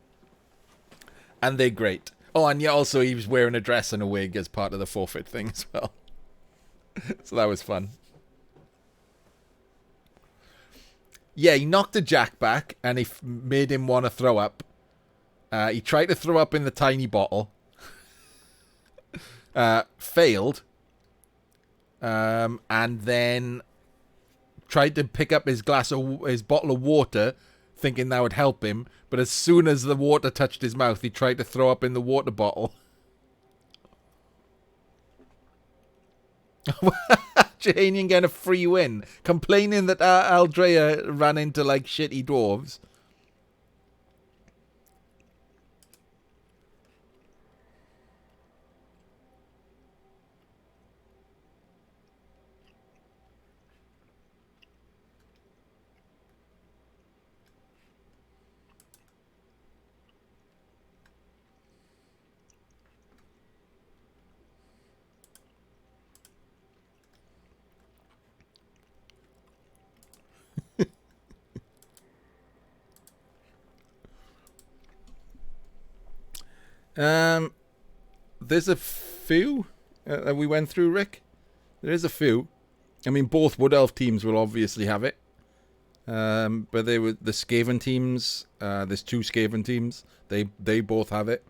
And they're great. Oh, and yeah, also he was wearing a dress and a wig as part of the forfeit thing as well. So that was fun. Yeah, he knocked a jack back, and he made him want to throw up. He tried to throw up in the tiny bottle. Failed. And then tried to pick up his bottle of water, thinking that would help him. But as soon as the water touched his mouth, he tried to throw up in the water bottle. Jehanian getting a free win, complaining that Aldrea ran into like shitty dwarves. There's a few that we went through, Rick. There is a few. I mean, both Wood Elf teams will obviously have it. But they were the Skaven teams. There's 2 Skaven teams. They both have it.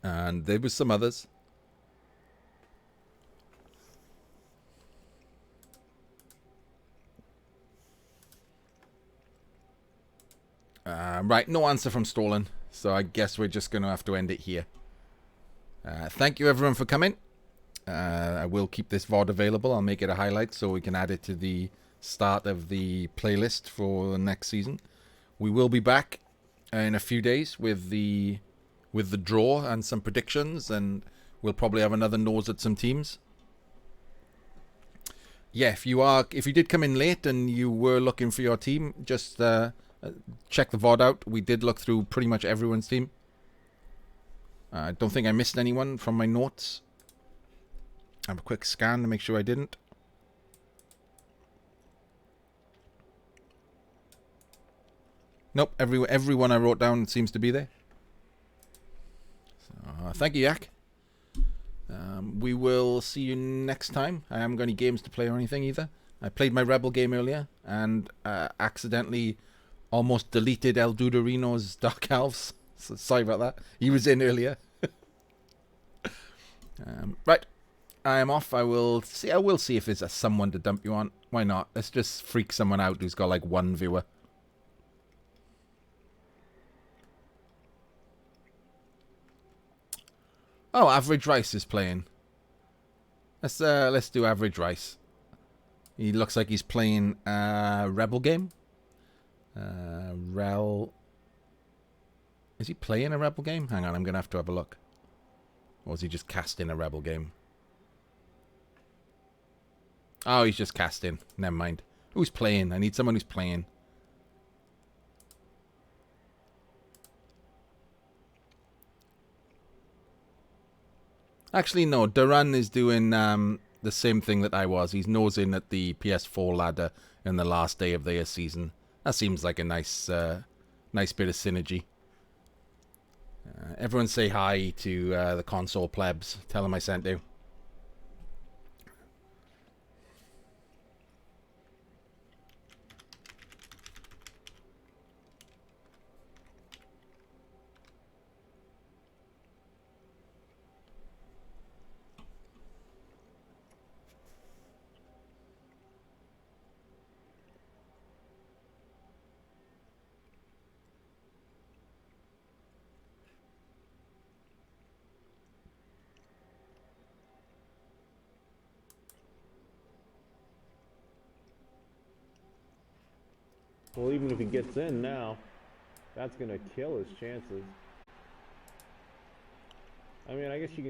And there was some others. Right, no answer from Stolen. So I guess we're just going to have to end it here. Thank you everyone for coming. I will keep this VOD available. I'll make it a highlight so we can add it to the start of the playlist for the next season. We will be back in a few days with the draw and some predictions, and we'll probably have another nose at some teams. Yeah, if you did come in late and you were looking for your team, just check the VOD out. We did look through pretty much everyone's team. I don't think I missed anyone from my notes. Have a quick scan to make sure I didn't. Nope, everyone I wrote down seems to be there. So, thank you, Yak. We will see you next time. I haven't got any games to play or anything either. I played my Rebel game earlier and accidentally almost deleted El Dudorino's Dark Elves. So sorry about that. He was in earlier. Right. I am off. I will see if there's someone to dump you on. Why not? Let's just freak someone out who's got like one viewer. Oh, Average Rice is playing. Let's do Average Rice. He looks like he's playing Rebel game. Is he playing a Rebel game? Hang on, I'm gonna have to have a look. Or is he just casting a Rebel game? Oh, he's just casting. Never mind. Who's playing? I need someone who's playing. Actually, no. Duran is doing the same thing that I was. He's nosing at the PS4 ladder in the last day of their season. That seems like a nice bit of synergy. Everyone say hi to the console plebs. Tell them I sent you. Well, even if he gets in now, that's going to kill his chances. I mean, I guess you can